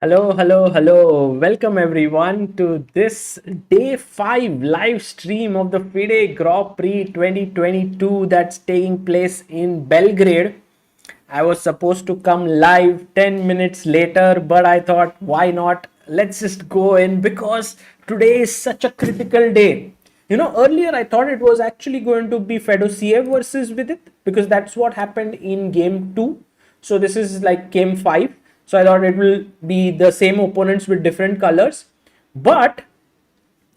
Hello, hello, hello. Welcome everyone to this day 5 live stream of the FIDE Grand Prix 2022 that's taking place in Belgrade. I was supposed to come live 10 minutes later, but I thought, why not? Let's just go in because today is such a critical day. Earlier I thought it was actually going to be Fedoseev versus Vidit because that's what happened in game 2. So this is like game 5. So I thought it will be the same opponents with different colors. But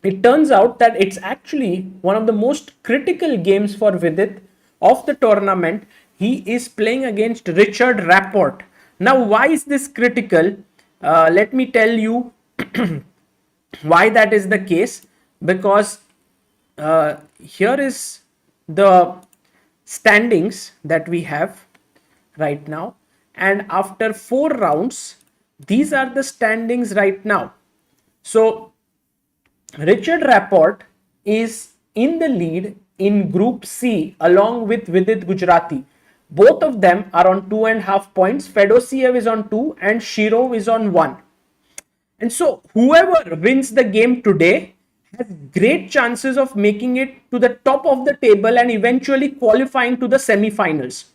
it turns out that it's actually one of the most critical games for Vidit of the tournament. He is playing against Richard Rapport. Now, why is this critical? Let me tell you why that is the case. Because here is the standings that we have right now, and after 4 rounds these are the standings right now. So Richard Rapport is in the lead in Group C along with Vidit Gujrathi. Both of them are on 2.5 points. Fedoseev is on 2 and Shirov is on 1. And so whoever wins the game today has great chances of making it to the top of the table and eventually qualifying to the semi-finals.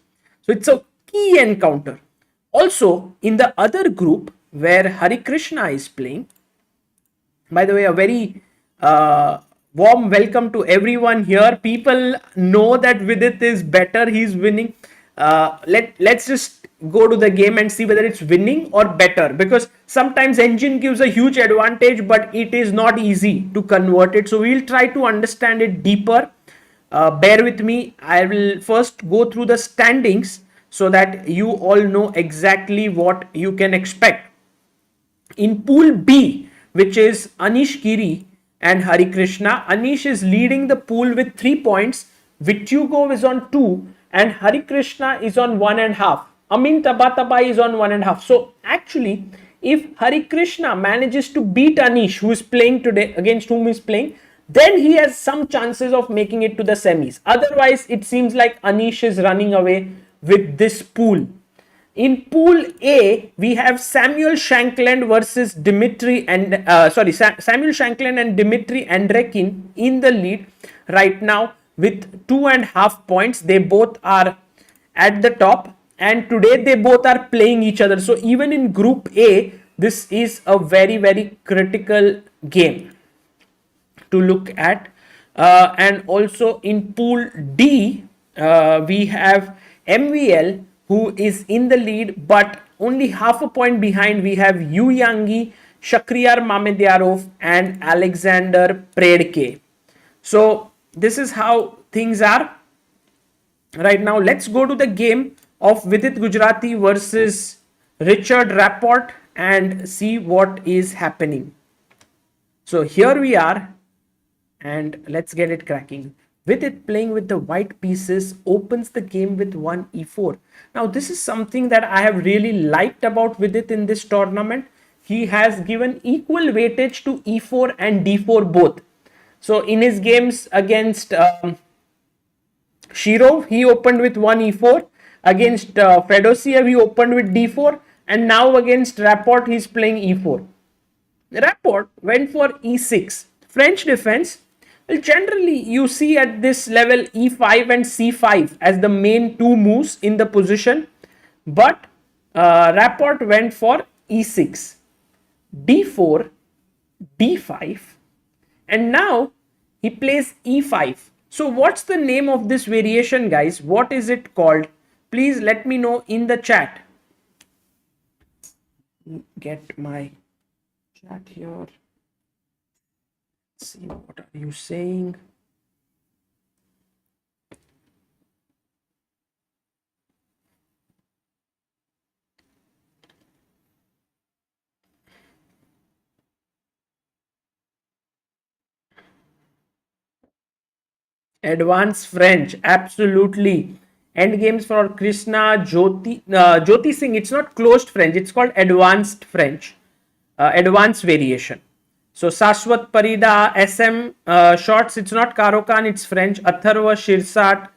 So it's a key encounter. Also, in the other group where Harikrishna is playing, by the way, a very warm welcome to everyone here. People know that Vidit is better. He's winning. Let's just go to the game and see whether it's winning or better, because sometimes engine gives a huge advantage, but it is not easy to convert it. So we'll try to understand it deeper. Bear with me. I will first go through the standings so that you all know exactly what you can expect. In Pool B, which is Anish, Giri and Harikrishna, Anish is leading the pool with 3 points. Vitiugov is on 2 and Harikrishna is on 1.5. Tabatabaei is on 1.5. So actually, if Harikrishna manages to beat Anish, who is playing today, against whom he is playing, then he has some chances of making it to the semis. Otherwise, it seems like Anish is running away with this pool. In Pool A, we have Samuel Shankland versus Dimitri and Samuel Shankland and Dimitri Andrekin in the lead right now with 2.5 points. They both are at the top, and today they both are playing each other. So even in Group A, this is a very, very critical game to look at. And also in Pool D, we have MVL, who is in the lead, but only half a point behind. We have Yu Yangi, Shakhriyar Mamedyarov and Alexander Predke. So this is how things are right now. Let's go to the game of Vidit Gujrathi versus Richard Rapport and see what is happening. So here we are, and let's get it cracking. Vidit playing with the white pieces opens the game with 1 e4. Now this is something that I have really liked about Vidit in this tournament. He has given equal weightage to e4 and d4 both. So in his games against Shirov, he opened with 1 e4. Against Fedoseev, he opened with d4. And now against Rapport, he is playing e4. Rapport went for e6. French defense. Well, generally, you see at this level e5 and c5 as the main two moves in the position. But Rapport went for e6, d4, d5, and now he plays e5. So what's the name of this variation, guys? What is it called? Please let me know in the chat. Get my chat here. Let's see, what are you saying? Advanced French, absolutely. End games for Krishna, Jyoti Singh. It's not closed French, it's called advanced French, advanced variation. So Sashwat Parida, SM shorts, it's not Karokan, it's French. Atharva Shirsat,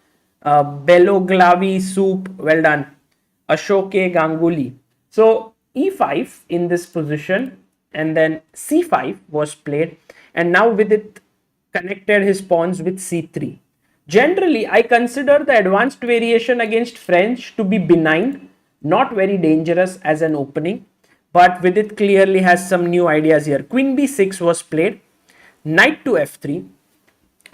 Beloglavi Soup, well done. Ashoke Ganguly. So e5 in this position, and then c5 was played, and now Vidit connected his pawns with c3. Generally, I consider the advanced variation against French to be benign, not very dangerous as an opening, but Vidit clearly has some new ideas here. Queen b6 was played, knight to f3,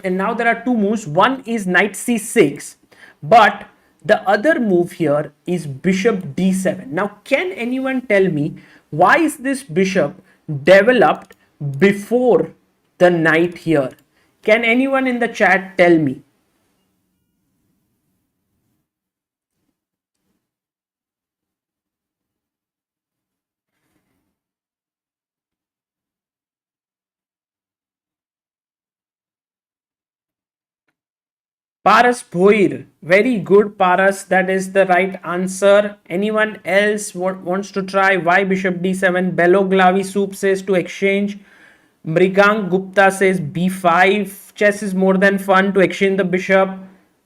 and now there are two moves. One is knight c6, but the other move here is bishop d7. Now, can anyone tell me why is this bishop developed before the knight here? Can anyone in the chat tell me? Paras Bhoir, very good Paras, that is the right answer. Anyone else wants to try? Why bishop d7? Beloglavi Soup says to exchange. Mrigang Gupta says b5. Chess is more than fun, to exchange the bishop.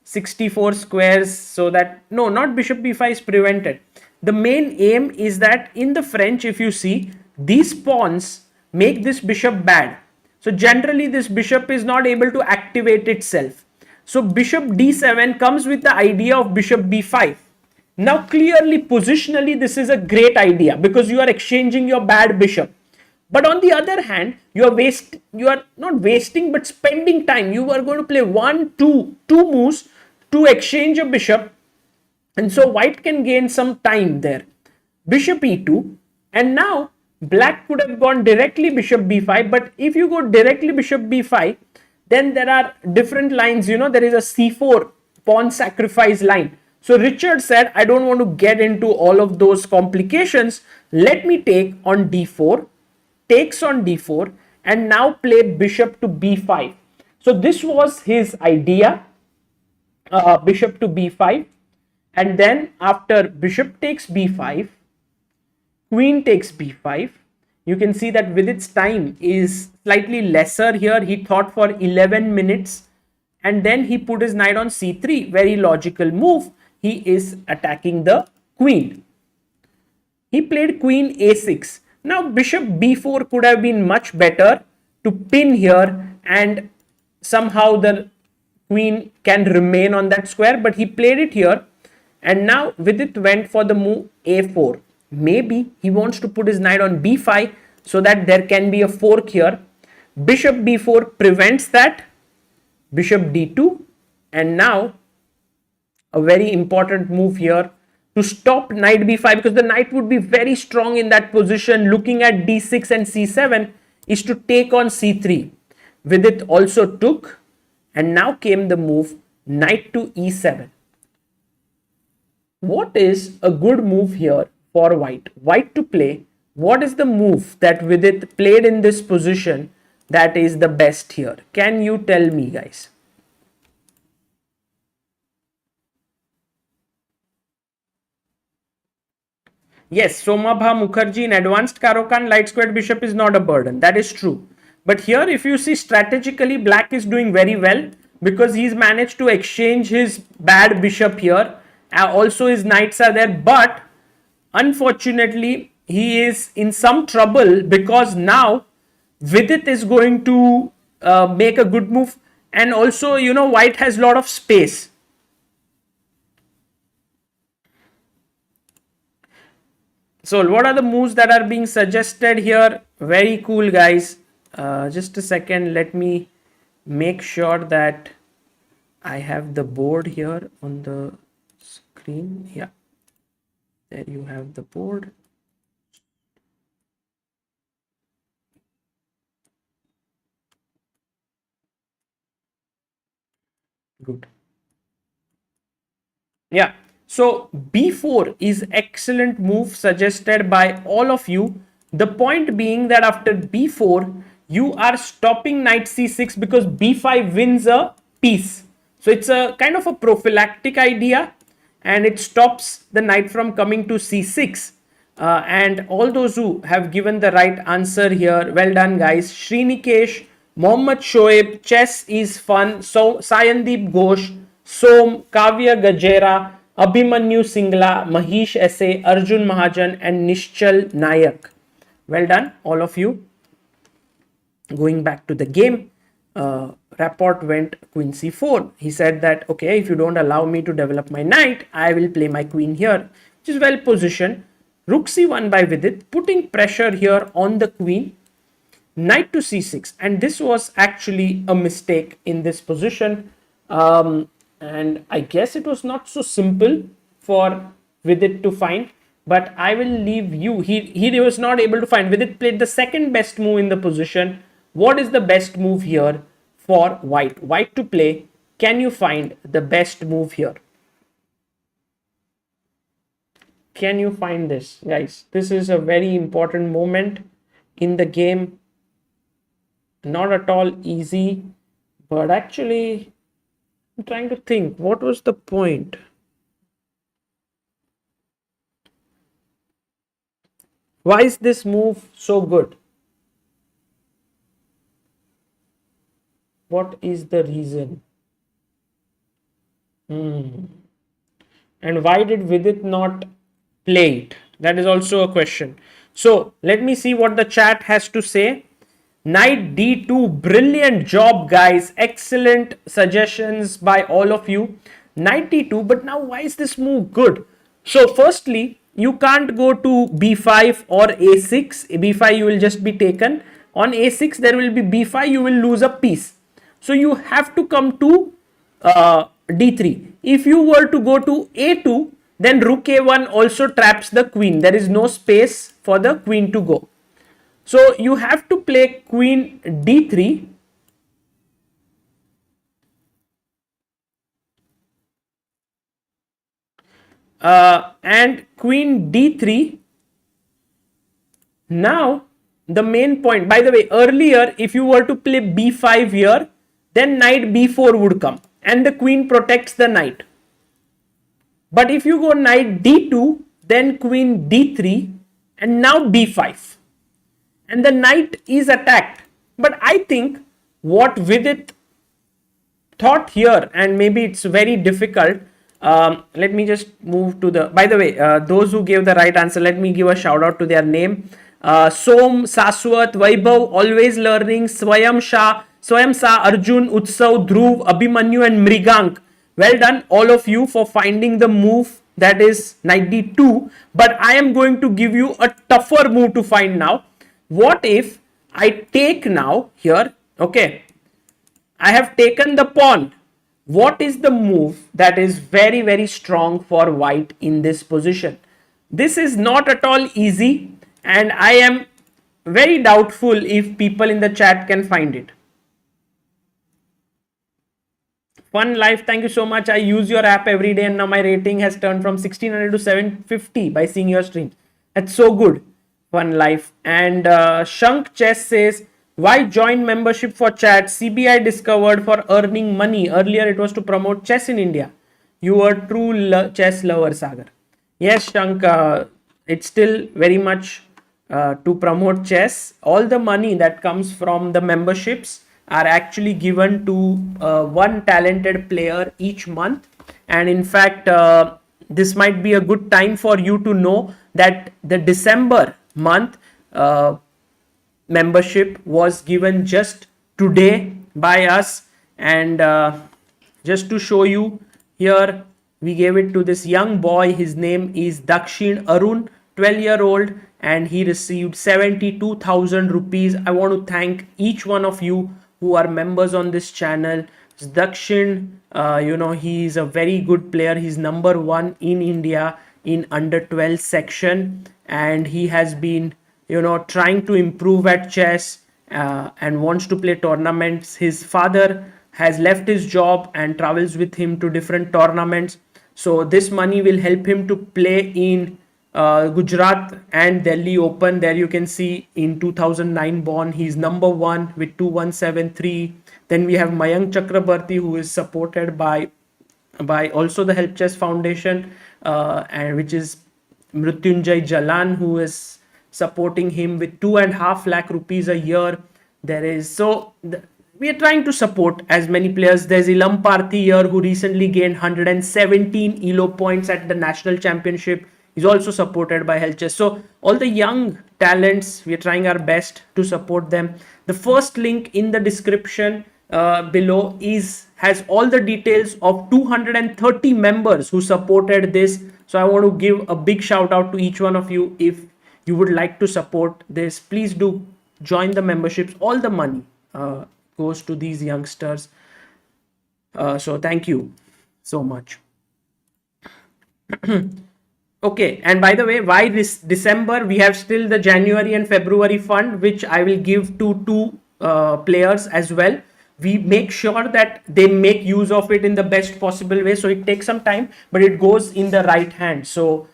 64 squares, so that, no, not bishop b5 is prevented. The main aim is that in the French, if you see, these pawns make this bishop bad. So generally this bishop is not able to activate itself. So bishop d7 comes with the idea of bishop b5. Now clearly positionally this is a great idea because you are exchanging your bad bishop. But on the other hand, you are not wasting but spending time. You are going to play two moves to exchange a bishop, and so white can gain some time there. Bishop e2, and now black could have gone directly bishop b5, but if you go directly bishop b5, then there are different lines, there is a c4 pawn sacrifice line. So Richard said, I don't want to get into all of those complications. Let me take on d4, takes on d4, and now play bishop to b5. So this was his idea, bishop to b5. And then after bishop takes b5, queen takes b5. You can see that Vidit's time is slightly lesser here. He thought for 11 minutes and then he put his knight on c3. Very logical move. He is attacking the queen. He played queen a6. Now bishop b4 could have been much better to pin here and somehow the queen can remain on that square, but he played it here, and now Vidit went for the move a4. Maybe he wants to put his knight on b5 so that there can be a fork here. Bishop b4 prevents that. Bishop d2, and now a very important move here to stop knight b5, because the knight would be very strong in that position. Looking at d6 and c7 is to take on c3. Vidit also took, and now came the move knight to e7. What is a good move here for white? White to play. What is the move that Vidit played in this position that is the best here? Can you tell me, guys? Yes, Somabha Mukherjee, in advanced Caro-Kann, light squared bishop is not a burden. That is true. But here, if you see strategically, black is doing very well because he's managed to exchange his bad bishop here. Also, his knights are there. But unfortunately, he is in some trouble because now Vidit is going to make a good move. And also, white has a lot of space. So what are the moves that are being suggested here? Very cool, guys. Just a second. Let me make sure that I have the board here on the screen. Yeah. There you have the board. Good. Yeah. So b4 is excellent move suggested by all of you. The point being that after b4, you are stopping knight c6 because b5 wins a piece. So it's a kind of a prophylactic idea and it stops the knight from coming to c6. And all those who have given the right answer here, well done, guys. Srinikesh, Mohammad Shoaib, chess is fun. So Sayandeep Ghosh, Som, Kavya Gajera, Abhimanyu Singla, Mahesh S.A., Arjun Mahajan, and Nishchal Nayak. Well done, all of you. Going back to the game, Rapport went queen c4. He said that, okay, if you don't allow me to develop my knight, I will play my queen here, which is well positioned. Rook c1 by Vidit, putting pressure here on the queen. Knight to c6, and this was actually a mistake in this position. And I guess it was not so simple for Vidit to find, but I will leave you. He was not able to find. Vidit played the second best move in the position. What is the best move here for white? White to play. Can you find the best move here? Can you find this, guys? This is a very important moment in the game. Not at all easy, but actually I'm trying to think, what was the point? Why is this move so good? What is the reason? And why did Vidit not play it? That is also a question. So let me see what the chat has to say. Knight d2, brilliant job, guys. Excellent suggestions by all of you. Knight d2, but now why is this move good? So firstly, you can't go to b5 or a6. b5 you will just be taken. On a6 there will be b5, you will lose a piece. So you have to come to d3. If you were to go to a2, then rook a1 also traps the queen. There is no space for the queen to go. So you have to play queen d3. And queen d3. Now the main point, by the way, earlier if you were to play b5 here, then knight b4 would come and the queen protects the knight. But if you go knight d2, then queen d3, and now b5, and the knight is attacked. But I think what Vidit thought here, and maybe it's very difficult. Let me just move to the, by the way, those who gave the right answer, let me give a shout out to their name. Som, Saswat, Vaibhav, Always Learning, Swayam Sa, Arjun, Utsav, Dhruv, Abhimanyu, and Mrigank. Well done, all of you, for finding the move that is knight d2. But I am going to give you a tougher move to find now. What if I take now here? Okay, I have taken the pawn. What is the move that is very, very strong for white in this position? This is not at all easy, and I am very doubtful if people in the chat can find it. Fun Life, thank you so much. I use your app every day and now my rating has turned from 1600 to 750 by seeing your streams. That's so good. Fun Life. And Shank Chess says, why join membership for chat? CBI discovered for earning money. Earlier it was to promote chess in India. You are true chess lover, Sagar. Yes, Shank, it's still very much to promote chess. All the money that comes from the memberships are actually given to one talented player each month. And in fact, this might be a good time for you to know that the December month membership was given just today by us. And just to show you here, we gave it to this young boy. His name is Dakshin Arun, 12-year-old, and he received 72,000 rupees. I want to thank each one of you who are members on this channel. Dakshin, he is a very good player. He's number 1 in India in under 12 section, and he has been, trying to improve at chess and wants to play tournaments. His father has left his job and travels with him to different tournaments. So this money will help him to play in Gujarat and Delhi Open. There you can see in 2009 born, he's number 1 with 2173. Then we have Mayank Chakrabarti, who is supported by also the Helpchess Foundation, and which is Mrityunjay Jalan, who is supporting him with 2.5 lakh rupees a year. There is, so we are trying to support as many players. There's Ilam Parthi here who recently gained 117 ELO points at the national championship. He's also supported by Helpchess. So all the young talents, we are trying our best to support them. The first link in the description below has all the details of 230 members who supported this. So I want to give a big shout out to each one of you. If you would like to support this, please do join the memberships. All the money goes to these youngsters. So thank you so much. Okay, and by the way, why this December? We have still the January and February fund, which I will give to two players as well. We make sure that they make use of it in the best possible way. So it takes some time, but it goes in the right hand. So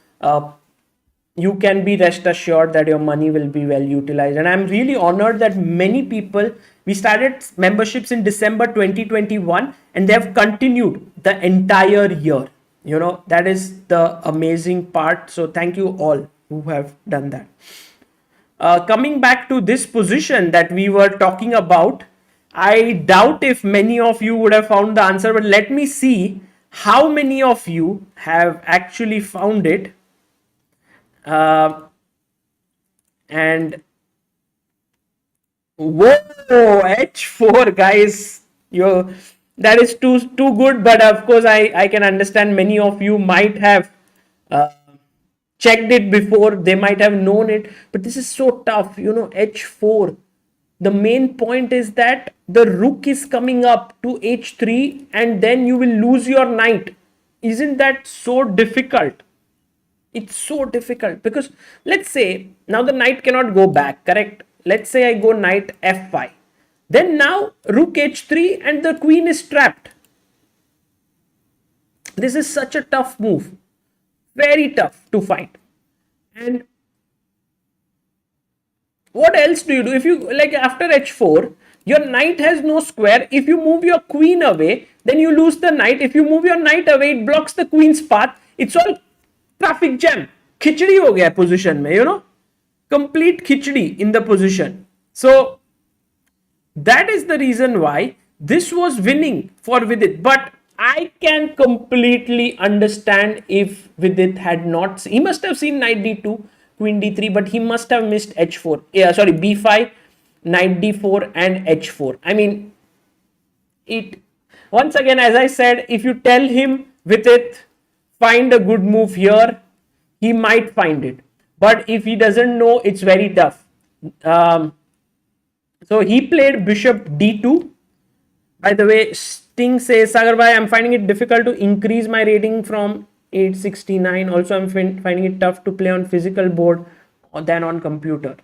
you can be rest assured that your money will be well utilized. And I'm really honored that many people, we started memberships in December 2021 and they have continued the entire year. You know, that is the amazing part. So thank you all who have done that. Coming back to this position that we were talking about, I doubt if many of you would have found the answer, but let me see how many of you have actually found it. And whoa, H4, guys, that is too good. But of course, I can understand many of you might have checked it before, they might have known it, but this is so tough. You know, H4. The main point is that the rook is coming up to H3, and then you will lose your knight. Isn't that so difficult? It's so difficult because let's say now the knight cannot go back, correct? Let's say I go knight F5. Then now rook H3 and the queen is trapped. This is such a tough move. Very tough to fight. And what else do you do? If you like after H4, your knight has no square. If you move your queen away, then you lose the knight. If you move your knight away, it blocks the queen's path. It's all traffic jam. खिचड़ी हो गया position में, you know, complete khichdi in the position. So that is the reason why this was winning for Vidit. But I can completely understand if Vidit had not, he must have seen knight d2, queen d3, but he must have missed h4. Yeah, sorry, b5, knight d4, and h4. I mean, it once again, as I said, if you tell him Vidit, find a good move here, he might find it. But if he doesn't know, it's very tough. So he played bishop d2. By the way, Sting says, Sagar bhai, I'm finding it difficult to increase my rating from 869. Also, I'm finding it tough to play on physical board than on computer.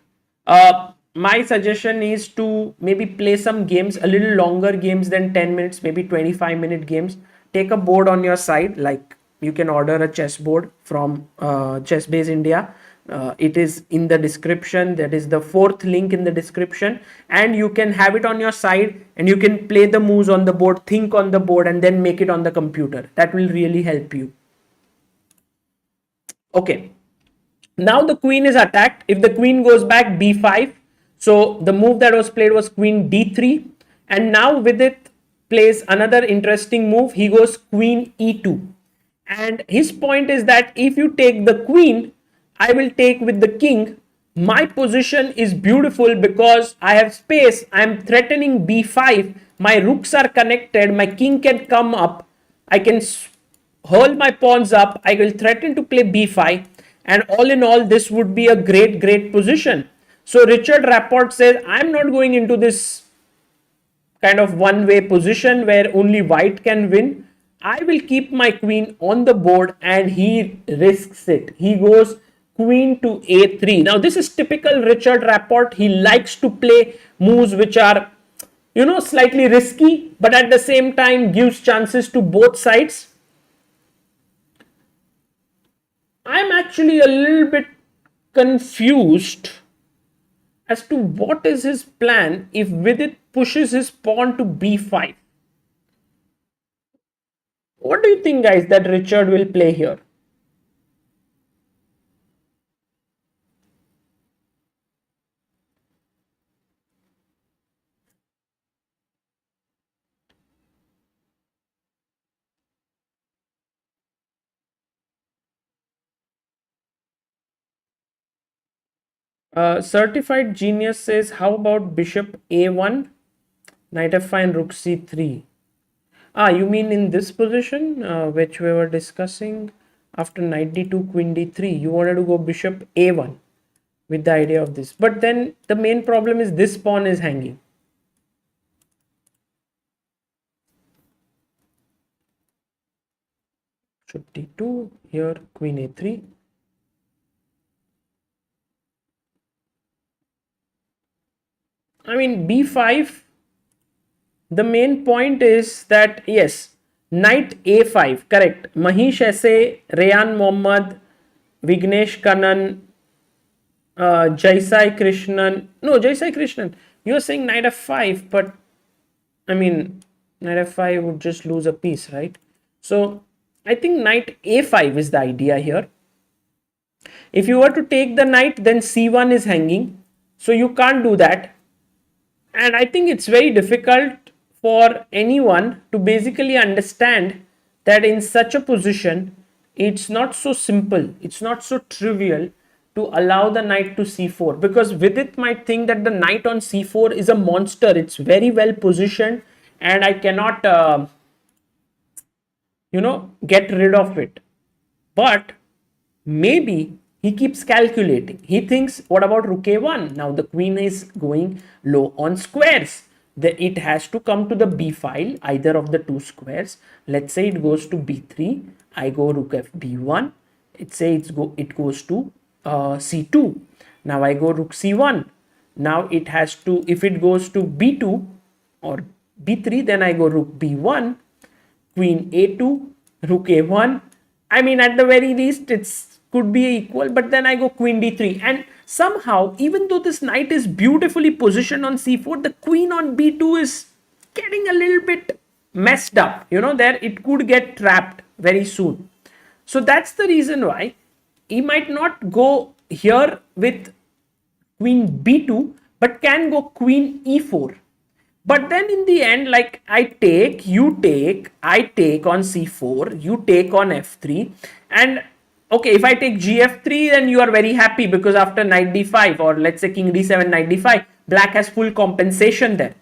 My suggestion is to maybe play some games, a little longer games than 10 minutes, maybe 25-minute games. Take a board on your side, like you can order a chess board from ChessBase India. It is in the description. That is the fourth link in the description, and you can have it on your side and you can play the moves on the board, think on the board, and then make it on the computer. That will really help you. Okay, now the queen is attacked. If the queen goes back, b5. So the move that was played was queen d3, and now Vidit plays another interesting move. He goes queen e2, and his point is that if you take the queen, I will take with the king. My position is beautiful because I have space. I am threatening b5. My rooks are connected. My king can come up. I can hold my pawns up. I will threaten to play b5. And all in all, this would be a great position. So Richard Rapport says, I'm not going into this kind of one-way position where only white can win. I will keep my queen on the board, and he risks it. He goes queen to a3. Now this is typical Richard Rapport. He likes to play moves which are, you know, slightly risky, but at the same time gives chances to both sides. I'm actually a little bit confused as to what is his plan if Vidit pushes his pawn to b5. What do you think, guys, that Richard will play here? Certified Genius says, how about bishop a1, knight f5 and rook c3? Ah, you mean in this position, which we were discussing after knight d2, queen d3, you wanted to go bishop a1 with the idea of this. But then the main problem is this pawn is hanging. Bishop d2, here queen a3. I mean, b5, the main point is that, yes, knight a5, correct. Mahish Esse, Rayan Mohammad, Vignesh Kanan, Jaisai Krishnan. No, Jaisai Krishnan, you're saying knight f5, but I mean, knight f5 would just lose a piece, right? So I think knight a5 is the idea here. If you were to take the knight, then c1 is hanging. So you can't do that. And I think it's very difficult for anyone to basically understand that in such a position, it's not so simple, it's not so trivial to allow the knight to c4, because Vidit might think that the knight on c4 is a monster, it's very well positioned and I cannot get rid of it. But maybe he keeps calculating. He thinks, what about rook a1? Now the queen is going low on squares. It has to come to the b file, either of the two squares. Let's say it goes to b3. I go rook f b1. It goes to c2. Now I go rook c1. Now it has to, if it goes to b2 or b3, then I go rook b1, queen a2, rook a1. I mean, at the very least, it's could be equal, but then I go queen d3, and somehow, even though this knight is beautifully positioned on c4, the queen on b2 is getting a little bit messed up. There it could get trapped very soon. So that's the reason why he might not go here with queen b2, but can go queen e4. But then in the end, like I take, you take, I take on c4, you take on f3, and okay, if I take gf3, then you are very happy because after knight d5 or let's say king d7, knight d5, black has full compensation there.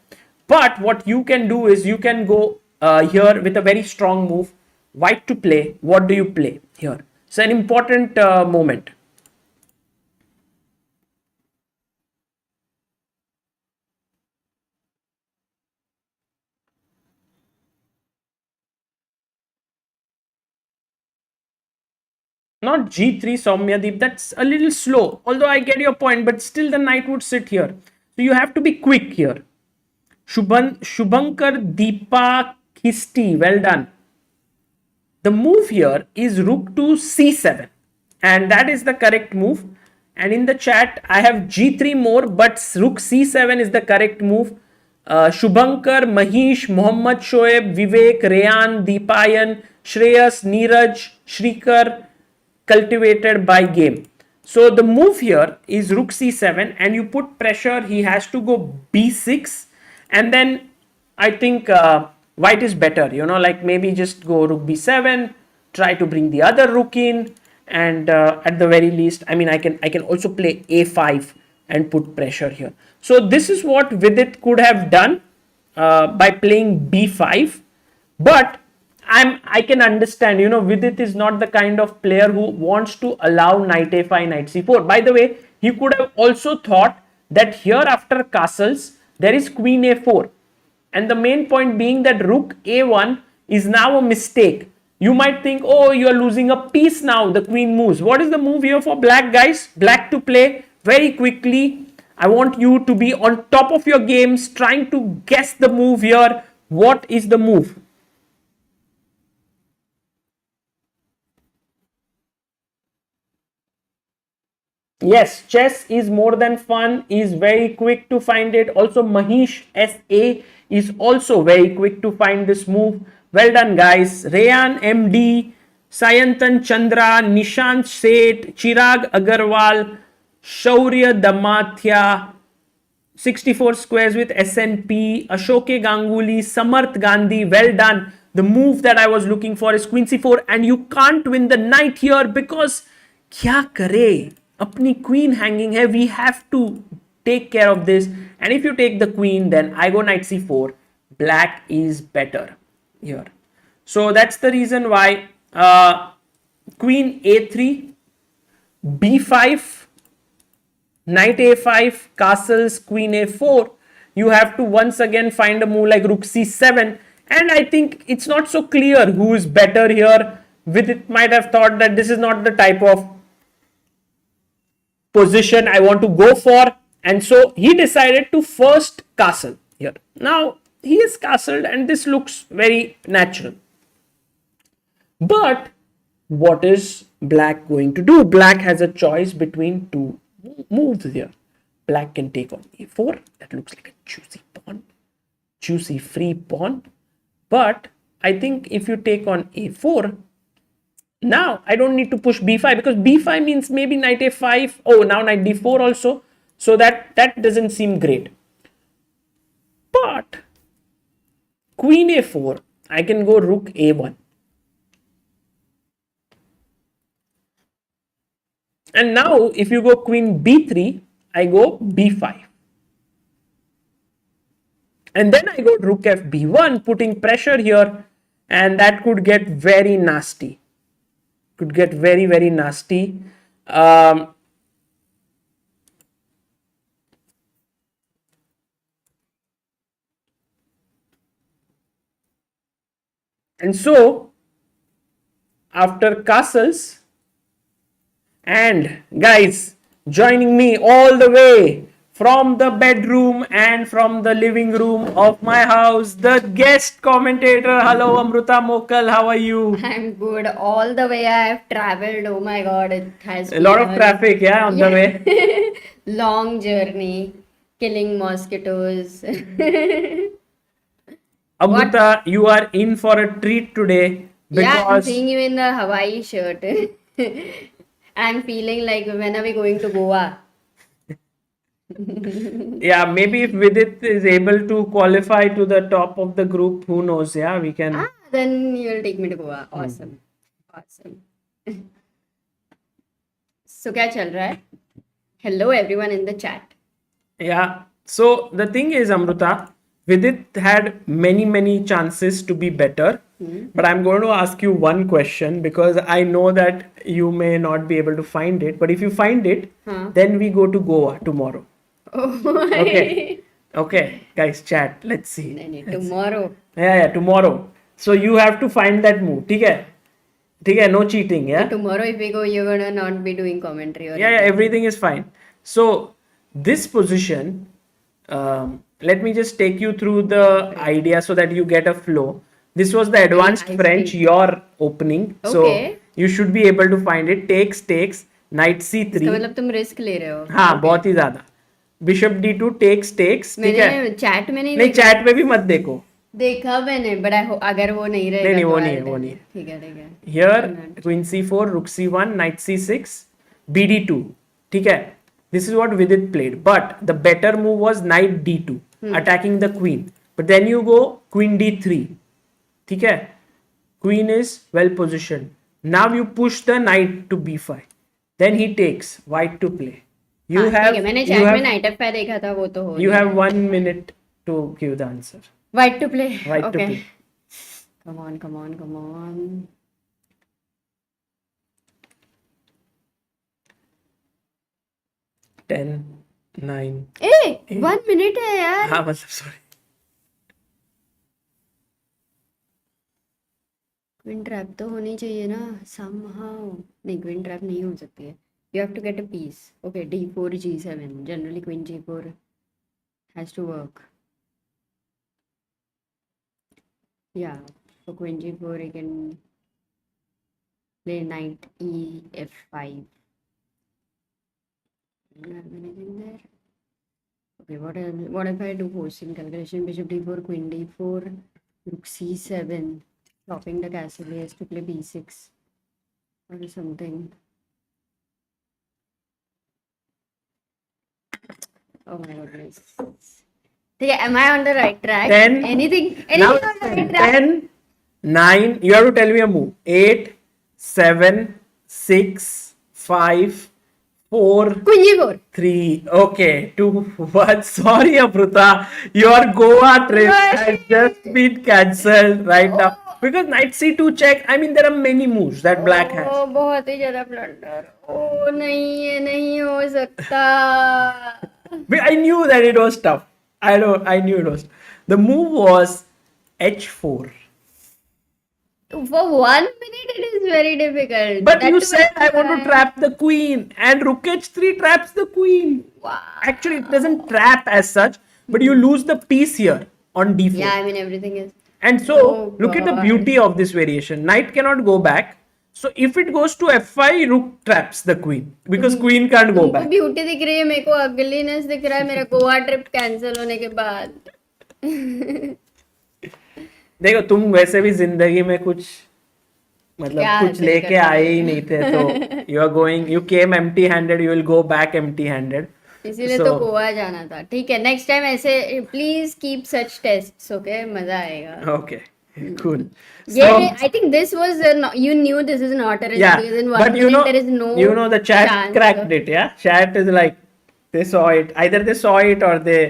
But what you can do is you can go here with a very strong move. White to play. What do you play here? It's an important moment. Not g3, Soumyadeep, that's a little slow. Although I get your point, but still the knight would sit here. So you have to be quick here. Shubhankar Deepa Khisti, well done. The move here is rook to c7, and that is the correct move. And in the chat, I have g3 more, but rook c7 is the correct move. Shubhankar, Mahish, Mohammad Shoaib, Vivek, Rayan, Deepayan, Shreyas, Neeraj, Shrikar, cultivated by game. So the move here is rook c7, and you put pressure. He has to go b6, and then I think white is better. Like maybe just go rook b7, try to bring the other rook in, and at the very least, I mean, I can also play a5 and put pressure here. So this is what Vidit could have done by playing b5, but I can understand, Vidit is not the kind of player who wants to allow knight a5, knight c4. By the way, he could have also thought that here after castles, there is queen a4. And the main point being that rook a1 is now a mistake. You might think, oh, you are losing a piece now, the queen moves. What is the move here for black, guys? Black to play very quickly. I want you to be on top of your games, trying to guess the move here. What is the move? Yes, chess is more than fun, is very quick to find it. Also, Mahish SA is also very quick to find this move. Well done, guys. Rayan MD, Sayantan Chandra, Nishant Seth, Chirag Agarwal, Shaurya Damathya, 64 squares with SNP, Ashoke Ganguly, Samarth Gandhi, well done. The move that I was looking for is queen c4, and you can't win the knight here because kya kare? अपनी queen hanging है, we have to take care of this. And if you take the queen, then I go knight c4. Black is better here. So that's the reason why queen a3, b5, knight a5, castles, queen a4. You have to once again find a move like rook c7. And I think it's not so clear who is better here. Vidit might have thought that this is not the type of position I want to go for. And so he decided to first castle here. Now he is castled and this looks very natural. But what is black going to do? Black has a choice between two moves here. Black can take on a4. That looks like a juicy pawn. Juicy free pawn. But I think if you take on a4, now I don't need to push b5 because b5 means maybe knight a5. Oh, now knight d4 also. So that doesn't seem great. But queen a4, I can go rook a1. And now if you go queen b3, I go b5. And then I go rook f b1, putting pressure here, and that could get very nasty. Could get very, very nasty. And so after castles, and guys, joining me all the way from the bedroom and from the living room of my house, the guest commentator. Hello, Amruta Mokal. How are you? I'm good. All the way I have traveled. Oh my God, it has A lot of traffic, yeah, on the way. long journey, killing mosquitoes. Amruta, you are in for a treat today Yeah, I'm because seeing you in the Hawaii shirt. I'm feeling like, when are we going to Goa? yeah, maybe if Vidit is able to qualify to the top of the group, who knows? Yeah, we can. Then you'll take me to Goa. Awesome. Awesome. So, क्या चल रहा है? Hello everyone in the chat. Yeah. So the thing is, Amruta, Vidit had many chances to be better. But I'm going to ask you one question because I know that you may not be able to find it. But if you find it, then we go to Goa tomorrow. Oh, Okay, guys, chat. Let's see. tomorrow. Yeah, tomorrow. So you have to find that move. ठीक है, no cheating. Yeah. Tomorrow, if we go, you're gonna not be doing commentary or Yeah, everything is fine. So this position, let me just take you through the idea so that you get a flow. This was the advanced French, your opening. So you should be able to find it. Takes, knight c3. इसका मतलब तुम risk ले रहे हो? हाँ, बहुत ही ज्यादा. Bishop d2 takes. ठीक है? चैट में नहीं चैट में भी मत देखो. देखा मैंने, बट अगर वो नहीं रहेगा नहीं, वो नहीं है. ठीक है. Here queen c4, rook c1, knight c6, bd2. ठीक है? This is what Vidit played. But the better move was knight d2, attacking the queen. But then you go queen d3. ठीक है? Queen is well positioned. Now you push the knight to b5. Then he takes white to play. मैंने chat में night F देखा था, वो तो हो. You have 1 minute to give the answer. White to play. White to play. Come on. 10, 9. 1 minute है यार. हाँ, मतलब sorry. क्वीन ट्रैप तो होनी चाहिए ना somehow. नहीं, क्वीन ट्रैप नहीं हो सकती है. You have to get a piece. Okay, d4, g7. Generally, queen g4 has to work. Yeah, for queen g4, you can play knight e f5. Do you have anything there? Okay, what if I do forcing calculation? Bishop d4, queen d4, rook c7, chopping the castle. He has to play b6 or something. Oh my goodness. Okay, am I on the right track? 10. Anything Now on the right track? 10, 9. You have to tell me a move. 8, 7, 6, 5, 4, Queen G4. 3. Okay, 2, 1. Sorry, Amruta. Your Goa trip has just been cancelled right now. Because knight c2 check, I mean, there are many moves that black has. बहुत ही ज्यादा blunder. ओ नहीं, ये नहीं हो सकता. I knew that it was tough. I knew it was. The move was h4. For 1 minute, it is very difficult. But That you too said I at want to time. trap the queen, and rook h3 traps the queen. Wow. Actually, it doesn't trap as such, but you lose the piece here on d4. Yeah, I mean everything is. And so, Oh, look at the God. beauty of this variation. Knight cannot go back. So, if it goes to f5, rook traps the queen because queen can't go तुमको back. Beauty दिख रही है, मेरे को ugliness दिख रहा है मेरा गोवा ट्रिप कैंसिल होने के बाद. देखो तुम वैसे भी जिंदगी में कुछ मतलब क्या कुछ हासिल लेके करना आए ही नहीं थे तो you are going you came empty handed you will go back empty handed. इसीलिए तो गोवा जाना था. ठीक है, नेक्स्ट टाइम ऐसे please keep such tests. Okay, मजा आएगा. Okay, cool. Yeah, I think this was you knew this is not a risk Yeah, because in 1 but minute there is no the chat chance cracked of- it. Yeah, chat is like they saw it. Either they saw it or they.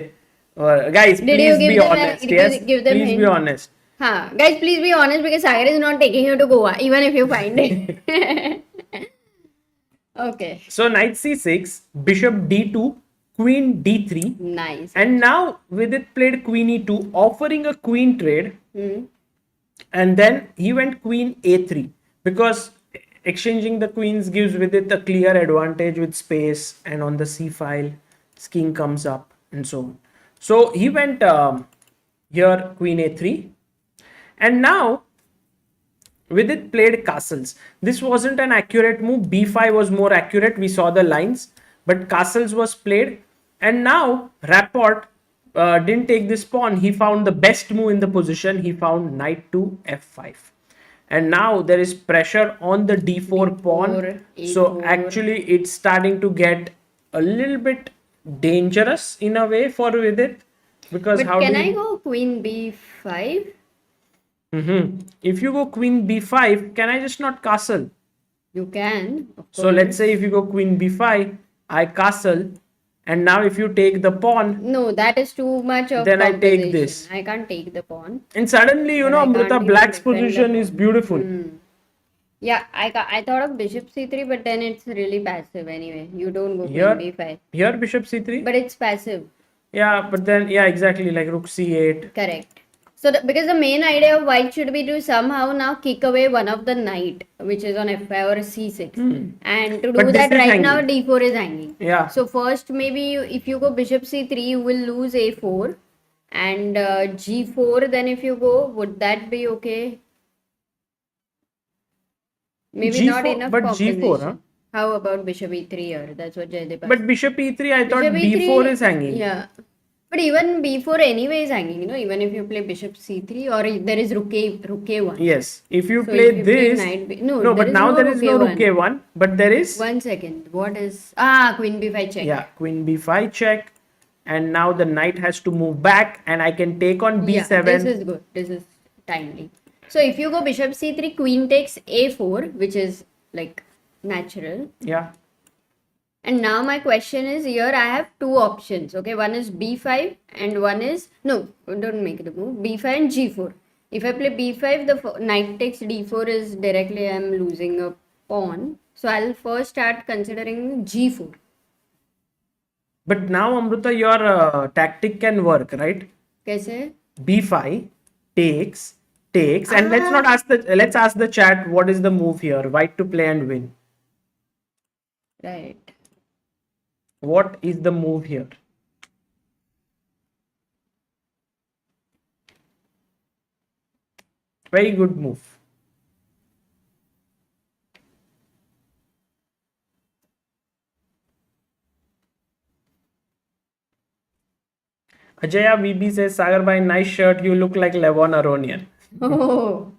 Or guys, Did you please give be them honest. did you Yes, give them please hint? be honest. हाँ, guys, please be honest because Sagar is not taking you to Goa even if you find it. Okay, So knight c6, bishop d2, queen d3, nice. and now Vidit played queen e2, offering a queen trade. Hmm. And then he went queen a3 because exchanging the queens gives Vidit a clear advantage with space, and on the c file king comes up and so on. So he went here queen a3, and now Vidit played castles. This wasn't an accurate move. b5 was more accurate. We saw the lines, but castles was played, and now Rapport didn't take this pawn. He found the best move in the position. He found knight to f5, and now there is pressure on the d4 pawn. So A4. actually it's starting to get a little bit dangerous in a way for Vidit, because But how can do I you, go queen b5? if you go queen b5, can I just not castle? You can. Of So course. let's say if you go queen b5, I castle, and now if you take the pawn, No, that is too much of then I take compensation. this. I can't take the pawn. And suddenly, But I Amrita, can't even black's defend the position is pawn. beautiful. Yeah, I thought of bishop c3, but then it's really passive anyway. You don't go Here, queen b5. here bishop c3. But it's passive. Yeah, but then, yeah, exactly, like rook c8. Correct. So because the main idea of white should be to somehow now kick away one of the knight, which is on f5 or c6. And to But do this that is right now, hanging. d4 is hanging. Yeah. So first maybe if you go bishop c3, you will lose a4. And g4, then if you go, would that be okay? Maybe not G4, enough but compensation. G4, huh? How about bishop e3 here? That's what Jaydeep asked. But bishop e3, I thought Bishop E3, b4 is hanging. Yeah. But even b4 anyway is hanging, even if you play bishop c3 or if there is rook a1. Yes, if you So play if you play this, knight no, but now there is no rook a1, but there is, 1 second. What is queen b5 check. yeah, queen b5 check, and now the knight has to move back, and I can take on b7. Yeah, this is good. This is timely. So if you go bishop c3, queen takes a4, which is like natural. Yeah. And now my question is, here I have two options. Okay, one is b5 and one is, no, don't make the move, b5 and g4. If I play b5, the knight takes d4 is directly I'm losing a pawn. So I'll first start considering g4. But now, Amrita, your tactic can work, right? Kaise? b5 takes, and let's ask the chat what is the move here. White to play and win. Right. What is the move here? Very good move. Ajaya VB says, Sagar bhai, nice shirt. You look like Levon Aronian. Oh.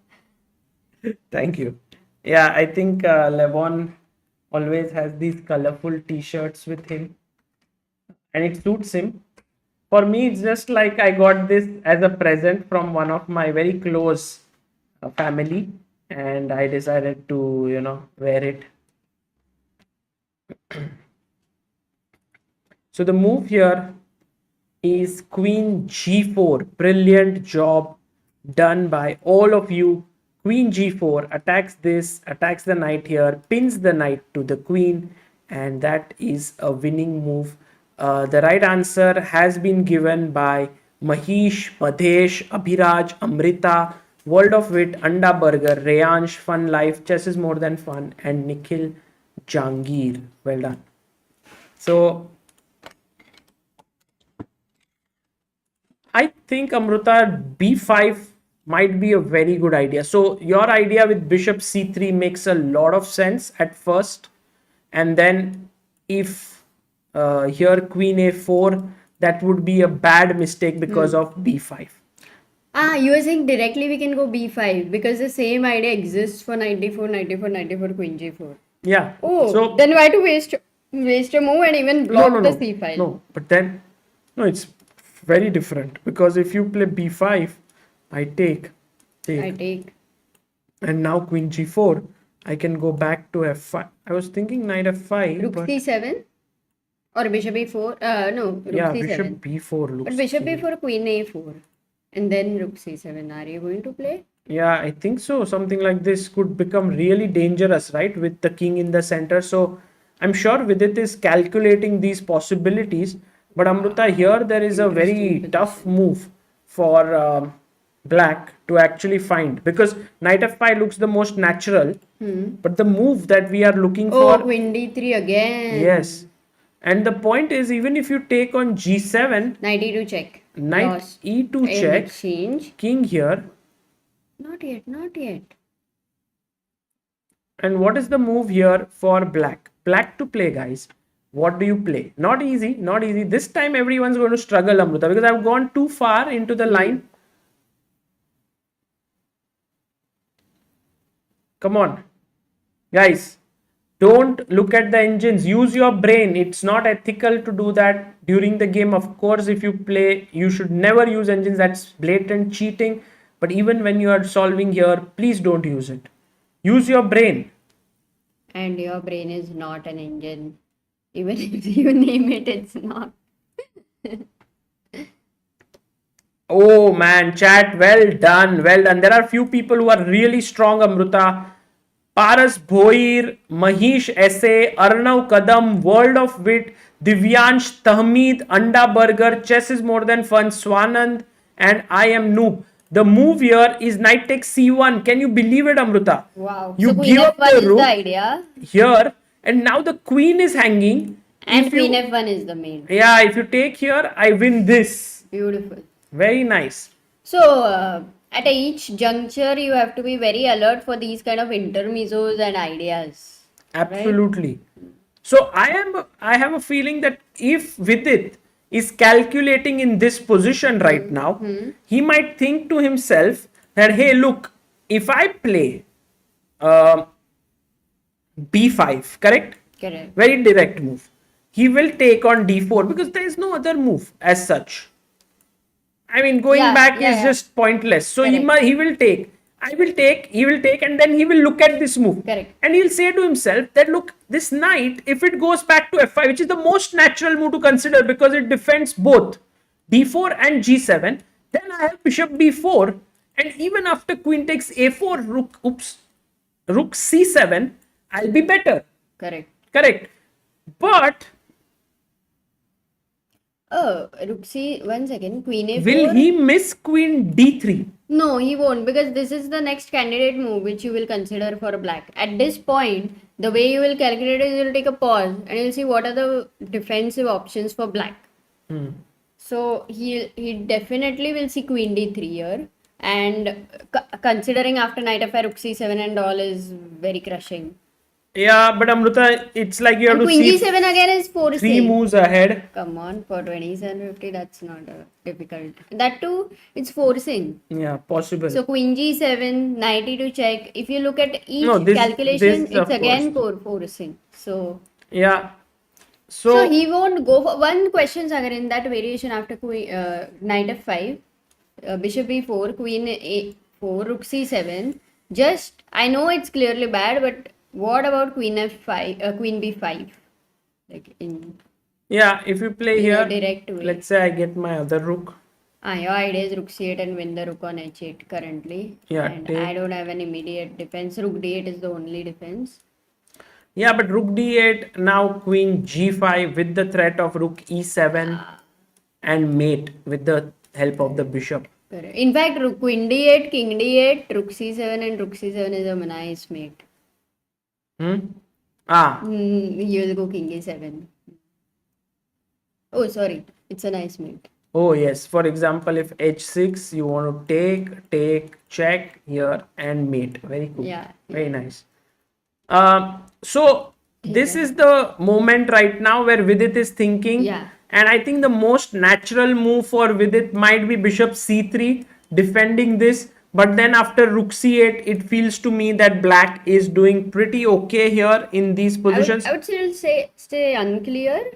Thank you. Yeah, I think Levon always has these colorful t-shirts with him, and it suits him. For me, it's just like I got this as a present from one of my very close family, and I decided to, wear it. So the move here is queen g4. Brilliant job done by all of you. Queen g4 attacks this, attacks the knight here, pins the knight to the queen, and that is a winning move. The right answer has been given by Mahish, Madhesh, Abhiraj, Amrita, World of Wit, Anda Burger, Rayansh, Fun Life, Chess is More Than Fun, and Nikhil Jangir. Well done. So I think Amruta b5 might be a very good idea. So your idea with bishop c3 makes a lot of sense at first, and then if here queen a4, that would be a bad mistake because of b5. You were saying directly we can go b5 because the same idea exists for 94, 94, 94, queen g4. Yeah. Oh, So then why to waste a move and even block the c file? no, but then no, it's very different because if you play b5, I take, I take. and now queen g4, I can go back to f5. I was thinking knight f5, Rook but c7 or bishop a4. No, rook yeah, c7. bishop b4 looks. But bishop key. a4, queen a4, and then rook c7. Are you going to play? Yeah, I think so. Something like this could become really dangerous, right? With the king in the center. So I'm sure Vidit is calculating these possibilities. But Amruta, here there is a very tough move for black to actually find, because knight f5 looks the most natural. But the move that we are looking Oh, for. queen d3 again. Yes. And the point is, even if you take on g7, Knight e2 check. knight Lost. e2 check, Exchange. king here. Not yet, not yet. And what is the move here for black? Black to play, guys. What do you play? Not easy, not easy. This time everyone's going to struggle, Amruta, because I've gone too far into the line. Come on. Guys, don't look at the engines. Use your brain. It's not ethical to do that during the game. Of course, if you play, you should never use engines. That's blatant cheating. But even when you are solving here, please don't use it. Use your brain. And your brain is not an engine. Even if you name it, it's not. Oh man, chat, well done, well done. There are few people who are really strong, Amruta. Paras Bhoir, Mahish Essay, Arnav Kadam, World of Wit, Divyansh, Tahmeed, Anda Burger, Chess is More Than Fun, Swanand, and I Am Noob. The move here is knight takes c1. Can you believe it, Amruta? Wow. You So queen give up f1 the is rook the idea. here, and now the queen is hanging. And If you- queen f1 is the main. Yeah, if you take here, I win this. Beautiful. Very nice. So, at each juncture, you have to be very alert for these kind of intermezzos and ideas. Absolutely. So I have a feeling that if Vidit is calculating in this position right now, he might think to himself that, hey, look, if I play b5, correct? Correct. Very direct move. He will take on d4 because there is no other move as such. I mean, going back is just pointless. So he will take. I will take, he will take, and then he will look at this move. Correct. And he'll say to himself that, look, this knight, if it goes back to f5, which is the most natural move to consider because it defends both d4 and g7, then I have bishop b4, and even after queen takes a4, rook c7, I'll be better. Correct. But rook c, 1 second, queen a4. will he miss queen d3? No, he won't, because this is the next candidate move which you will consider for black. At this point, the way you will calculate is you will take a pause and you'll see what are the defensive options for black. So he definitely will see queen d3 here, and considering after knight f5 rook c7 and all is very crushing. Yeah, but Amruta, it's like you have to queen see g7 again is forcing. 3 moves ahead. Come on, for 2750, that's not difficult. That too, it's forcing. Yeah, possible. So queen g7, knight e2 check. If you look at each this calculation, of it's again course. forcing. So Yeah. so he won't go for one question, Sagar, in that variation after knight f5, bishop e4, queen a4, rook c7. Just, I know it's clearly bad, but what about queen f5, queen b5? Like in. Yeah, if you play in a here, direct way. let's say I get my other rook. Your idea is rook c8 and win the rook on h8 currently. Yeah, And take. I don't have an immediate defense. Rook d8 is the only defense. Yeah, but rook d8, now queen g5 with the threat of rook e7 and mate with the help of the bishop. Correct. In fact, rook queen d8, king d8, rook c7 and rook c7 is a nice mate. You will go king e7. Oh, sorry. It's a nice mate. Oh yes, for example, if h6, you want to take, check here and mate. Very cool. Yeah. Very nice. So this is the moment right now where Vidit is thinking. Yeah. And I think the most natural move for Vidit might be bishop c3, defending this. But then after rook c8, it feels to me that black is doing pretty okay here in these positions. I would still say stay unclear.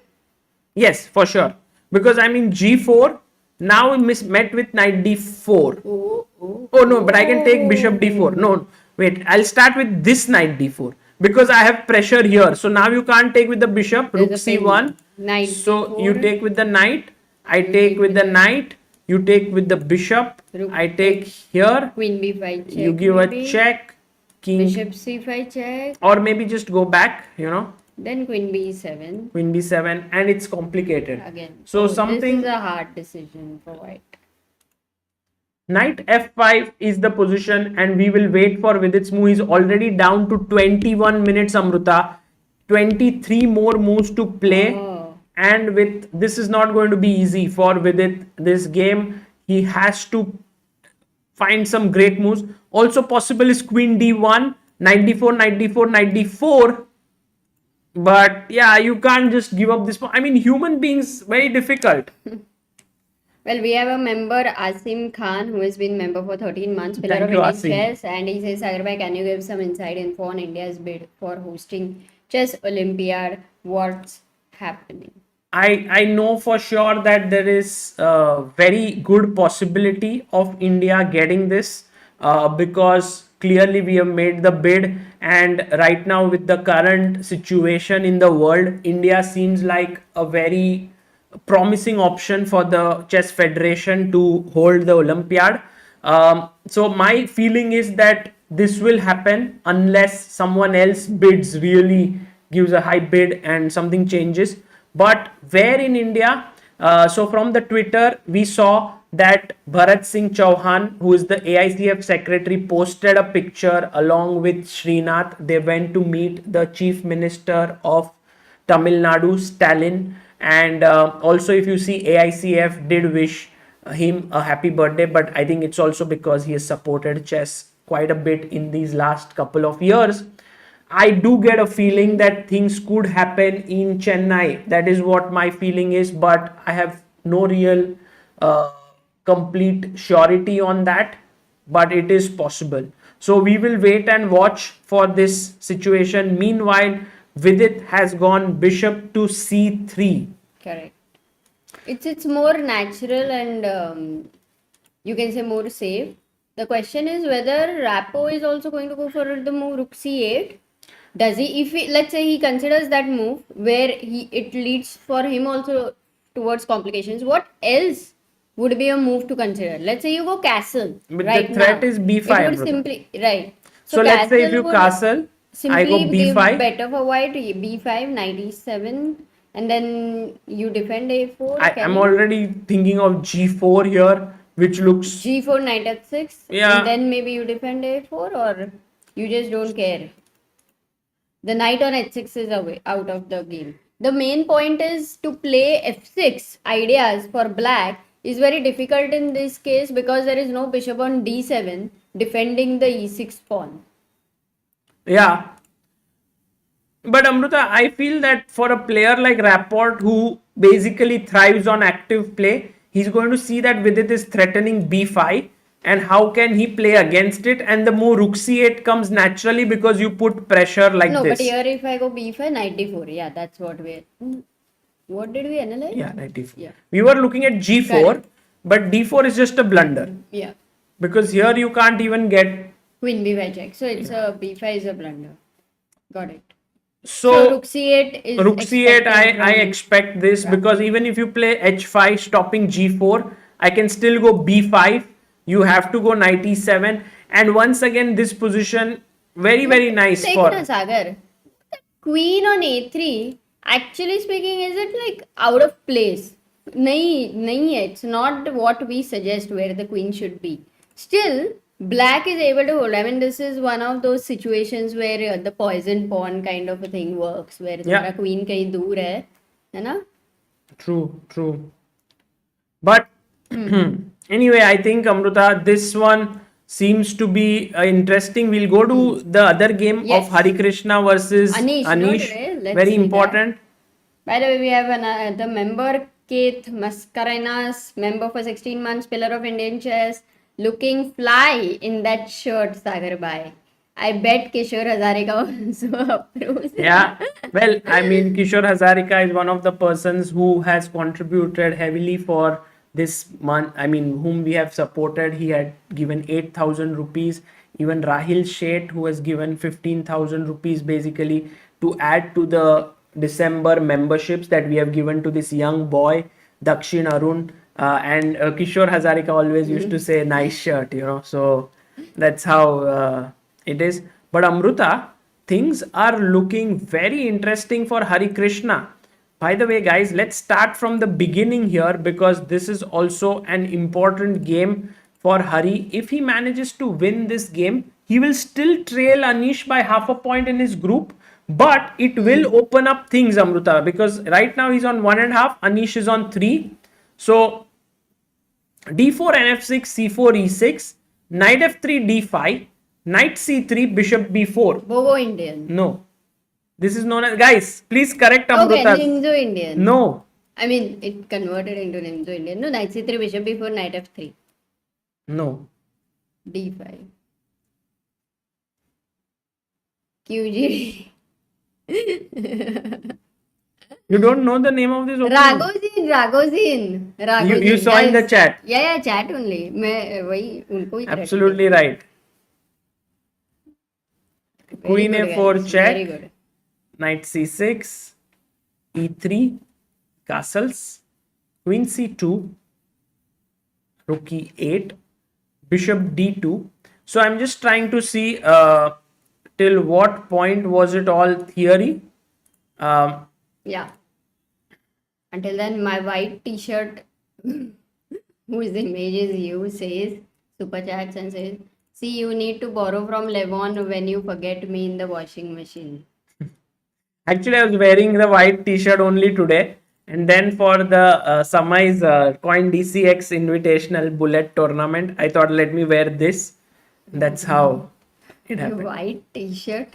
Yes, for sure. Because I mean g4, now we met with knight d4. Oh no, but I can take bishop d4. No, wait, I'll start with this knight d4. Because I have pressure here. So now you can't take with the bishop, rook c1. Knight so d4. You take with the knight, I take with the knight, you take with the bishop, I take here. Queen b5 check. You give maybe. a check, king. Bishop c5 check. Or maybe just go back, you know. Then queen b7. Queen b7, and it's complicated. Again. So something. This is a hard decision for white. Knight f5 is the position, and we will wait for Vidit's move. He's already down to 21 minutes, Amruta. 23 more moves to play. And with this is not going to be easy for Vidit. This game, he has to find some great moves. Also possible is queen d1, knight d4, knight d4, knight d4. But yeah, you can't just give up this. I mean, human beings, very difficult. Well, we have a member, Asim Khan, who has been member for 13 months, pillar Thank of you, Indian Asim. chess, and he says, Sagar bhai, can you give some inside info on India's bid for hosting Chess Olympiad? What's happening? I know for sure that there is a very good possibility of India getting this because clearly we have made the bid, and right now with the current situation in the world, India seems like a very promising option for the Chess Federation to hold the Olympiad. So my feeling is that this will happen unless someone else bids, really gives a high bid and something changes. But where in India? So from the Twitter, we saw that Bharat Singh Chauhan, who is the AICF secretary, posted a picture along with Srinath. They went to meet the chief minister of Tamil Nadu, Stalin. And also, if you see, AICF did wish him a happy birthday. But I think it's also because he has supported chess quite a bit in these last couple of years. I do get a feeling that things could happen in Chennai. That is what my feeling is, but I have no real complete surety on that, but it is possible. So we will wait and watch for this situation. Meanwhile, Vidit has gone bishop to c3. Correct. It's more natural and you can say more safe. The question is whether Rapport is also going to go for the move rook c8. Does he, if he, let's say he considers that move where it leads for him also towards complications, what else would be a move to consider? Let's say you go castle. But right the threat now. is b5. It would simply, right. So let's say if you castle, I go b5. Better for white, b5, knight e7, and then you defend a4. I'm already thinking of g4 here, which looks... g4, knight f6. Yeah. And then maybe you defend a4 or you just don't care. The knight on h6 is away, out of the game. The main point is to play f6 ideas for black is very difficult in this case because there is no bishop on d7 defending the e6 pawn. Yeah. But Amruta, I feel that for a player like Rapport who basically thrives on active play, he's going to see that Vidit is threatening b5. And how can he play against it? And the move rook c8 comes naturally because you put pressure like this. No, but here if I go b5, knight d4. Yeah, that's what we... What did we analyze? Yeah, knight d4. Yeah. We were looking at g4, correct. But d4 is just a blunder. Yeah. Because here you can't even get... Queen b5 check. So it's a b5 is a blunder. Got it. So rook c8 is Rook c8, expected I from expect this because even if you play h5 stopping g4, I can still go b5. You have to go knight e7, and once again this position very nice Take na for. Sagar. Queen on a3. Actually speaking, is it like out of place? Nahi, it's not what we suggest where the queen should be. Still, black is able to hold. I mean, this is one of those situations where the poison pawn kind of a thing works, where तुम्हारा queen कहीं दूर है ना? True. But anyway, I think Amruta, this one seems to be interesting. We'll go to the other game of Yes. Harikrishna versus Anish, no, Anish. today. Let's Very see that. important. By the way, we have the member Keith Mascarenas, member for 16 months, pillar of Indian chess, looking fly in that shirt, Sagar Bhai. I bet Kishore Hazarika also approves. Yeah, well, I mean, Kishore Hazarika is one of the persons who has contributed heavily for this month. I mean, whom we have supported. He had given 8,000 rupees. Even Rahil Sheth, who has given 15,000 rupees basically to add to the December memberships that we have given to this young boy, Dakshin Arun. And Kishore Hazarika always used to say, nice shirt, So that's how it is. But Amruta, things are looking very interesting for Harikrishna. By the way, guys, let's start from the beginning here because this is also an important game for Hari. If he manages to win this game, he will still trail Anish by half a point in his group, but it will open up things, Amruta, because right now he's on 1.5, Anish is on 3. So d4 nf6, c4 e6, knight f3 d5, knight c3, bishop b4. Bogo Indian. No. This is known as, guys, please correct Okay, Amruta. Nimzo Indian. No. I mean, it converted into Nimzo Indian. No, knight c3, bishop b4, knight f3. No. d5. QG. You don't know the name of this opening? Ragozin. You saw in the chat. Yeah, chat only. मैं वही उनको ही Absolutely right. Queen good, a4 guys. check. Very good. Knight c6, e3, castles, queen c2, rook e8, bishop d2. So I'm just trying to see till what point was it all theory. Yeah. Until then, my white t-shirt, whose image is you, says, super chats and says, see, you need to borrow from Levon when you forget me in the washing machine. Actually, I was wearing the white t-shirt only today. And then for the Samai's Coin DCX Invitational Bullet Tournament, I thought let me wear this. That's how it happened. White t-shirt.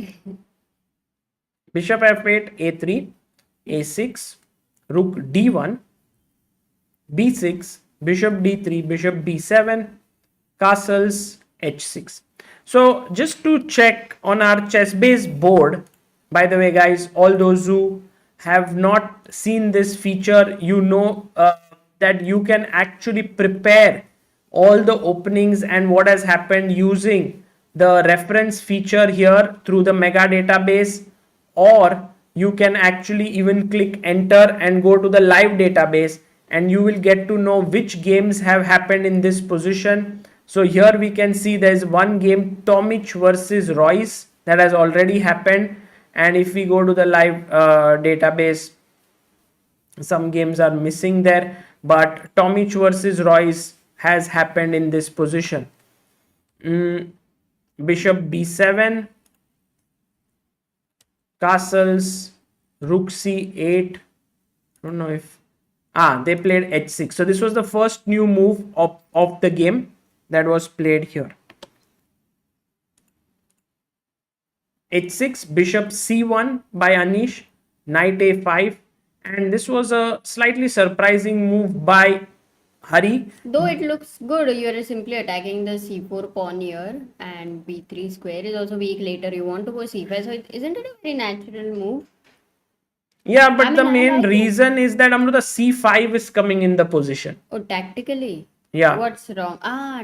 Bishop f8, a3, a6, rook d1, b6, bishop d3, bishop b7, castles h6. So just to check on our ChessBase board, by the way, guys, all those who have not seen this feature, you know that you can actually prepare all the openings and what has happened using the reference feature here through the mega database, or you can actually even click enter and go to the live database and you will get to know which games have happened in this position. So here we can see there's one game, Tomic versus Royce, that has already happened. And if we go to the live database, some games are missing there, but Tomic versus Royce has happened in this position. Bishop b7, castles, rook c8. Don't know if they played h6. So this was the first new move of the game that was played here. h6, bishop c1 by Anish, knight a5, and this was a slightly surprising move by Hari. Though it looks good, you are simply attacking the c4 pawn here, and b3 square is also weak later. You want to go c5, so isn't it a very natural move? Yeah, but the main reason is that the c5 is coming in the position. Oh, tactically? Yeah. What's wrong?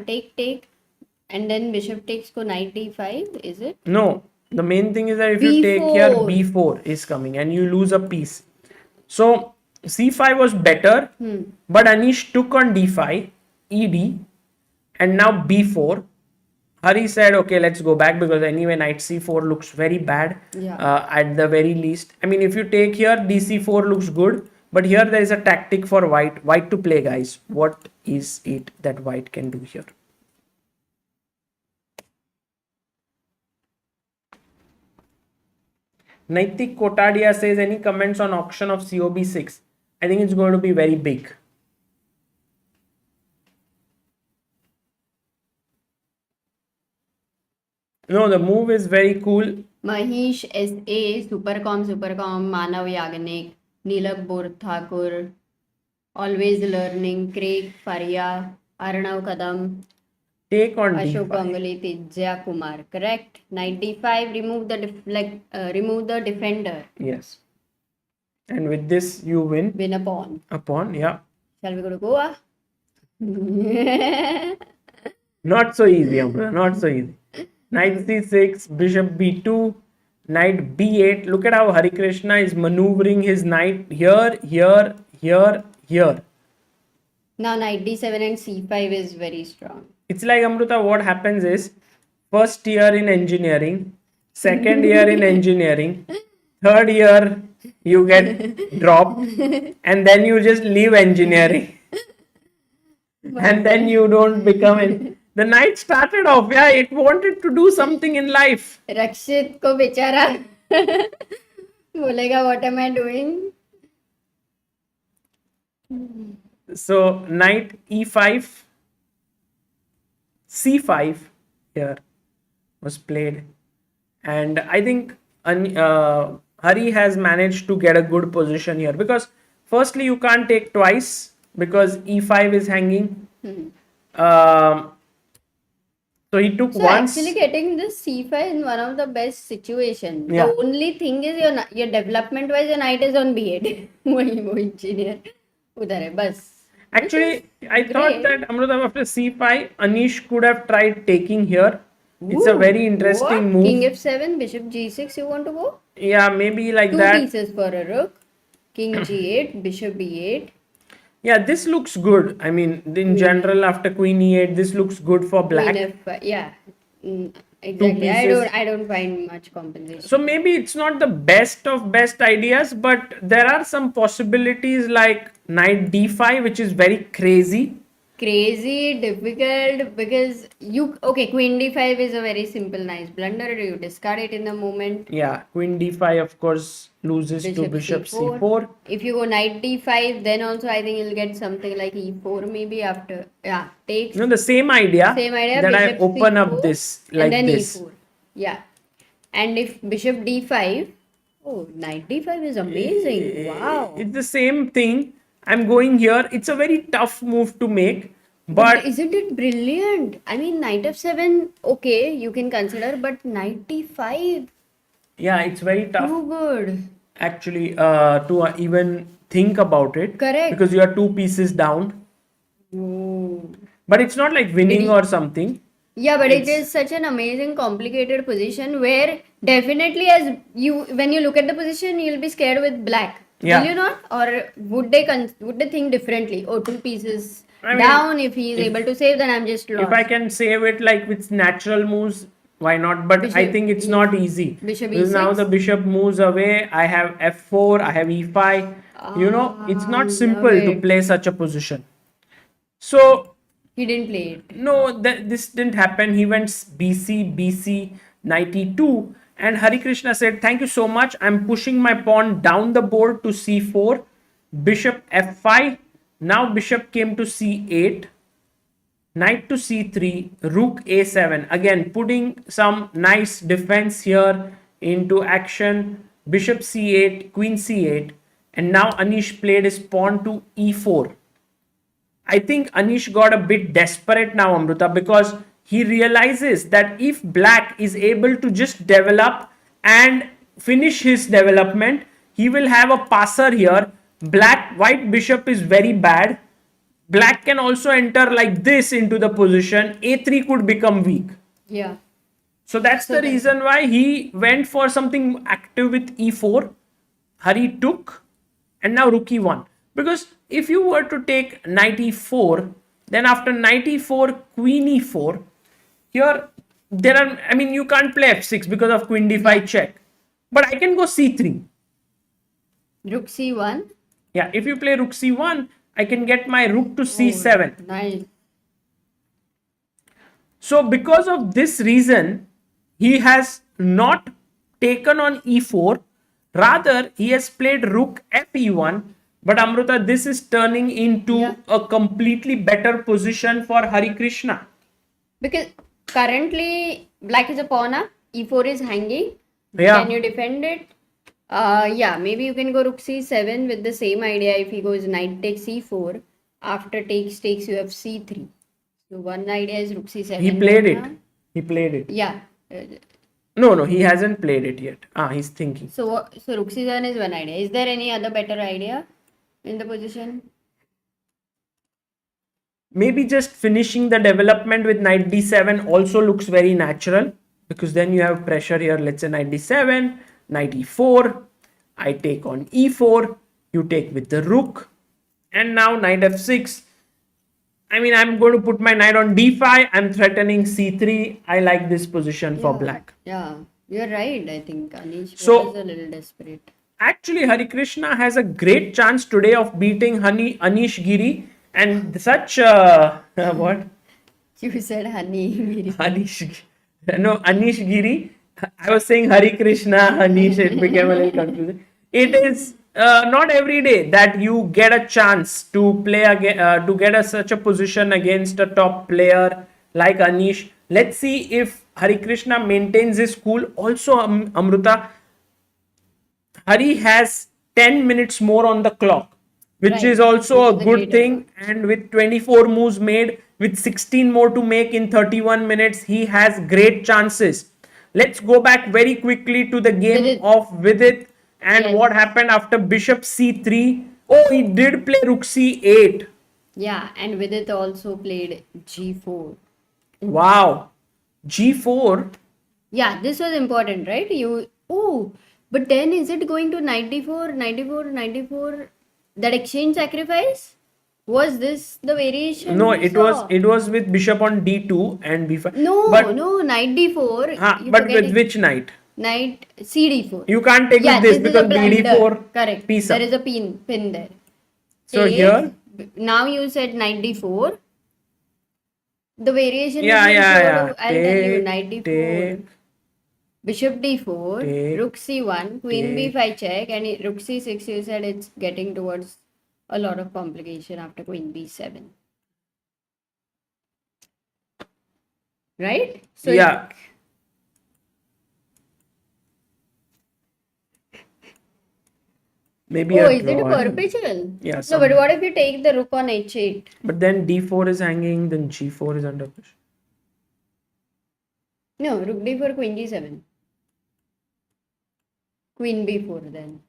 Take. And then bishop takes go knight d5, is it? No. The main thing is that if you take here, B4. b4 is coming and you lose a piece. So c5 was better, but Anish took on d5, ed, and now b4. Hari said, okay, let's go back because anyway knight c4 looks very bad at the very least. I mean, if you take here, dc4 looks good, but here there is a tactic for white to play, guys. What is it that white can do here? Naitik Kotadia says, any comments on auction of COB6? I think it's going to be very big. No, the move is very cool. Mahesh SA, Supercom, Manav Yagnik, Nilak Borthakur, Always Learning, Craig Faria, Arnav Kadam, Take on Ashok d5. Ganguly, Tijja Kumar. Correct. Knight d5, remove the defender. Yes. And with this, you win. Win a pawn. A pawn, yeah. Shall we go to Goa? Not so easy, Amra. Not so easy. Knight c6, bishop b2, knight b8. Look at how Harikrishna is maneuvering his knight here, here, here, here. Now knight d7 and c5 is very strong. It's like, Amruta, what happens is, first year in engineering, second year in engineering, third year you get dropped, and then you just leave engineering. And then you don't become it. The knight started off, yeah, it wanted to do something in life. Rakshit ko बेचारा बोलेगा, what am I doing? So knight e5, c5 here was played, and I think Hari has managed to get a good position here because firstly you can't take twice because e5 is hanging. So he took So once. actually getting this c5 in one of the best situation. Yeah. The only thing is your development wise your knight is on b8. वो engineer उधर है बस. Actually, I thought that Amruta after c5, Anish could have tried taking here. It's a very interesting move. King f7, bishop g6 you want to go? Yeah, maybe like Two that. pieces for a rook. King g8, bishop b8. Yeah, this looks good. I mean, in general, after queen e8, this looks good for black. Queen f5, yeah. Exactly. I don't find much compensation. So maybe it's not the best of best ideas, but there are some possibilities like knight d5, which is very crazy. Crazy, difficult, because queen d5 is a very simple, nice blunder. You discard it in the moment. Yeah, queen d5, of course, loses to bishop c4. If you go knight d5, then also I think you'll get something like e4 maybe after. Yeah, takes. No, the same idea. Same idea. Then I bishop open c4, up this like and then this. e4. Yeah. And if bishop d5, oh, knight d5 is amazing. Wow. It's the same thing. I'm going here. It's a very tough move to make. But isn't it brilliant? I mean, knight f7, okay, you can consider, but knight d5, yeah, it's very tough too good. actually to even think about it. Correct. Because you are two pieces down. Oh. But it's not like winning or something. Yeah, but it is such an amazing, complicated position where definitely when you look at the position, you'll be scared with black. Yeah. Will you not? Or would they think differently? Oh, two pieces down. If he is able to save, then I'm just lost. If I can save it like with natural moves, why not? But I think it's not easy. Bishop because e6. now the bishop moves away. I have f4. I have e5. It's not simple to play such a position. So he didn't play it. No, this didn't happen. He went BC, knight e2. And Harikrishna said, thank you so much. I'm pushing my pawn down the board to c4. Bishop f5. Now bishop came to c8. Knight to c3. Rook a7. Again, putting some nice defense here into action. Bishop c8. Queen c8. And now Anish played his pawn to e4. I think Anish got a bit desperate now, Amruta, because he realizes that if black is able to just develop and finish his development, he will have a passer here. White bishop is very bad. Black can also enter like this into the position. A3 could become weak. Yeah. So that's So the then- reason why he went for something active with e4. Hari took, and now rook e1. Because if you were to take knight e4, then after knight e4, queen e4, here there are, I mean, you can't play f6 because of queen d5 check. But I can go c3. Rook c1. Yeah, if you play rook c1, I can get my rook to c7. Oh, nice. So because of this reason, he has not taken on e4. Rather, he has played rook fe1. But Amruta, this is turning into a completely better position for Harikrishna. Because currently black is a pawn up, e4 is hanging. Yeah. Can you defend it? Yeah, maybe you can go rook c7 with the same idea. If he goes knight takes c4, after takes you have c3. So one idea is rook c7. He played right it. now. He played it. Yeah. No, he hasn't played it yet. He's thinking. So rook c7 is one idea. Is there any other better idea in the position? Maybe just finishing the development with knight d7 also looks very natural, because then you have pressure here. Let's say knight d7, knight e4, I take on e4, you take with the rook, and now knight f6. I mean, I'm going to put my knight on d5. I'm threatening c3. I like this position for black. Yeah, you're right. I think Anish So- was a little desperate. Actually, Harikrishna has a great chance today of beating Anish Giri, and such what? You said honey. Anish, no, Anish Giri. I was saying Harikrishna, Anish. It became a little confusing. It is not every day that you get a chance to play again, to get such a position against a top player like Anish. Let's see if Harikrishna maintains his cool. Also, Amruta, Hari has 10 minutes more on the clock, which Right. is also Which is a a good great thing. And with 24 moves made, with 16 more to make in 31 minutes, he has great chances. Let's go back very quickly to the game Vidit. of Vidit and Yes. what happened after bishop c3. Oh, he did play rook c8. Yeah, and with it also played g4. Wow. g4. Yeah, this was important, right? But then is it going to 94, 94, 94? That exchange sacrifice? Was this the variation? No, we saw? it was with bishop on d2 and b5. No, but, no, knight d4. You're but with forgetting. which knight? Knight cd4. You can't take Yeah, with this is because a blunder. bd4 Correct. piece There up. is a pin there. So Take- here, now you said knight d4. The variation yeah, which we yeah, showed, yeah. I'll tell you, Take, knight d4, take, bishop d4, take, rook c1, queen take. b5 check, and rook c6. You said it's getting towards a lot of complication after queen b7. Right? So Yeah. Maybe Oh, a is it a draw. perpetual? Yeah, No, some- but what if you take the rook on h8? But then d4 is hanging, then g4 is under pressure. No, rook d4, queen g7. Queen b4 then.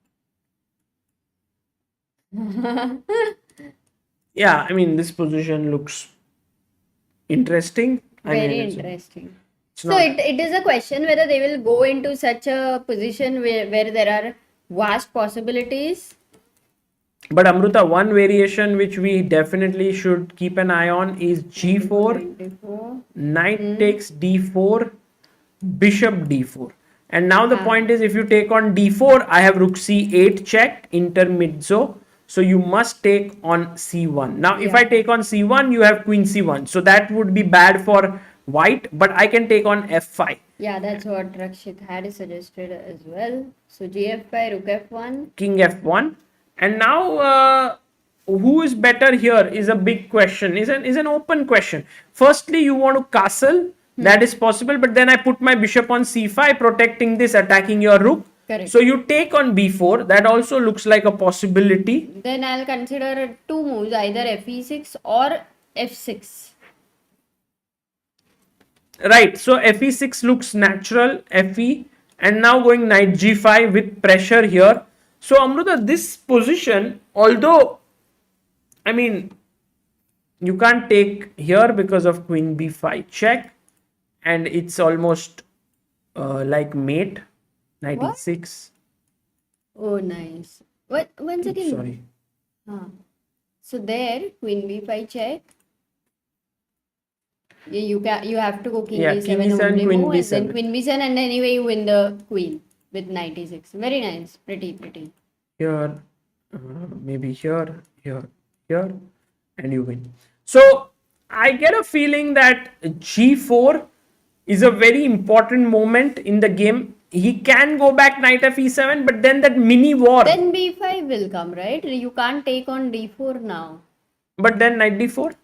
Yeah, I mean, this position looks interesting. I Very mean, interesting. it's So not- it is a question whether they will go into such a position where there are vast possibilities. But Amruta, one variation which we definitely should keep an eye on is g4, 24. knight takes d4, bishop d4. And now the point is, if you take on d4, I have rook c8 check, intermezzo. So you must take on c1. Now, if Yeah. I take on c1, you have queen c1. So that would be bad for white, but I can take on f5. Yeah, that's what Rakshit had suggested as well. So gf5, rook f1. King f1. And now, who is better here is a big question, is an open question. Firstly, you want to castle, that is possible, but then I put my bishop on c5, protecting this, attacking your rook. Correct. So you take on b4, that also looks like a possibility. Then I'll consider two moves, either fe6 or f6. Right, so fe6 looks natural, fe, and now going knight g5 with pressure here. So Amruta, this position, although, I mean, you can't take here because of queen b5 check, and it's almost like mate, knight What? e6. Oh, nice. What? One second. Sorry. So there, queen b5 check. You have to go king Yeah, king d7 e7, only queen move, and then b7. queen b7, and anyway you win the queen with knight e6. Very nice. Pretty. Here, maybe here, here, and you win. So I get a feeling that g4 is a very important moment in the game. He can go back knight f e7, but then that mini war. Then b5 will come, right? You can't take on d4 now. But then knight d4,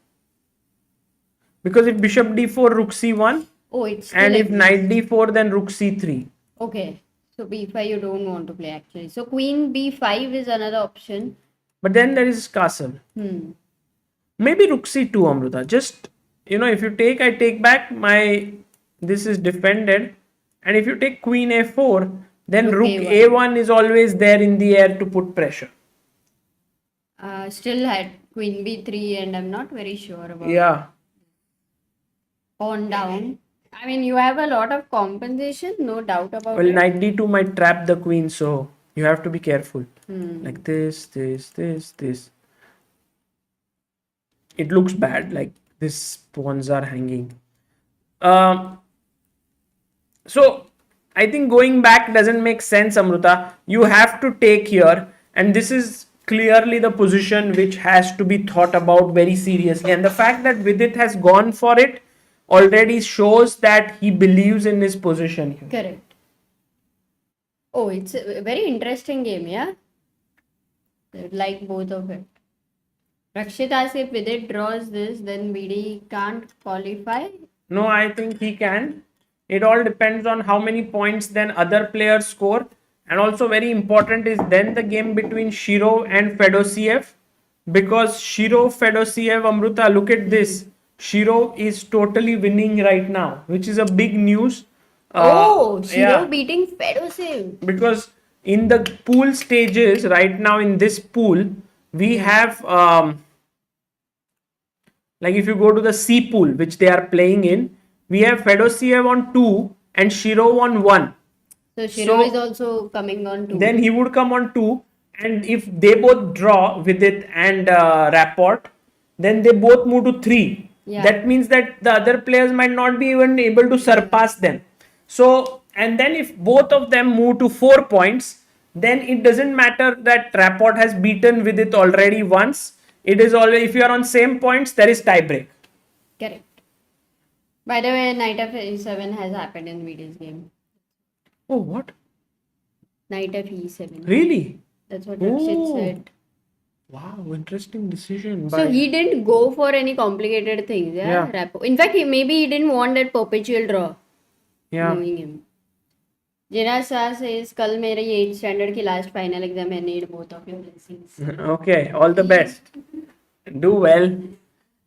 because if bishop d4, rook c1, Oh, it's still and if exists. knight d4, then rook c3. Okay. So b5 you don't want to play actually. So queen b5 is another option. But then there is castle. Maybe rook c2, Amruta. Just, if you take, I take back. This is defended. And if you take queen a4, then Rook rook A1. a1 is always there in the air to put pressure. Still had queen b3, and I'm not very sure about Yeah. pawn down. I mean, you have a lot of compensation, no doubt about Well, it. knight d2 might trap the queen, so you have to be careful. Like this. It looks bad, like these pawns are hanging. So I think going back doesn't make sense, Amruta. You have to take here, and this is clearly the position which has to be thought about very seriously. And the fact that Vidit has gone for it already shows that he believes in his position here. Correct. Oh, it's a very interesting game, yeah? I like both of it. Rakshit asks if Vidit draws this, then VD can't qualify. No, I think he can. It all depends on how many points then other players score. And also very important is then the game between Shirov and Fedoseev. Because Shirov, Fedoseev, Amruta, look at this. Shirov is totally winning right now, which is a big news. Shirov beating Fedoseev. Because in the pool stages right now, in this pool, we have like if you go to the C pool which they are playing in, we have Fedoseev on 2 and Shirov on 1. So Shirov is also coming on 2. Then he would come on 2, and if they both draw with it and Rapport, then they both move to 3. Yeah. That means that the other players might not be even able to surpass them. So, and then if both of them move to 4 points, then it doesn't matter that Rapport has beaten with it already once. It is always, if you are on same points, there is tie break. Correct. By the way, knight of e7 has happened in VD's game. Oh, what? Knight of e7. Really? That's what Rakshit said. Wow, interesting decision. So he didn't go for any complicated things, yeah? Rapport. In fact, maybe he didn't want that perpetual draw. Yeah. Knowing him. Jina Shah says, कल मेरी 8th standard की last final exam है. Need both of your blessings. Okay, all the best. Do well.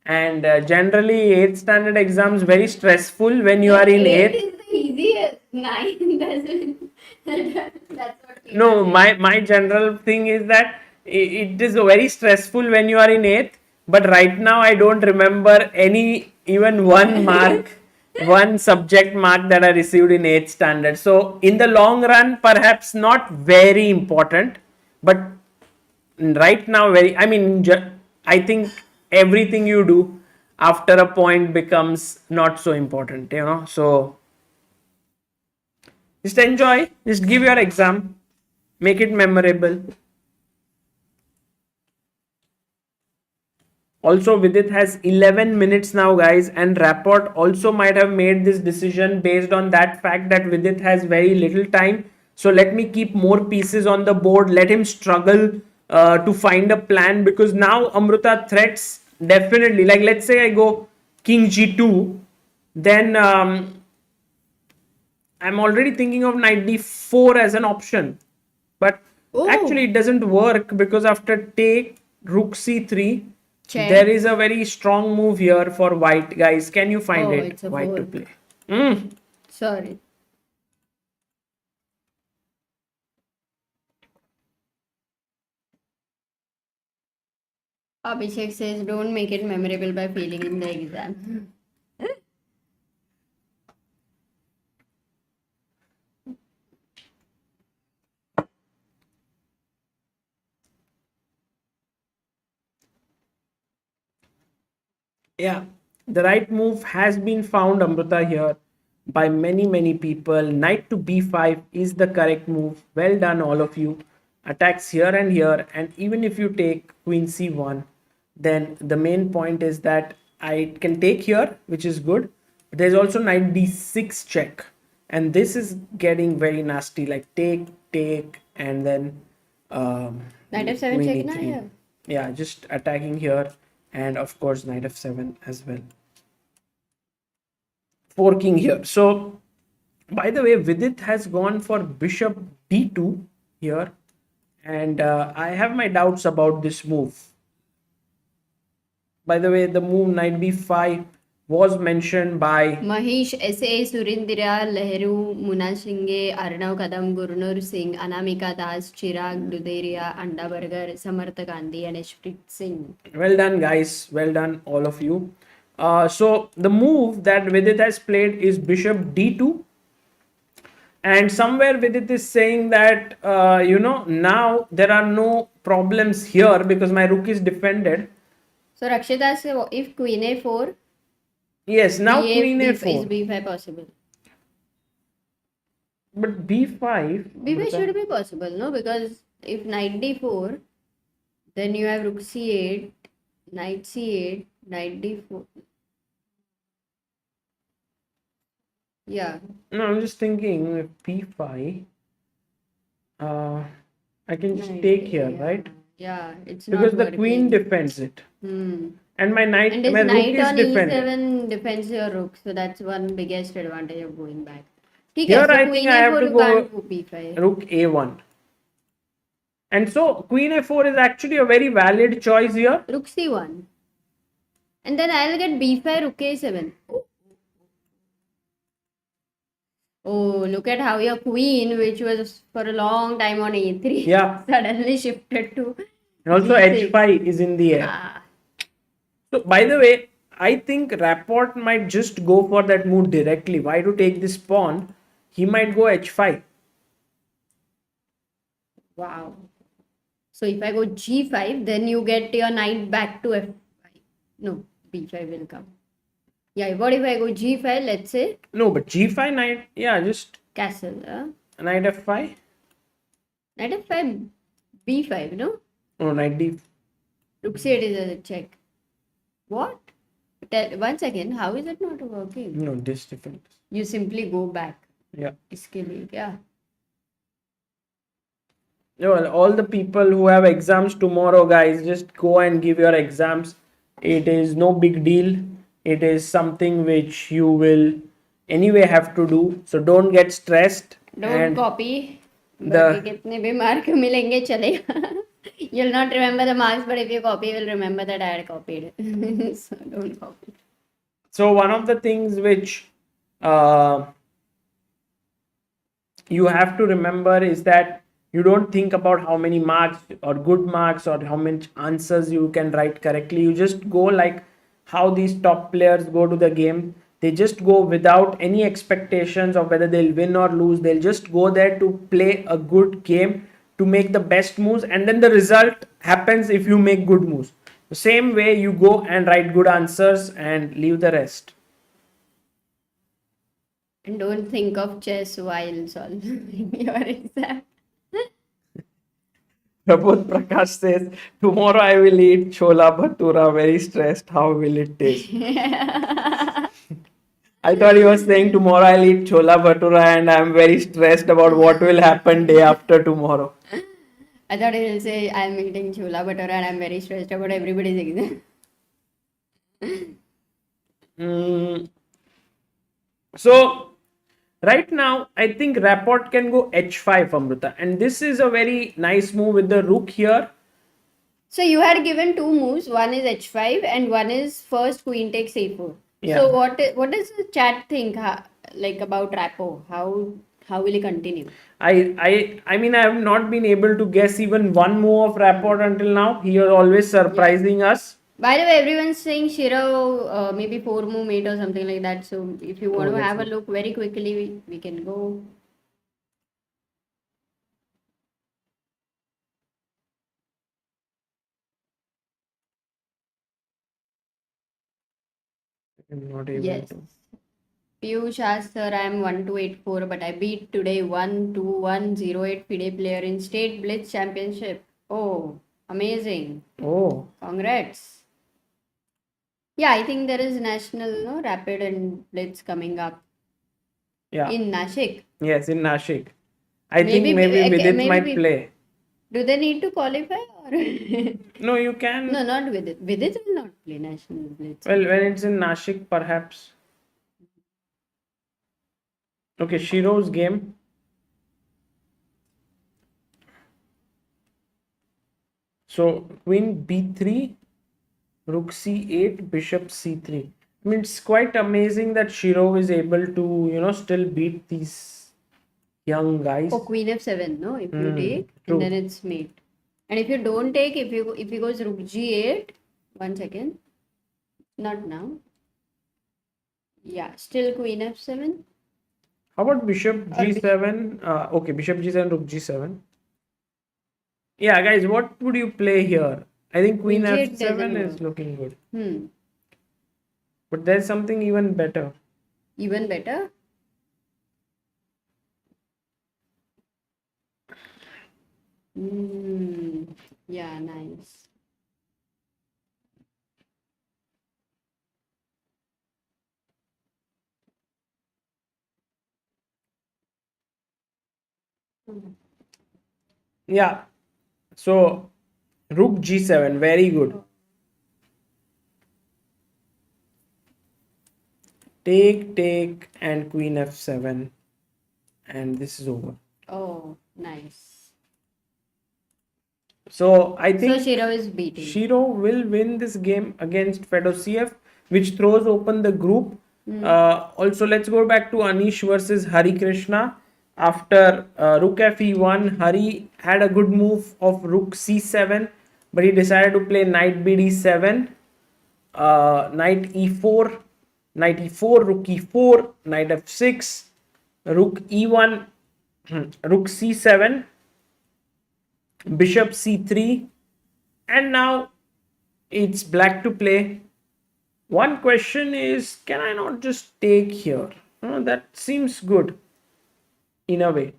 And generally, 8th standard exams very stressful when you are in 8th. 8 is the easiest. 9 doesn't. That's what. No, my general thing is that it is very stressful when you are in 8th. But right now, I don't remember even one mark, one subject mark that I received in 8th standard. So in the long run, perhaps not very important. But right now, I think everything you do after a point becomes not so important, so just enjoy, just give your exam, make it memorable. Also, Vidit has 11 minutes now, guys, and Rapport also might have made this decision based on that fact that Vidit has very little time. So let me keep more pieces on the board, let him struggle to find a plan, because now Amruta threats definitely, like let's say I go king g2, then I'm already thinking of knight d4 as an option, but actually it doesn't work, because after take rook c3, there is a very strong move here for white, guys. Can you find it? White to play. Sorry. Abhishek says, don't make it memorable by failing in the exam. Yeah, the right move has been found, Amrita, here by many people. Knight to b5 is the correct move. Well done, all of you. Attacks here and here, and even if you take queen c1, then the main point is that I can take here, which is good. But there's also knight d6 check, and this is getting very nasty. Like take, and then Knight f7 queen check na e3. here. Yeah, just attacking here, and of course knight f7 as well, forking here. So by the way, Vidit has gone for bishop d2 here, and I have my doubts about this move. By the way, the move knight b5 was mentioned by Mahesh S.A. Surindira Lehru, Muna Singhe, Arnav Kadam, Gurnur Singh, Anamika Das, Chirag Duderia, Anda Burger, Samartha Gandhi, and Ishpreet Singh. well done, guys. Well done, all of you. So the move that Vidit has played is bishop d2, and somewhere Vidit is saying that now there are no problems here because my rook is defended. So Rakshita says if queen a4, Yes, now queen is a4, b5 possible. but b5. b5 should be possible, no? Because if knight d4, then you have rook c8, knight c8, knight d4. Yeah. No, I'm just thinking if b5, I can just take here, Yeah. right? Yeah, it's Because not the queen working. defends it, Hmm. and my And his my rook knight is on defended. e7 defends your rook, so that's one biggest advantage of going back. Here Okay, so I think queen I have a4 to you go can't go b5. rook a1, and so queen a4 is actually a very valid choice here. Rook c1. And then I'll get b5, rook a7. Oh, look at how your queen, which was for a long time on a3, Yeah, suddenly shifted to and also g6. h5 is in the air. Ah, So by the way, I think Rapport might just go for that move directly. Why to take this pawn? He might go h5. wow. So if I go g5, then you get your knight back to f5. No, b5 will come. Yeah, what if I go g5, let's say No, but g5 knight, yeah, just castle, knight f5. knight f5, b5, no? No, knight d. Rook c8 is a check. What? One second, how is it not working? No, this different. You simply go back. Yeah. इसके लिए क्या? Well, all the people who have exams tomorrow, guys, just go and give your exams. It is no big deal. It is something which you will anyway have to do. So don't get stressed. Don't And copy. बाकी the कितने भी mark मिलेंगे चलेगा. You'll not remember the marks, but if you copy, you'll remember that I had copied. So don't copy. so one of the things which uh, you have to remember is that you don't think about how many marks or good marks or how many answers you can write correctly. You just go like how these top players go to the game. They just go without any expectations of whether they'll win or lose. They'll just go there to play a good game, to make the best moves, and then the result happens if you make good moves. The same way you go and write good answers and leave the rest. And don't think of chess while solving your exam. Prabodh Prakash says, tomorrow I will eat chola bhatura. Very stressed. How will it taste? I thought he was saying tomorrow I'll eat chola bhatura and I'm very stressed about what will happen day after tomorrow. I thought he will say, I'm eating chola bhatura and I'm very stressed about everybody's exam. Mm, so right now I think Rapport can go h5, Amrita, and this is a very nice move with the rook here. So you had given two moves. One is h5 and one is first queen takes a4. Yeah. So what does the chat think like about Rapport? How will he continue? I mean I have not been able to guess even one move of Rapport until now. He is always surprising us. By the way, everyone's saying Shirov maybe 4 move mate or something like that. So if you want to have a look very quickly, we can go. I'm not able Yes. to. Piyush asked, sir, I am 1284, but I beat today 12108 FIDE player in State Blitz Championship. Oh, amazing. Oh, Congrats. Yeah, I think there is national no rapid and blitz coming up yeah. in Nashik. Yes, in Nashik. I think Maybe maybe Vidit maybe might play. do they need to qualify or No, you no, can. not with it. With it will not play national blitz. Well, when it's in Nashik, perhaps. Okay, Shirov's game. So Queen B3, Rook C8, Bishop C3. I mean, it's quite amazing that Shirov is able to, still beat these young Oh, guys. Queen F7, no? If you take and True. then it's mate. And if you don't take, if he goes Rook G8, 1 second. Not now. Yeah, still Queen F7. How about Bishop Or G7? Okay, Bishop G7, Rook G7. Yeah, guys, what would you play here? I think Queen Queen G8 doesn't F7 is work. looking good. Hmm. But there's something even better. Even better. Hmm. Yeah, nice. Yeah. So Rook G7, very good. Take, and Queen F7. And this is over. Oh, nice. So I So think Shiro is beating. Shiro will win this game against Fedoseev, which throws open the group. Also, let's go back to Anish versus Harikrishna. After Rook Fe1, Hari had a good move of Rook C7, but he decided to play Knight BD7, Knight E4, Knight E4, Rook E4, Knight F6, Rook E1, Rook C7, Bishop C3, and now it's black to play. One question is, can I not just take here? That seems good in a way.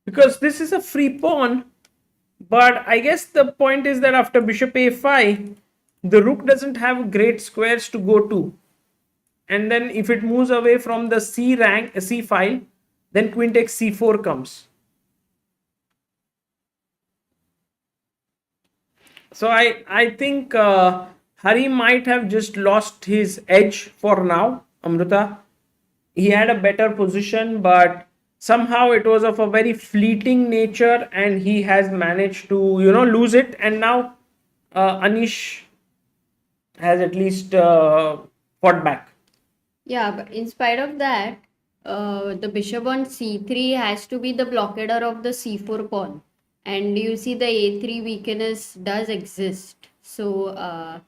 Because this is a free pawn, but I guess the point is that after bishop a5, the rook doesn't have great squares to go to. And then if it moves away from the C rank, C file, then queen takes c4 comes. So I think Hari might have just lost his edge for now, Amrita. He had a better position, but somehow it was of a very fleeting nature, and he has managed to lose it. And now Anish has at least fought back. Yeah, but in spite of that, the bishop on c3 has to be the blockader of the c4 pawn. And you see the a3 weakness does exist. So,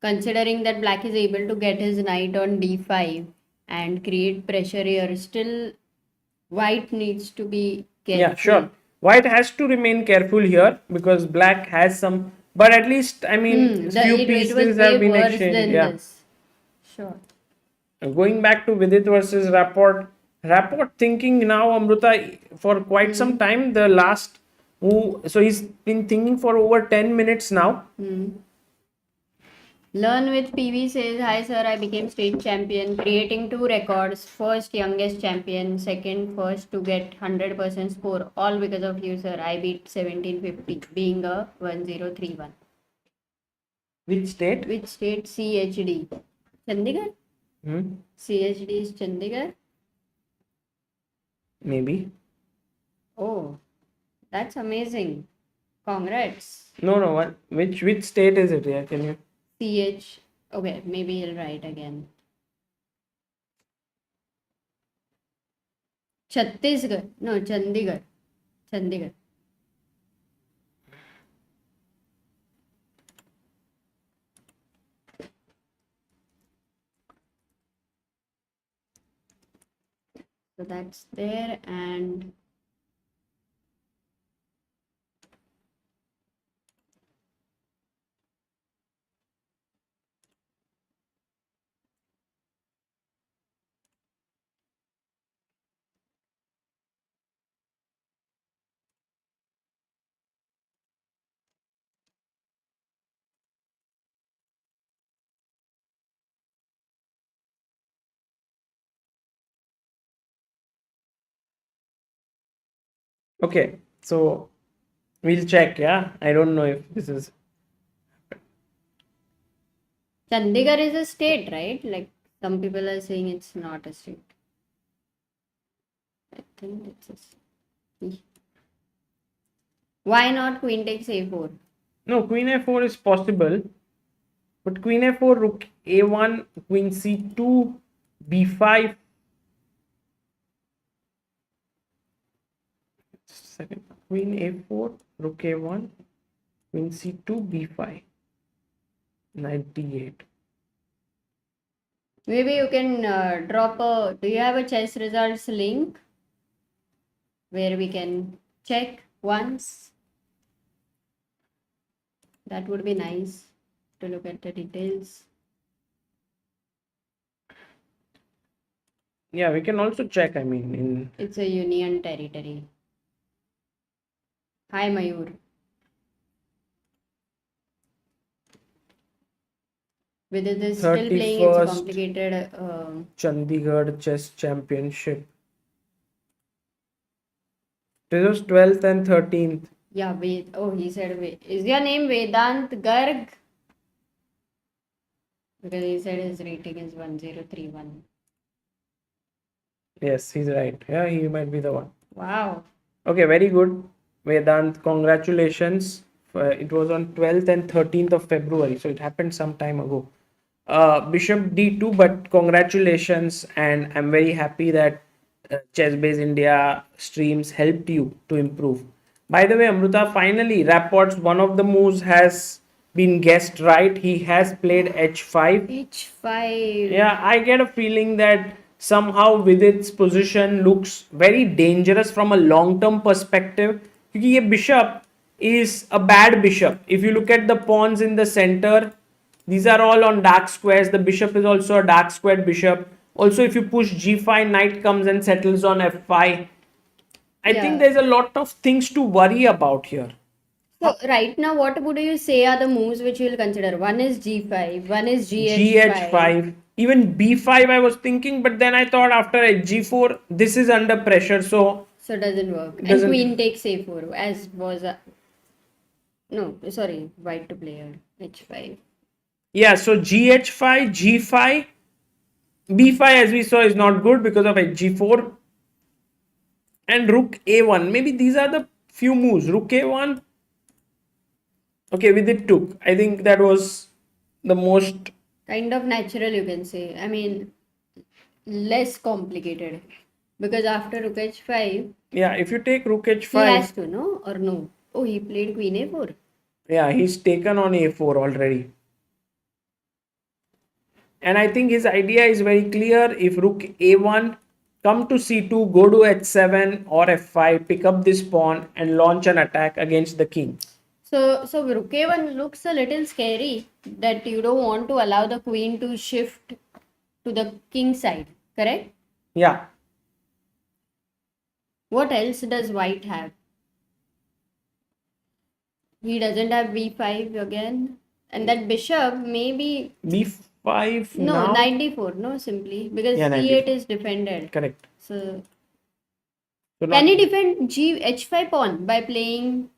considering that black is able to get his knight on d5 and create pressure here, still white needs to be Yeah, careful. sure. White has to remain careful here because black has some, but at least I mean, few It was pieces way have been worse exchanged. than Yeah. this. Sure. Going back to Vidit versus Rapport, Rapport thinking now Amruta for quite some time. The last who so he's been thinking for over 10 minutes now. Learn with PV says, hi sir, I became state champion, creating two records. First, youngest champion. Second, first to get 100% score. All because of you, sir. I beat 1750, being a 1031. Which state? Which state? CHD. Chandigarh? Hmm? CHD is Chandigarh? Maybe. Oh, that's amazing. Congrats. No. What? Which state is it? Yeah, can you? CH. Okay, maybe he'll write again. Chhattisgarh. No, Chandigarh. Chandigarh. So that's there, and Okay, so we'll check. Yeah, I don't know if this is. Chandigarh is a state, right? Like some people are saying it's not a state. I think it's a state. Why not queen takes a4? No, queen a4 is possible, but queen a4, rook a1, queen c2, b5. Second, queen a4, rook a1, queen c2, b5, 98. Maybe you can drop a. Do you have a chess results link where we can check once? That would be nice to look at the details. Yeah, we can also check. I mean, in It's a union territory. Hi, Mayur. Vidit is still playing its 31st complicated. Chandigarh Chess Championship. This was 12th and 13th. Yeah, wait. Oh, he said, wait. Is your name Vedant Garg? Because he said his rating is 1031. Yes, he's right. Yeah, he might be the one. Wow. Okay, very good. Vedant, congratulations. It was on 12th and 13th of February, so it happened some time ago. Bishop d2, but congratulations, and I'm very happy that ChessBase India streams helped you to improve. By the way, Amruta, finally, Rapport's one of the moves has been guessed right. He has played h5. H5. Yeah, I get a feeling that somehow with its position looks very dangerous from a long-term perspective. Because ये bishop is a bad bishop. If you look at the pawns in the center, these are all on dark squares. The bishop is also a dark squared bishop. Also, if you push g5, knight comes and settles on f5. I think there's a lot of things to worry about here. So right now, what would you say are the moves which you will consider? One is g5, one is gh5. gh5, even b5 I was thinking, but then I thought after g4 this is under pressure, so So doesn't work. And Doesn't- queen takes a4 as was no, sorry, white to player h5. yeah, so gh5, g5, b5 as we saw is not good because of g4, and rook a1. Maybe these are the few moves. Rook a1. Okay, with it took. I think that was the most Kind of natural, you can say. I mean, less complicated. Because after rook h5, yeah. If you take rook he h5, has to, no? Or no? Oh, he played queen a4. yeah, he's taken on a4 already. And I think his idea is very clear. If rook a1, come to c2, go to h7 or f5, pick up this pawn and launch an attack against the king. So rook a1 looks a little scary that you don't want to allow the queen to shift to the king side, correct? Yeah. What else does white have? He doesn't have b5 again. And that bishop maybe b5 no now. 94, no, simply because Yeah, c8 94. is defended. Correct. So So can he defend h5 pawn by playing?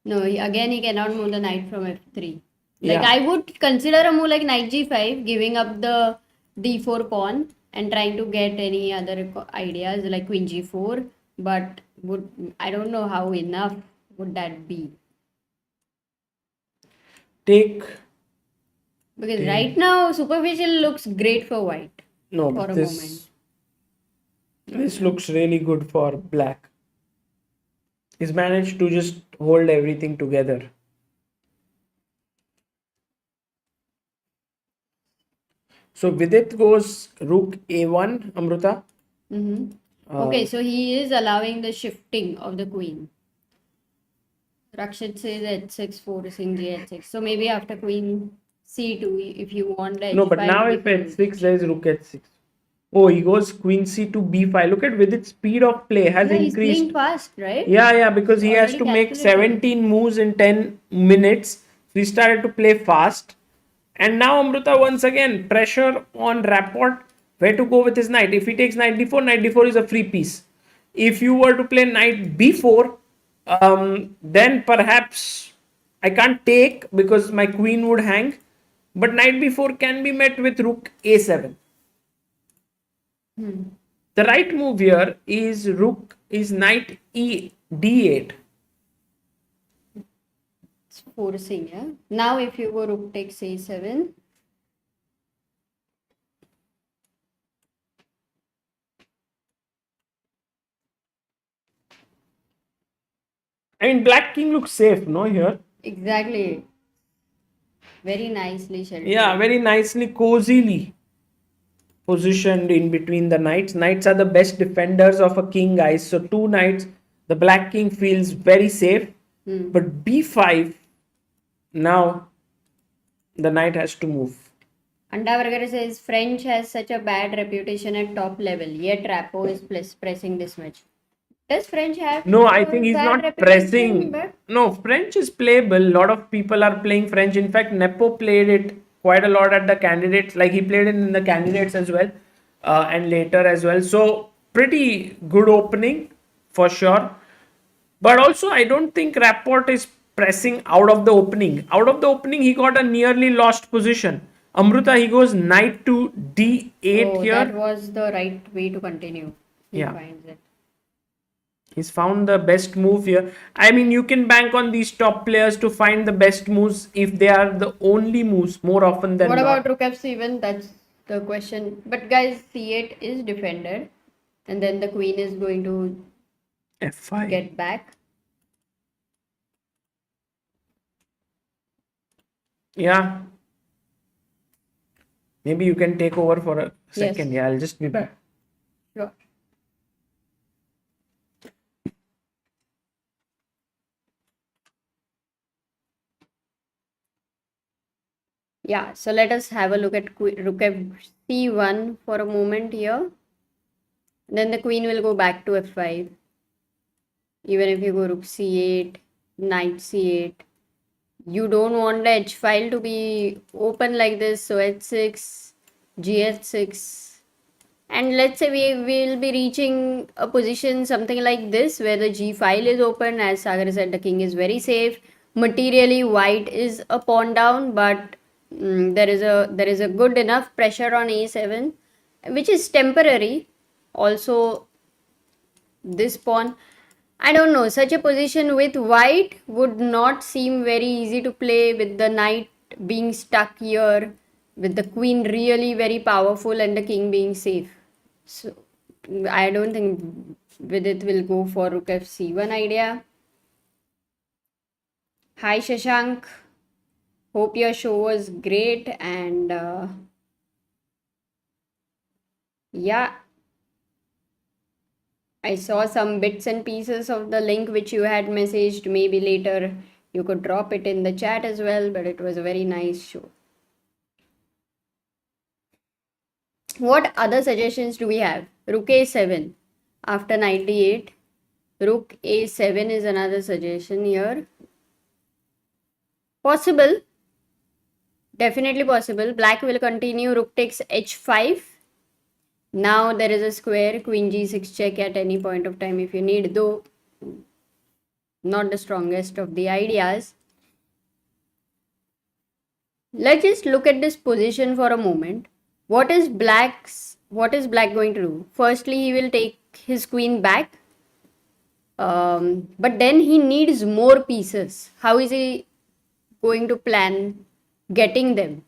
No, again he cannot move the knight from f3. Like Yeah. I would consider a move like knight g5, giving up the d4 pawn and trying to get any other ideas like queen g4. But I don't know how enough would that be, take. because right now superficial looks great for white No, for a this moment. this looks really good for black. He's managed to just hold everything together. So Vidit goes rook a1, Amruta. Okay, so he is allowing the shifting of the queen. Rakshit says h6, forcing g6. So maybe after queen c2, if you want the No, but h5 now to if be h6, there is rook h6. Oh, he goes queen c to b5. Look at Vidit's speed of play has yeah, he's increased. playing fast, right? Yeah, because he has Already to make calculated. 17 moves in 10 minutes. So he started to play fast. And now Amruta once again pressure on Rapport where to go with his knight. If he takes knight d4 is a free piece. If you were to play knight b4, then perhaps I can't take because my queen would hang. But knight b4 can be met with rook a7. The right move here is knight e d8. It's forcing, yeah. Now if you go rook takes a7. I mean, black king looks safe, no, here. Exactly. Very nicely sheltered. Yeah, very nicely, cozily positioned in between the knights. Knights are the best defenders of a king, guys. So two knights, the black king feels very safe. But b5, now the knight has to move. Andavarkar says French has such a bad reputation at top level, yet Rapport is pressing this much. Does French have No, I think he's bad not reputation? pressing. But No, French is playable. A lot of people are playing French. In fact, Nepo played it quite a lot at the candidates. Like he played it in the candidates as well, and later as well. So pretty good opening for sure. But also, I don't think Rapport is pressing out of the opening. Out of the opening, he got a nearly lost position. Amruta, he goes knight to d8 oh, here. that was the right way to continue. He Yeah. finds it. He's found the best move here. I mean, you can bank on these top players to find the best moves if they are the only moves more often than What not. about rook f7? That's the question. But guys, c8 is defended, and then the queen is going to f5. get back. Yeah. Maybe you can take over for a second. Yes. Yeah, I'll just be back. Sure. Yeah, so let us have a look at rook f c1 for a moment here. Then the queen will go back to f5. Even if you go rook c8, knight c8, you don't want the h file to be open like this. So h6, gh6, and let's say we will be reaching a position something like this where the g file is open. As Sagar said, the king is very safe. Materially, white is a pawn down, but there is a good enough pressure on a7, which is temporary. Also, this pawn, I don't know, such a position with white would not seem very easy to play with the knight being stuck here, with the queen really very powerful and the king being safe. So I don't think Vidit will go for rook f c1 idea. Hi Shashank, hope your show was great, and yeah, I saw some bits and pieces of the link which you had messaged. Maybe later you could drop it in the chat as well, but it was a very nice show. What other suggestions do we have? Rook a7 after 98. Rook a7 is another suggestion here. Possible. Definitely possible. Black will continue. Rook takes h5. Now there is a square. Queen g6 check at any point of time if you need, though not the strongest of the ideas. Let's just look at this position for a moment. What is black going to do? Firstly, he will take his queen back. But then he needs more pieces. How is he going to plan getting them?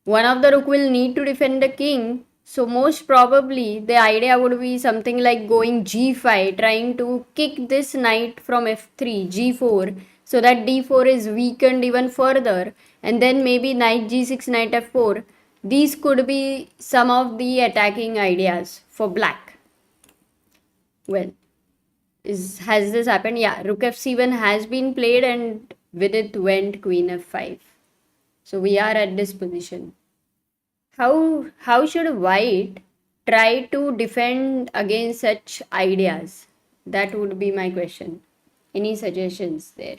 One of the rook will need to defend the king. So most probably the idea would be something like going g5, trying to kick this knight from f3, g4, so that d4 is weakened even further, and then maybe knight g6, knight f4. These could be some of the attacking ideas for black. Well, has this happened? Yeah, rook f7 has been played, and with it went queen f5. So we are at this position. How should white try to defend against such ideas? That would be my question. Any suggestions there?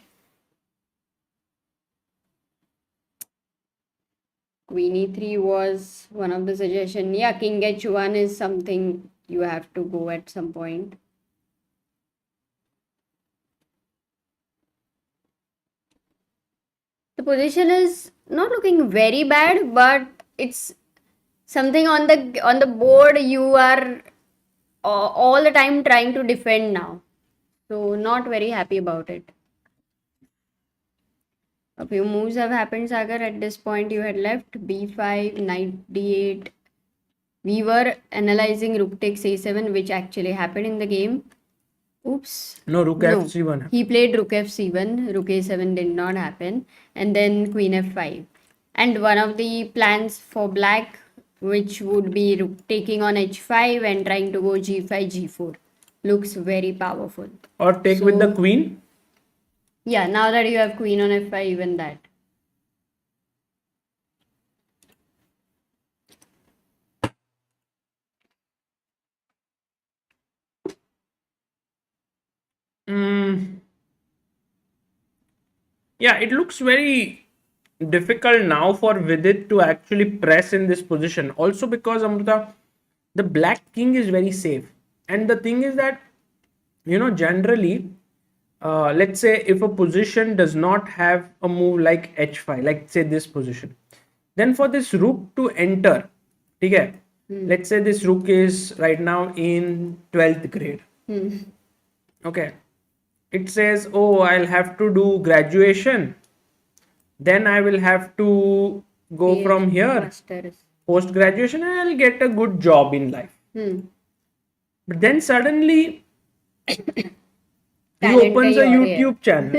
Queen e3 was one of the suggestion. Yeah, king h1 is something you have to go at some point. position is not looking very bad, but it's something on the board you are all the time trying to defend now. So not very happy about it. A few moves have happened, Sagar. At this point, you had left b5, knight d8. We were analyzing rook takes a7, which actually happened in the game. Oops. No, rook No. f c1. He played rook f7, rook a7 did not happen, and then queen f5. And one of the plans for black, which would be rook taking on h5 and trying to go g5, g4, looks very powerful. Or take with the queen. Yeah, now that you have queen on f5, even that. Yeah, it looks very difficult now for Vidit to actually press in this position. Also because Amrita, the black king is very safe. And the thing is that, generally, let's say if a position does not have a move like h5, like say this position, then for this rook to enter, okay, let's say this rook is right now in 12th grade. Okay. It says, oh, I'll have to do graduation. Then I will have to go from here, Masters. post graduation, and I'll get a good job in life. But then suddenly he opens a YouTube channel.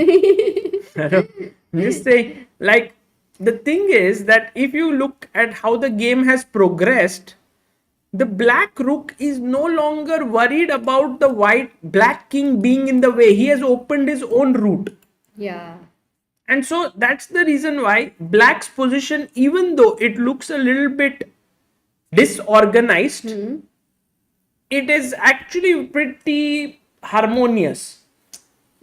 I'm just saying, like, the thing is that if you look at how the game has progressed, the black rook is no longer worried about the black king being in the way. He has opened his own route. Yeah. And so that's the reason why black's position, even though it looks a little bit disorganized, it is actually pretty harmonious.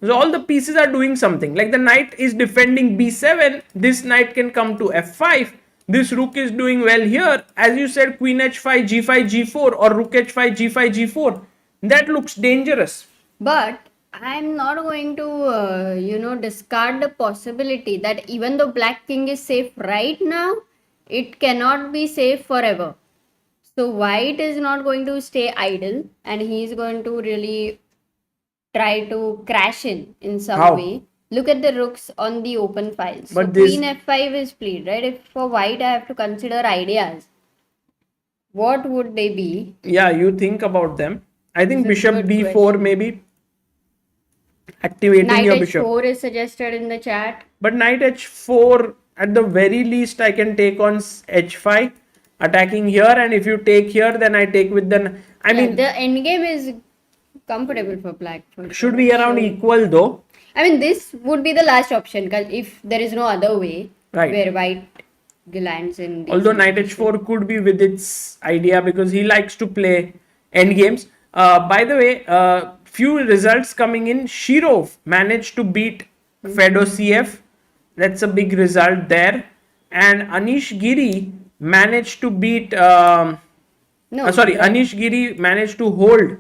So all the pieces are doing something. Like the knight is defending b7. This knight can come to f5. This rook is doing well here. As you said, queen h5, g5, g4, or rook h5, g5, g4. That looks dangerous. But I'm not going to, discard the possibility that even though black king is safe right now, it cannot be safe forever. So white is not going to stay idle, and he is going to really try to crash in some way. Look at the rooks on the open files. So queen f5 is played, right? If for white I have to consider ideas, what would they be? Yeah, you think about them. I think bishop d4 maybe. Activating knight your h4 bishop. is suggested in the chat. But knight h4, at the very least, I can take on h5, attacking here, and if you take here, then I take with the... I mean, the endgame is comfortable for black. Should be around equal though. I mean, this would be the last option, because if there is no other way where white lands in... Although knight h4 could be with its idea, because he likes to play endgames. By the way, few results coming in. Shirov managed to beat Fedoseev. That's a big result there. And Anish Giri managed to beat... Anish Giri managed to hold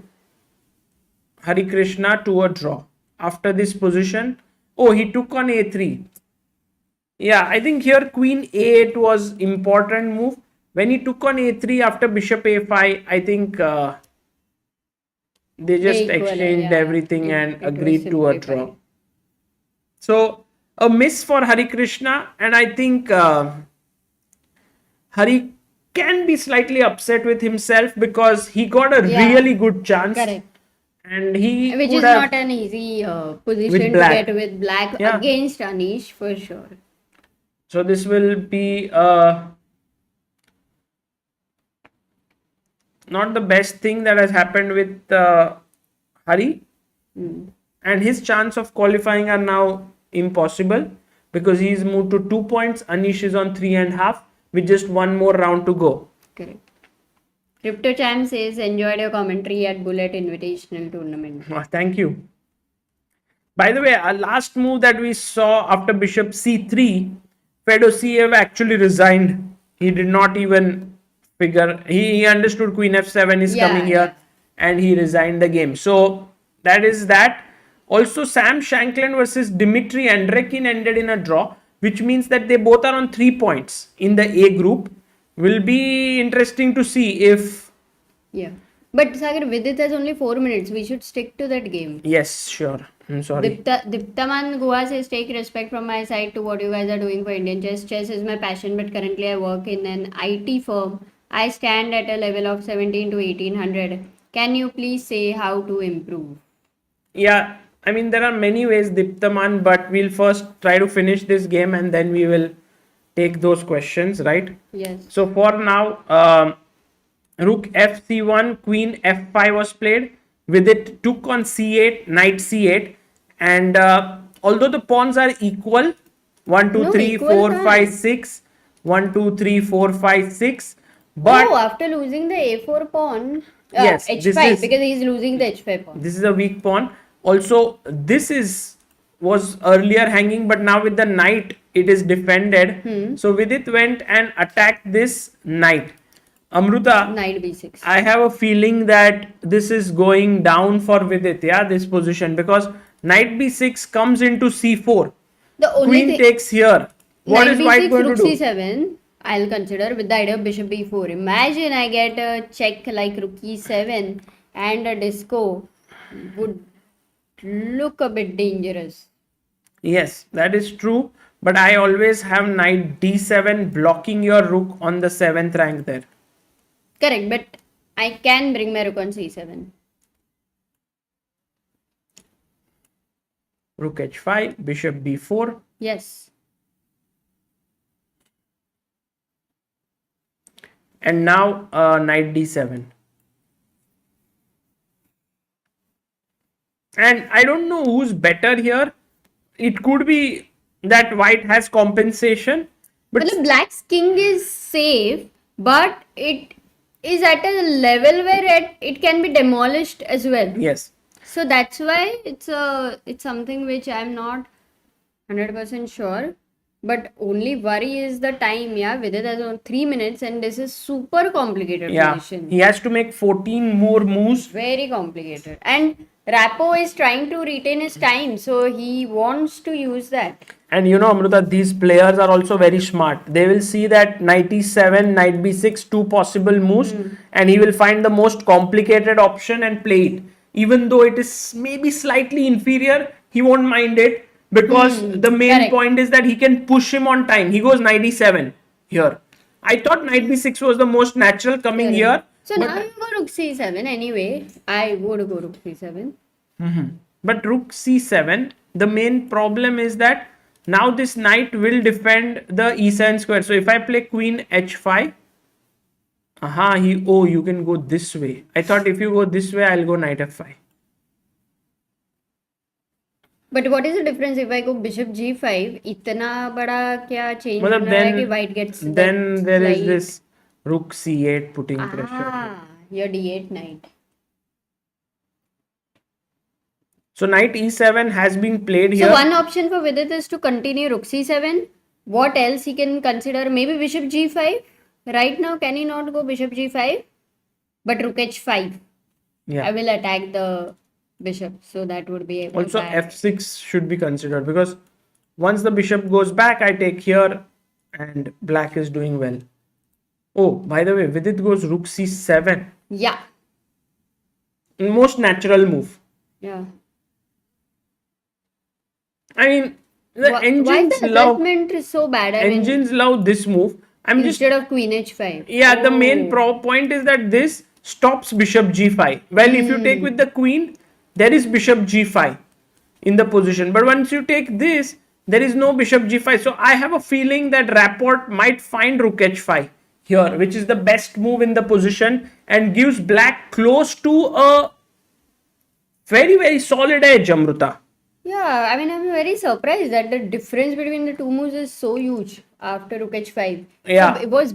Harikrishna to a draw. After this position, he took on a3. Yeah, I think here queen a8 was important move. When he took on a3 after bishop a5, I think they just exchanged everything and agreed to a draw. So a miss for Harikrishna, and I think Hari can be slightly upset with himself because he got a really good chance. Correct. And he which is not an easy position to get with black against Anish for sure. So this will be not the best thing that has happened with Hari. And his chance of qualifying are now impossible because he's moved to 2 points. Anish is on 3.5 with just one more round to go. Correct. Crypto Champ says, enjoyed your commentary at Bullet Invitational Tournament. Thank you. By the way, our last move that we saw after bishop c3, Fedoseev actually resigned. He did not even figure. He understood queen f7 is coming here and he resigned the game. So that is that. Also, Sam Shanklin versus Dmitry Andrekin ended in a draw. which means that they both are on 3 points in the A group. Will be interesting to see if... Yeah. But Sagar, Vidit has only 4 minutes. We should stick to that game. Yes, sure. I'm sorry. Diptaman Guha says, take respect from my side to what you guys are doing for Indian chess. Chess is my passion, but currently I work in an IT firm. I stand at a level of 17 to 1800. Can you please say how to improve? Yeah, I mean, there are many ways, Diptaman, but we'll first try to finish this game and then we will take those questions, right? Yes. So for now, rook fc1, queen f5 was played. Vidit took on c8, knight c8, and although the pawns are equal, 1 2 No, 3 equal 4 can't. 5 6, 1 2 3 4 5 6, but Oh, after losing the a4 pawn, Yes, h5, this is- because he's losing the h5 pawn. this is a weak pawn. Also, this was earlier hanging, but now with the knight it is defended. So Vidit went and attacked this knight. Amruta, Knight b6. I have a feeling that this is going down for Vidit, yeah, this position, because knight b6 comes into c4. The only Queen thing, takes here. What knight is white b6, going to rook do? c7, I'll consider with the idea of bishop b4. Imagine I get a check like rook e7 and a disco would look a bit dangerous. Yes, that is true. But I always have knight d7 blocking your rook on the 7th rank there. Correct, but I can bring my rook on c7. Rook h5, bishop b4. Yes. And now knight d7. And I don't know who's better here. It could be that white has compensation. But Well, black's king is safe, but it is at a level where it can be demolished as well. yes. So that's why it's something which I'm not 100% sure. But only worry is the time, yeah. Vidit has on 3 minutes and this is super complicated Yeah. position. He has to make 14 more moves. Very complicated. And Rapport is trying to retain his time, so he wants to use that. And you know, Amruta, these players are also very smart. They will see that knight e7, knight b6, two possible moves, and he will find the most complicated option and play it. Even though it is maybe slightly inferior, he won't mind it because the main Correct. point is that he can push him on time. He goes knight e7 here. I thought knight b6 was the most natural coming here. So now you go rook c7 anyway. I would go rook c7. But rook c7, the main problem is that now this knight will defend the e7 square. So if I play queen h5, you can go this way. I thought if you go this way, I'll go knight f5. But what is the difference if I go bishop g5? इतना बड़ा क्या change मतलब होना है कि then, white gets then there is slight- this rook c8 putting pressure. Your d8 knight. So knight e7 has been played here. So one option for Vidit is to continue rook c7. What else he can consider? Maybe bishop g5. Right now, can he not go bishop g5? But rook h5. Yeah. I will attack the bishop. So that would be a Also bad. f6 should be considered because once the bishop goes back, I take here and black is doing well. Oh, by the way, Vidit goes rook c7. Yeah. Most natural move. Yeah. I mean, the Why engines the love assessment is so bad? I mean, engines love this move. I'm just instead of queen h5. yeah. The main Oh. point is that this stops bishop g5. Well, if you take with the queen, there is bishop g5 in the position. But once you take this, there is no bishop g5. So I have a feeling that Rapport might find rook h5 here, which is the best move in the position and gives black close to a very, very solid edge, Amruta. Yeah, I mean, I'm very surprised that the difference between the two moves is so huge after rook h5. Yeah. So it was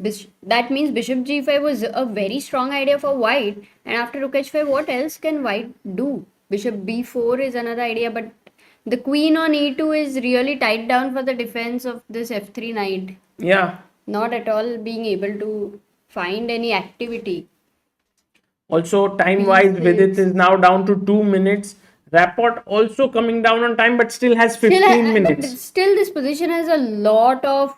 that means bishop g5 was a very strong idea for white. And after rook h5, what else can white do? Bishop b4 is another idea, but the queen on e2 is really tied down for the defense of this f3 knight. Yeah. Not at all being able to find any activity. Also, time-wise, Vidit is now down to 2 minutes. Rapport also coming down on time, but still has 15 But minutes. still, this position has a lot of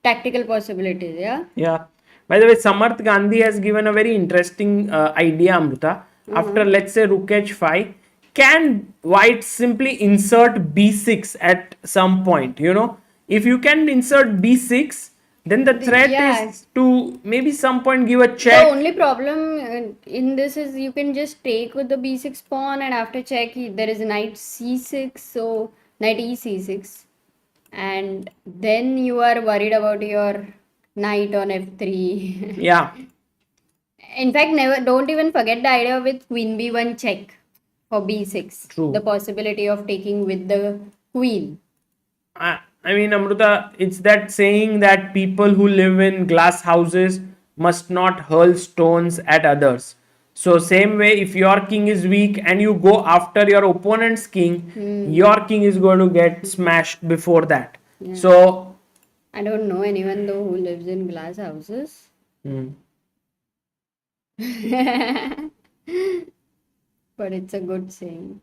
tactical possibilities. Yeah. Yeah. By the way, Samarth Gandhi has given a very interesting idea, Amruta. After, let's say, Rook h5, can white simply insert b6 at some point? You know, if you can insert b6, then the threat yeah. is to maybe some point give a The check. only problem in this is you can just take with the b6 pawn, and after check there is knight c6, so knight e c6, and then you are worried about your knight on f3. Yeah. In fact, never don't even forget the idea with queen b1 check for b6. True. The possibility of taking with the queen. I mean, Amruta, it's that saying that people who live in glass houses must not hurl stones at others. So, same way, if your king is weak and you go after your opponent's king, your king is going to get smashed before that. Yeah. So, I don't know anyone though who lives in glass houses. But it's a good saying.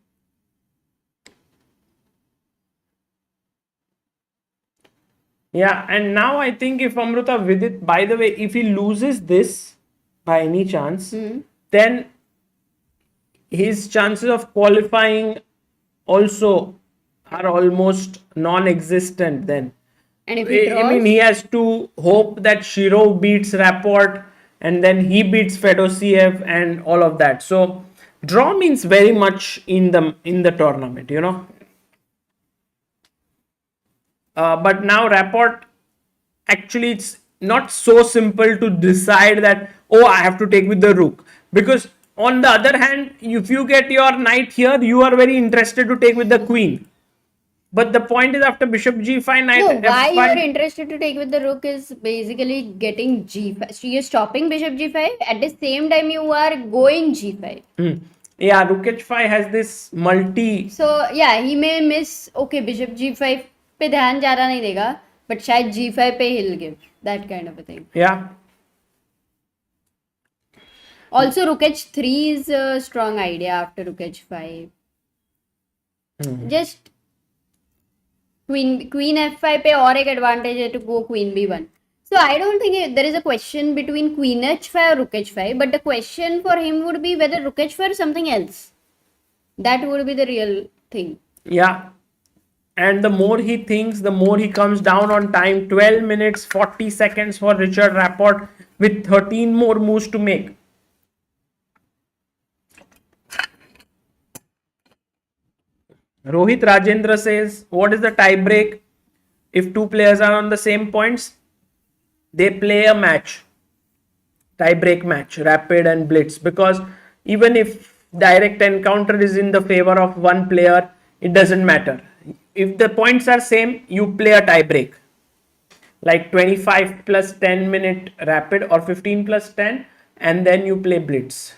yeah, and now I think if Amruta Vidit, by the way, if he loses this by any chance, then his chances of qualifying also are almost non-existent then. And if he draws, I mean, he has to hope that Shirov beats Rapport and then he beats Fedoseev and all of that. So draw means very much in the tournament, you know. But now Rapport, actually it's not so simple to decide that, oh, I have to take with the rook, because on the other hand, if you get your knight here, you are very interested to take with the queen. But the point is, after bishop g5, knight no, why f5. you are interested to take with the rook is basically getting g5. So you're stopping bishop g5. At the same time, you are going g5. Yeah, rook h5 has this multi. So yeah, he may miss. Okay, bishop g5 पे ध्यान ज़्यादा नहीं देगा, but शायद g5 पे he'll give that kind of a thing. Yeah. Also, rook h3 is a strong idea after rook h5. Just queen f5 पे और एक advantage है to go queen b1. So I don't think there is a question between queen h5 or rook h5, but the question for him would be whether rook h5 or something else. That would be the real thing. Yeah. And the more he thinks, the more he comes down on time. 12 minutes, 40 seconds for Richard Rapport with 13 more moves to make. Rohit Rajendra says, what is the tie break? If two players are on the same points, they play a match. Tie break match, rapid and blitz. Because even if direct encounter is in the favor of one player, it doesn't matter. If the points are same, you play a tie break. Like 25 plus 10 minute rapid or 15 plus 10, and then you play blitz.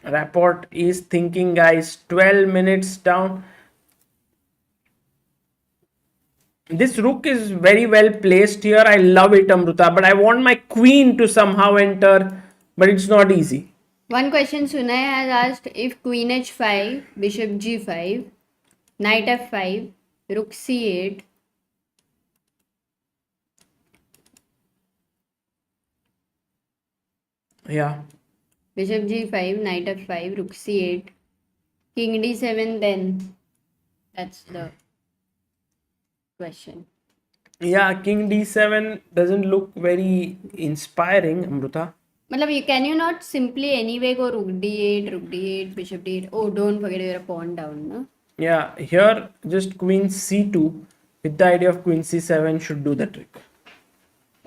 Rapport is thinking, guys. 12 minutes down. This rook is very well placed here. I love it, Amruta. But I want my queen to somehow enter. But it's not easy. One question Sunay has asked, if queen h5, bishop g5, knight f5, rook c8. Yeah. Bishop g5, knight f5, rook c8, king d7, then that's the question. Yeah, king d7 doesn't look very inspiring, Amruta. Can you not simply anyway go rook d8, bishop d8? Oh, don't forget your pawn down, no? Yeah, here just queen c2 with the idea of queen c7 should do the trick.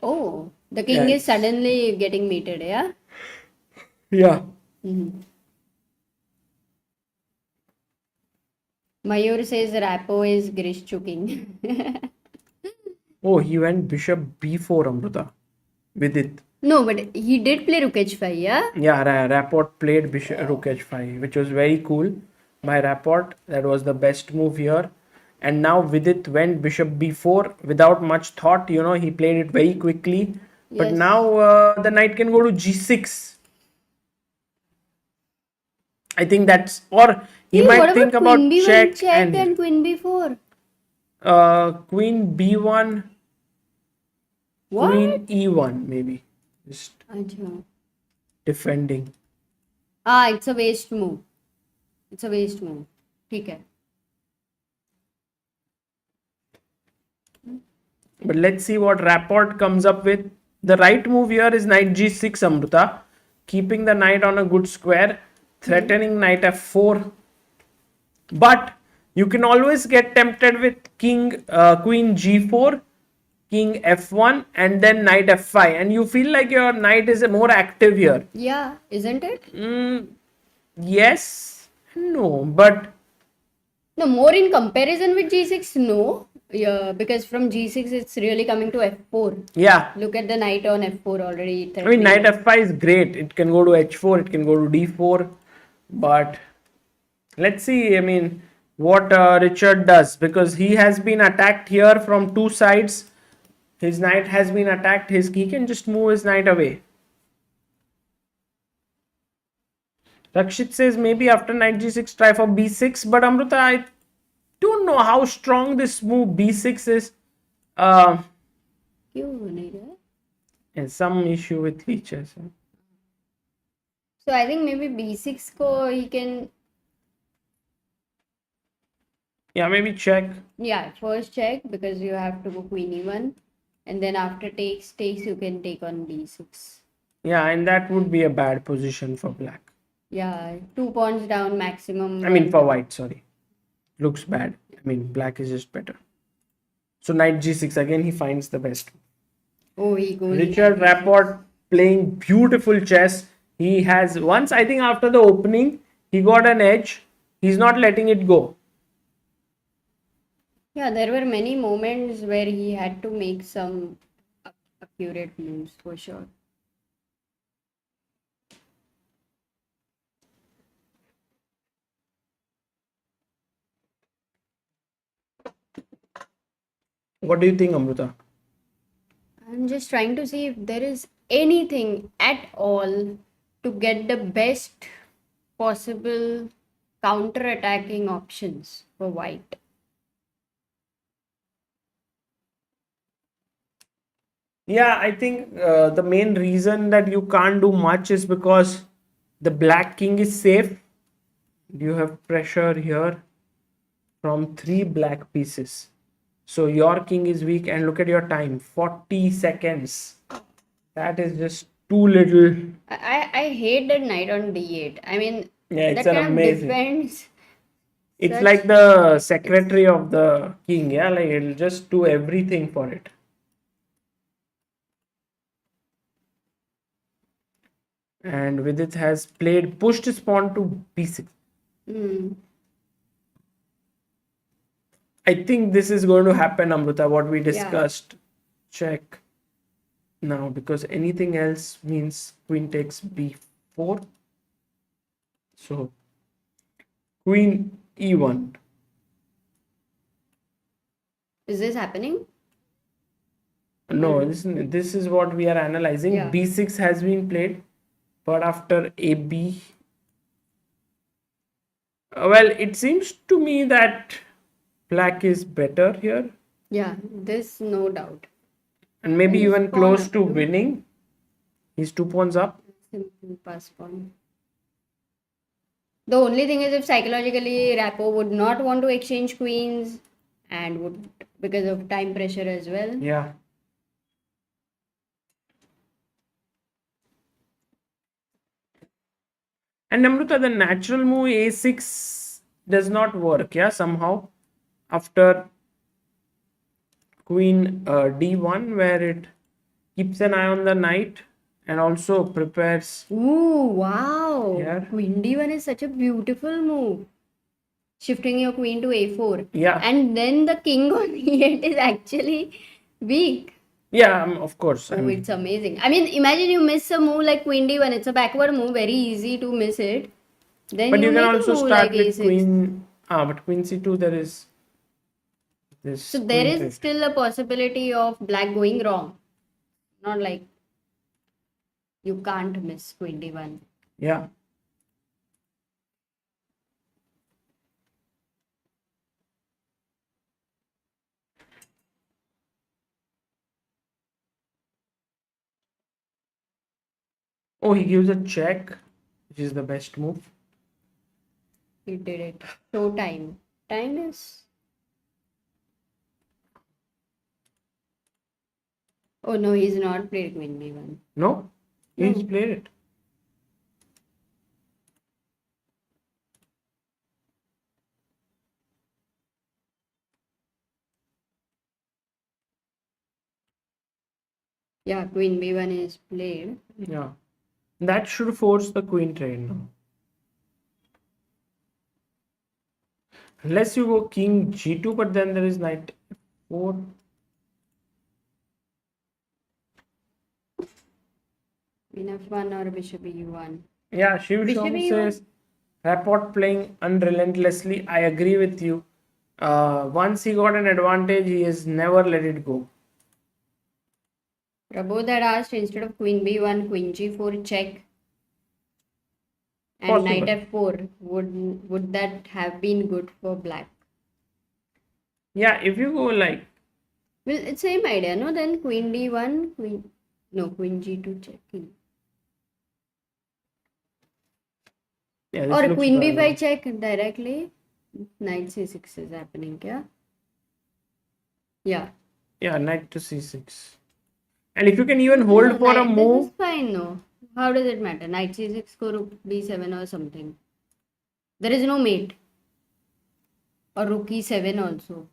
Oh, the king is suddenly getting mated, yeah? Yeah. Mayur says Rapport is Girish choking. Oh, he went bishop b4, Amruta, with it. No, but he did play rook h5, yeah? Yeah, Rapport played bishop rook h5, which was very cool by Rapport. That was the best move here. And now Vidit went bishop b4 without much thought. He played it very quickly. But Yes. now the knight can go to g6. I think that's, or he Hey, might what think about about queen b1 check check and and queen b4? queen b1, What? queen e1 maybe. Just Achha. defending. It's a waste move. It's a waste move. ठीक है. But let's see what Rapport comes up with. The right move here is knight g6, Amruta. Keeping the knight on a good square. Threatening knight f4. But you can always get tempted with queen g4, king f1, and then knight f5. And you feel like your knight is more active here. Yeah, isn't it? Yes. No. But No, more in comparison with g6, no. Yeah, because from g6 it's really coming to f4. yeah. Look at the knight on f4 already. I mean, knight f5 is great. It can go to h4, it can go to d4. But let's see, I mean, what Richard does, because he has been attacked here from two sides. His knight has been attacked. He can just move his knight away. Rakshit says maybe after knight g6 try for b6, but Amruta, I don't know how strong this move b6 is. क्यों नहीं रहा? There's some issue with features. So I think maybe b6 ko he can. Yeah, maybe check. Yeah, first check because you have to go queen e1, and then after takes you can take on d6. Yeah, and that would be a bad position for black. Yeah, 2 pawns down maximum. I mean for white, sorry. Looks bad. I mean black is just better. So knight g6 again, he finds the best. Oh, he goes. Richard Rapport playing beautiful chess. He has once, I think after the opening, he got an edge. He's not letting it go. Yeah, there were many moments where he had to make some accurate moves for sure. What do you think, Amruta? I'm just trying to see if there is anything at all to get the best possible counter-attacking options for white. Yeah, I think the main reason that you can't do much is because the black king is safe. You have pressure here from 3 black pieces. So your king is weak, and look at your time, 40 seconds. That is just too little. I hate that knight on d8. I mean, Yeah, it's that an kind amazing. of defense. It's Such- like the secretary of the king. Yeah, like it'll just do everything for it. And Vidit has pushed his pawn to b6. Hmm. I think this is going to happen, Amruta, what we discussed. Check now, because anything else means queen takes b4. So queen e1. Is this happening? No, this is what we are analyzing. Yeah. b6 has been played, but after ab, well, it seems to me that black is better here, Yeah, this no doubt. and maybe He's even pawn close up, to no? winning. He's 2 pawns up. Simple pass pawn. The only thing is if psychologically Rapport would not want to exchange queens and would because of time pressure as well. Yeah. And Amruta, the natural move a6 does not work, yeah, somehow. After queen d1, where it keeps an eye on the knight and also prepares. Ooh, wow. Yeah. Queen d1 is such a beautiful move. Shifting your queen to a4. Yeah. And then the king on e8 is actually weak. Yeah, of course. Oh, it's amazing. I mean, imagine you miss a move like queen d1. It's a backward move, very easy to miss it. Then But you can make a also move start like with a6. queen. But queen c2 there is. this. So there queen is trade. still a possibility of black going wrong. Not like you can't miss queen d1. Yeah. Oh, he gives a check, which is the best move. He did it. Show time. Time is. Oh no, he's not played queen b1. No, No. he's played it. Yeah, queen b1 is played. Yeah, that should force the queen trade now. Unless you go king g2, but then there is knight 4. Queen f1 or bishop e1. Yeah, Shiv Bishop Shom e1. says Rapport playing unrelentlessly. I agree with you. Once he got an advantage, he has never let it go. Prabodh had asked instead of queen b1, queen g4 check and Possible. knight f4. Would that have been good for black? Yeah, if you go like. Well, it's same idea, no? Then queen d1, queen g2 checking. Yeah, this Or looks queen bad. b5 check directly. Knight c6 is happening, yeah? Yeah. Yeah, knight to c6. And if you can even hold for a This move. is fine, no? How does it matter? Knight c6, go rook b7 or something. There is no mate. Or rook e7 also.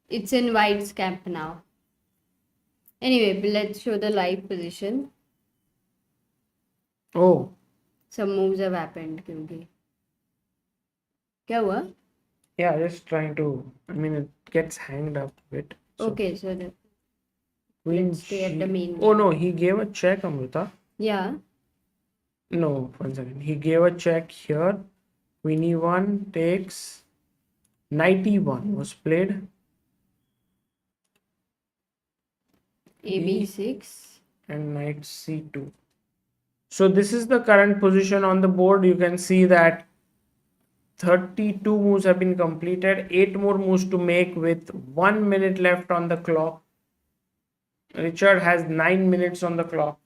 It's in white's camp now. Anyway, let's show the live position. Oh, Some moves have happened क्योंकि क्या हुआ? yeah, just trying to. I mean, it gets hanged up a bit. So Okay, so queen let's stay at the main. Oh no, he gave a check, Amrita. Yeah. No, 1 second. He gave a check here. Queen e1 takes. Knight e1 was played. A b6. And knight c2. So this is the current position on the board. You can see that 32 moves have been completed. 8 more moves to make with 1 minute left on the clock. Richard has 9 minutes on the clock.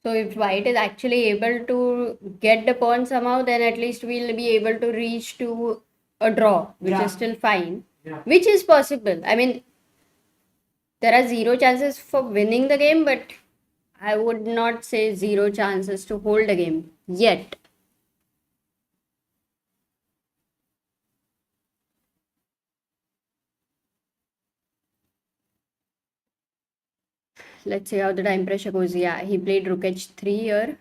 So if white is actually able to get the pawn somehow, then at least we'll be able to reach to a draw, which is still fine. Yeah. Which is possible. I mean, there are zero chances for winning the game, but I would not say zero chances to hold the game yet. Let's see how the time pressure goes. Yeah, he played rook h3 here.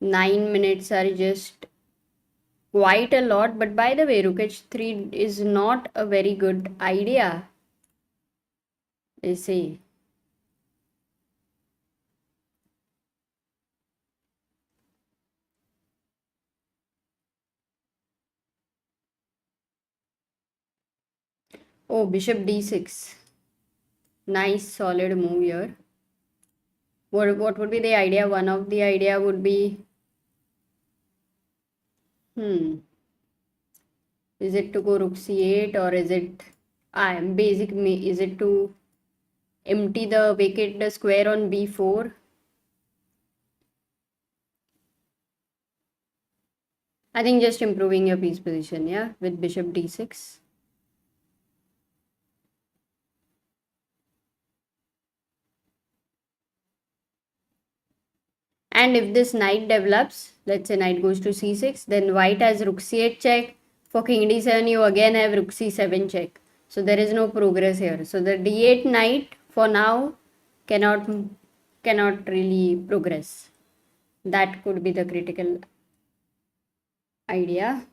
9 minutes are just quite a lot. But by the way, rook h3 is not a very good idea. They say. Oh, bishop d6. Nice solid move here. What would be the idea? One of the idea would be is it to go rook c8 or is it is it to empty the vacate the square on b4? I think just improving your piece position, yeah, with bishop d6. And if this knight develops, let's say knight goes to c6, then white has rook c8 check. For king d7, you again have rook c7 check. So there is no progress here. So the d8 knight for now cannot really progress. That could be the critical idea.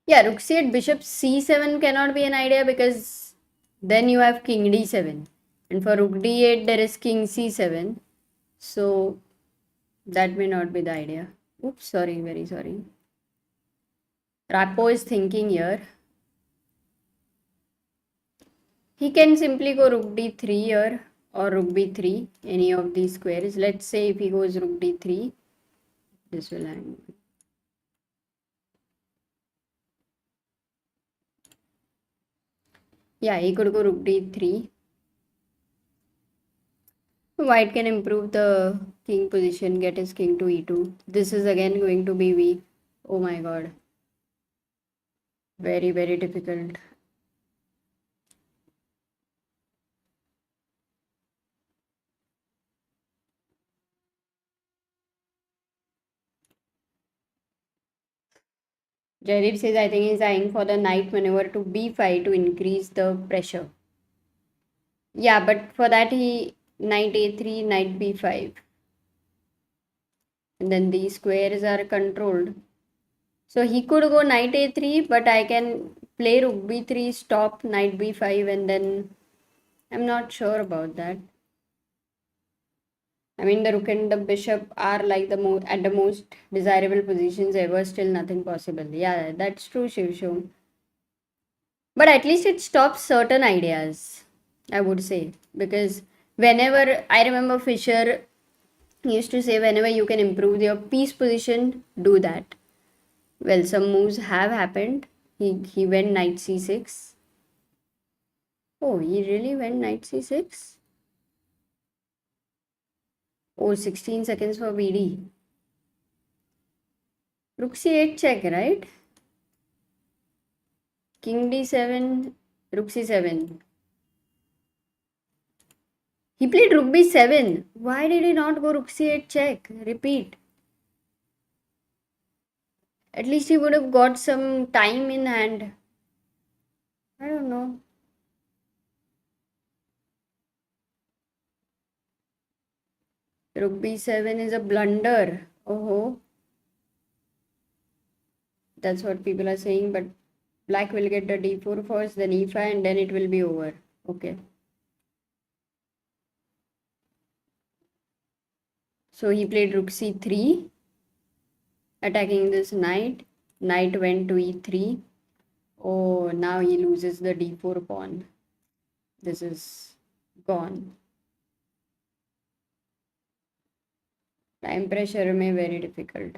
Yeah, rook c8, bishop c7 cannot be an idea because then you have king d7. And for rook d8, there is king c7. So that may not be the idea. Oops, sorry, very sorry. Rapport is thinking here. He can simply go rook d3 here or rook b3, any of these squares. Let's say if he goes rook d3, this will hang. Yeah, he could go rook d3. White can improve the king position, get his king to e2. This is again going to be weak. Oh my god. Very, very difficult. Jairib says, I think he's eyeing for the knight maneuver to b5 to increase the pressure. Yeah, but for that he knight a3, knight b5. And then these squares are controlled. So he could go knight a3, but I can play rook b3, stop knight b5, and then I'm not sure about that. I mean, the rook and the bishop are like at the most desirable positions ever. Still, nothing possible. Yeah, that's true, Shivshom. But at least it stops certain ideas, I would say, because whenever I remember Fisher used to say, whenever you can improve your piece position, do that. Well, some moves have happened. He went knight c6. Oh, he really went knight c6? Oh, 16 seconds for BD. Rook c8 check, right? King d7, rook c7. He played rook b7. Why did he not go rook c8 check? Repeat. At least he would have got some time in hand. I don't know. Rook b7 is a blunder. Oh, that's what people are saying. But black will get the d4 first, then e5, and then it will be over. Okay. So he played rook c3, attacking this knight. Knight went to e3. Oh, now he loses the d4 pawn. This is gone. Time pressure may very difficult.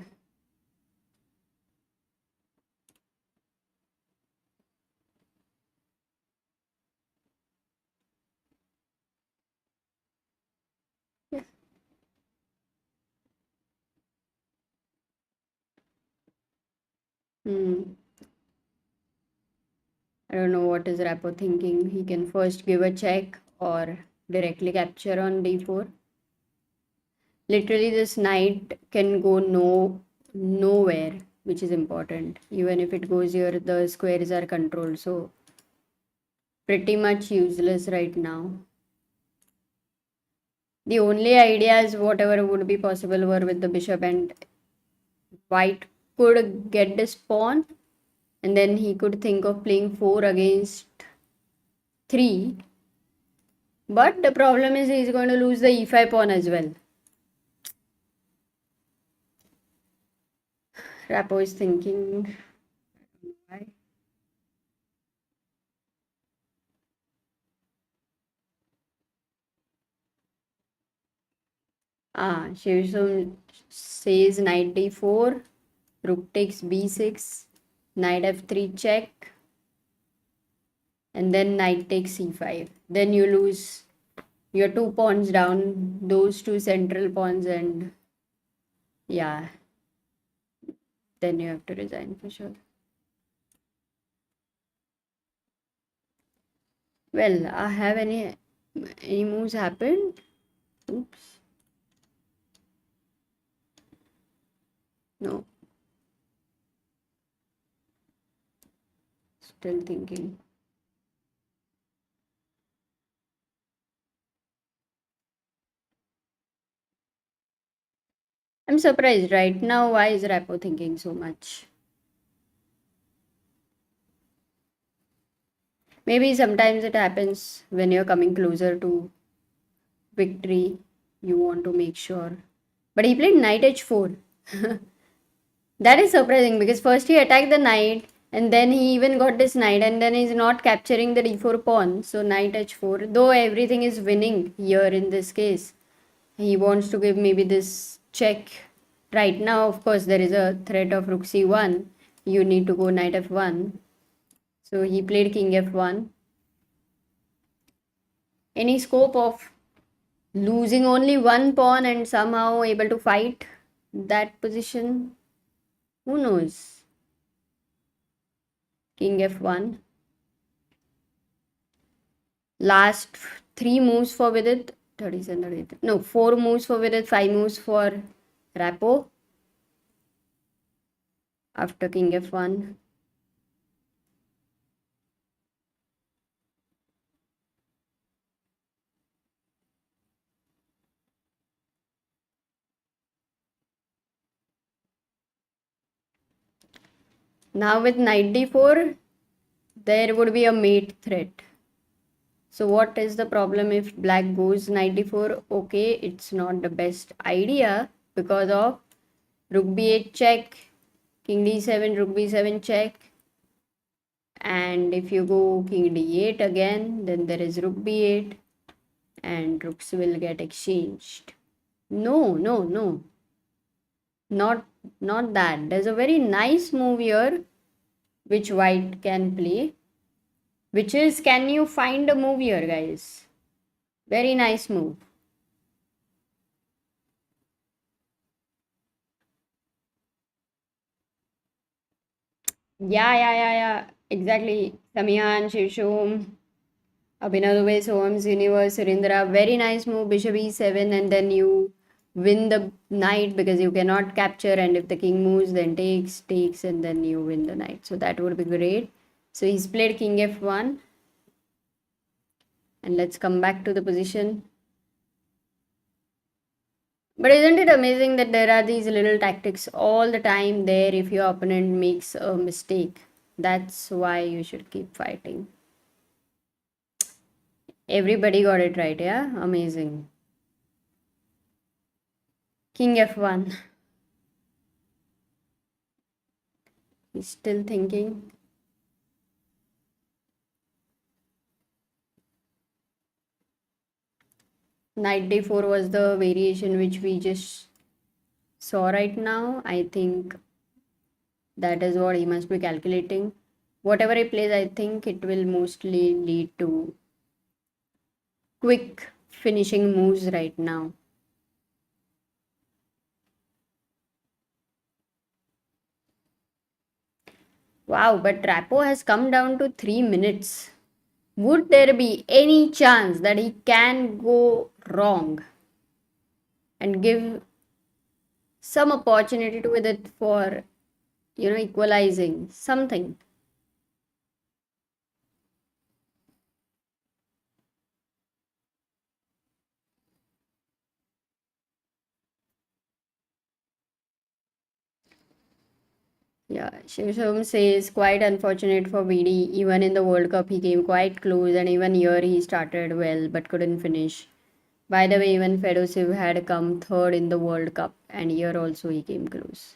Yeah. I don't know what is Rapport thinking. He can first give a check or directly capture on d4. Literally, this knight can go nowhere, which is important. Even if it goes here, the squares are controlled. So pretty much useless right now. The only ideas whatever would be possible were with the bishop, and white could get this pawn, and then he could think of playing 4 against 3. But the problem is he's going to lose the e5 pawn as well. Rapport is thinking. Why? Shivsum says knight d4, rook takes b6, knight f3 check, and then knight takes c5. Then you lose your 2 pawns down, those 2 central pawns, and yeah, then you have to resign for sure. Well, have any moves happened? Oops. No. Still thinking. I'm surprised right now. Why is Rapport thinking so much? Maybe sometimes it happens when you're coming closer to victory, you want to make sure. But he played knight h4. That is surprising because first he attacked the knight and then he even got this knight and then he's not capturing the d4 pawn. So knight h4, though everything is winning here in this case. He wants to give maybe this check. Right now, of course, there is a threat of rook c1. You need to go knight f1. So he played king f1. Any scope of losing only one pawn and somehow able to fight that position? Who knows? King f1. Last 3 moves for Vidit. 37, 38. No, 4 moves for Vidit, 5 moves for Rapport. After king f1. Now with knight d4, there would be a mate threat. So what is the problem if black goes knight d4? Okay, it's not the best idea because of rook b8 check, king d7, rook b7 check. And if you go king d8 again, then there is rook b8 and rooks will get exchanged. No, no, no. Not that. There's a very nice move here which white can play. Which is, can you find a move here, guys? Very nice move. Yeah. Exactly. Samihan, Shivshom, Abhinav Dubey, Soham's Universe, Surindra. Very nice move. Bishop e7, and then you win the knight because you cannot capture. And if the king moves, then takes, and then you win the knight. So that would be great. So he's played king f1. And let's come back to the position. But isn't it amazing that there are these little tactics all the time there if your opponent makes a mistake? That's why you should keep fighting. Everybody got it right, yeah? Amazing. King f1. He's still thinking. Knight d4 was the variation which we just saw right now. I think that is what he must be calculating. Whatever he plays, I think it will mostly lead to quick finishing moves right now. Wow, but Rapport has come down to 3 minutes. Would there be any chance that he can go wrong and give some opportunity to with it for, equalizing something? Yeah, Shivsham says quite unfortunate for VD. Even in the World Cup, he came quite close, and even here he started well but couldn't finish. By the way, even Fedoseev had come third in the World Cup, and here also he came close.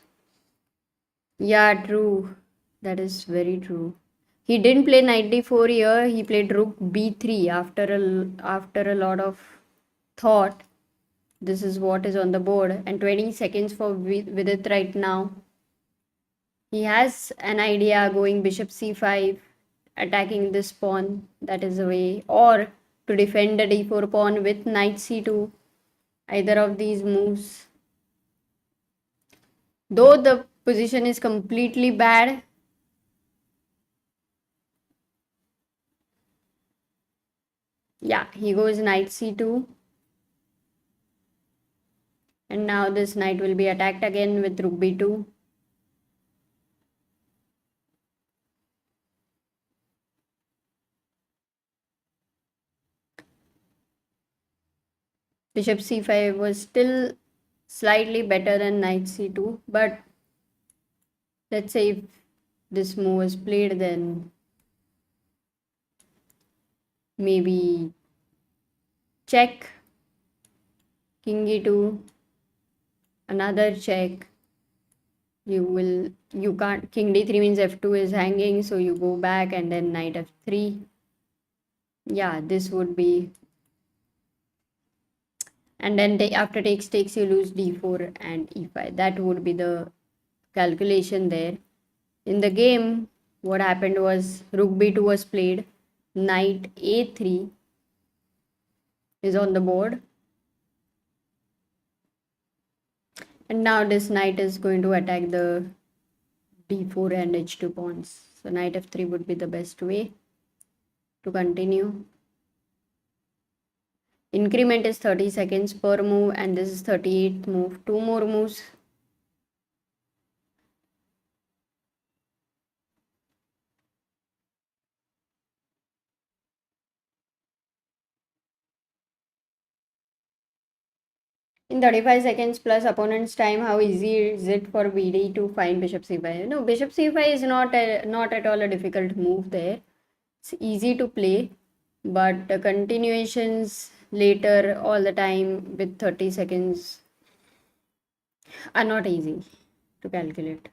Yeah, true. That is very true. He didn't play knight d4 here. He played rook b3 after a lot of thought. This is what is on the board, and 20 seconds for Vidit right now. He has an idea going bishop c5, attacking this pawn. That is the way, or to defend the d4 pawn with knight c2. Either of these moves. Though the position is completely bad. Yeah, he goes knight c2. And now this knight will be attacked again with rook b2. Bishop c5 was still slightly better than knight c2. But let's say if this move was played, then maybe check, king e2, another check. You can't, king d3 means f2 is hanging, so you go back and then knight f3. Yeah, this would be, and then after takes you lose d4 and e5. That would be the calculation there. In the game, what happened was rook b2 was played, knight a3 is on the board, and now this knight is going to attack the d4 and h2 pawns. So knight f3 would be the best way to continue. Increment is 30 seconds per move, and this is 38th move. 2 more moves. In 35 seconds plus opponent's time, how easy is it for BD to find bishop c5? No, bishop c5 is not at all a difficult move there. It's easy to play, but the continuations later all the time with 30 seconds are not easy to calculate.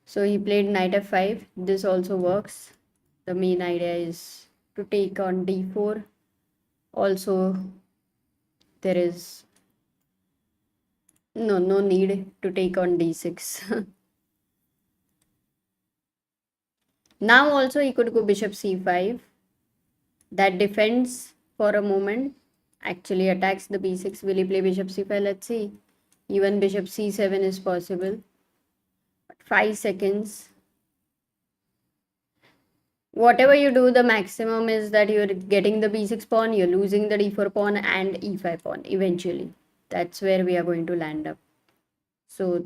So he played knight f5. This also works. The main idea is to take on d4. Also, there is no need to take on d6. Now also he could go bishop c5. That defends for a moment, actually attacks the b6. Will he play bishop c5? Let's see. Even bishop c7 is possible. 5 seconds. Whatever you do, the maximum is that you're getting the b6 pawn, you're losing the d4 pawn and e5 pawn eventually. That's where we are going to land up. So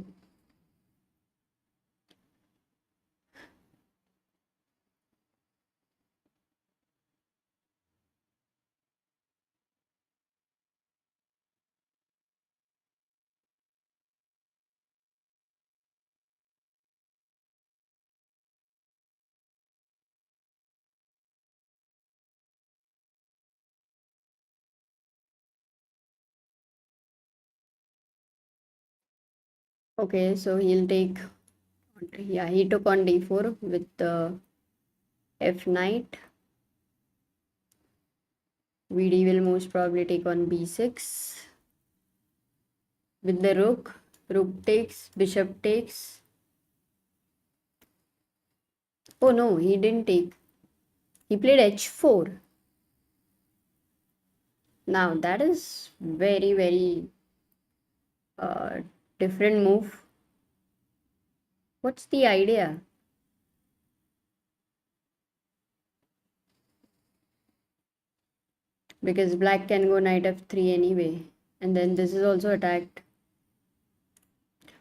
okay, so he'll take, yeah, he took on d4 with the f knight. VD will most probably take on b6 with the rook. Rook takes, bishop takes. Oh no, he didn't take. He played h4. Now that is very uh, different move. What's the idea? Because black can go knight f3 anyway, and then this is also attacked.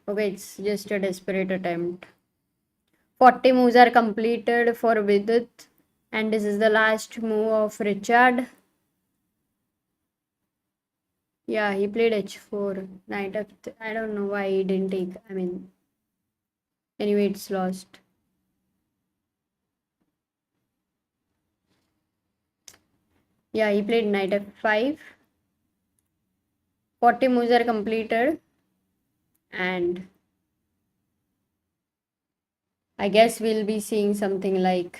Okay, it's just a desperate attempt. 40 moves are completed for Vidit, and this is the last move of Richard. Yeah, he played h4, knight f3. I don't know why he didn't take. I mean, anyway, it's lost. Yeah, he played knight f5. 40 moves are completed, and I guess we'll be seeing something like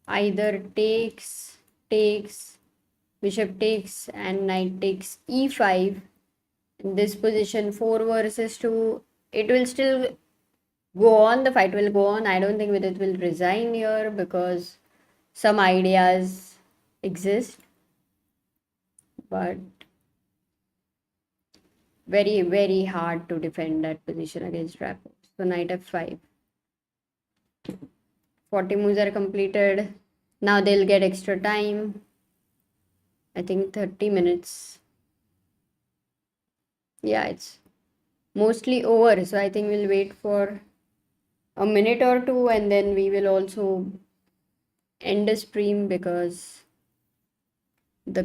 either takes, bishop takes, and knight takes e5. In this position, 4 versus 2, it will still go on, the fight will go on. I don't think Vidit will resign here because some ideas exist, but very hard to defend that position against Rapport. So knight f5. 40 moves are completed. Now they'll get extra time. I think 30 minutes. Yeah, it's mostly over. So I think we'll wait for a minute or two, and then we will also end the stream because the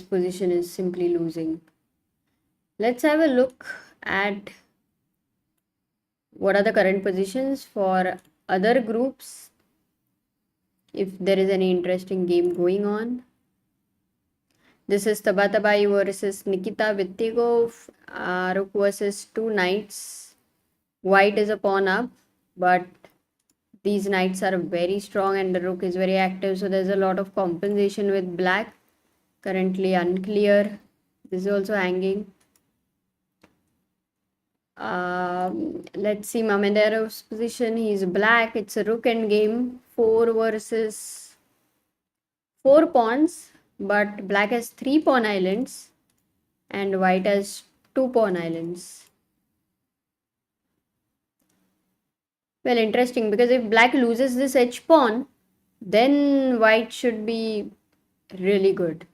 position is simply losing. Let's have a look at what are the current positions for other groups if there is any interesting game going on. This is Tabatabaei versus Nikita Vitiugov. Rook versus two knights. White is a pawn up, but these knights are very strong and the rook is very active, so there's a lot of compensation with black. Currently unclear. This is also hanging. Let's see Mamederov's position. He's black. It's a rook end game. 4 versus 4 pawns, but black has 3 pawn islands and white has 2 pawn islands. Well, interesting, because if black loses this h pawn, then white should be really good.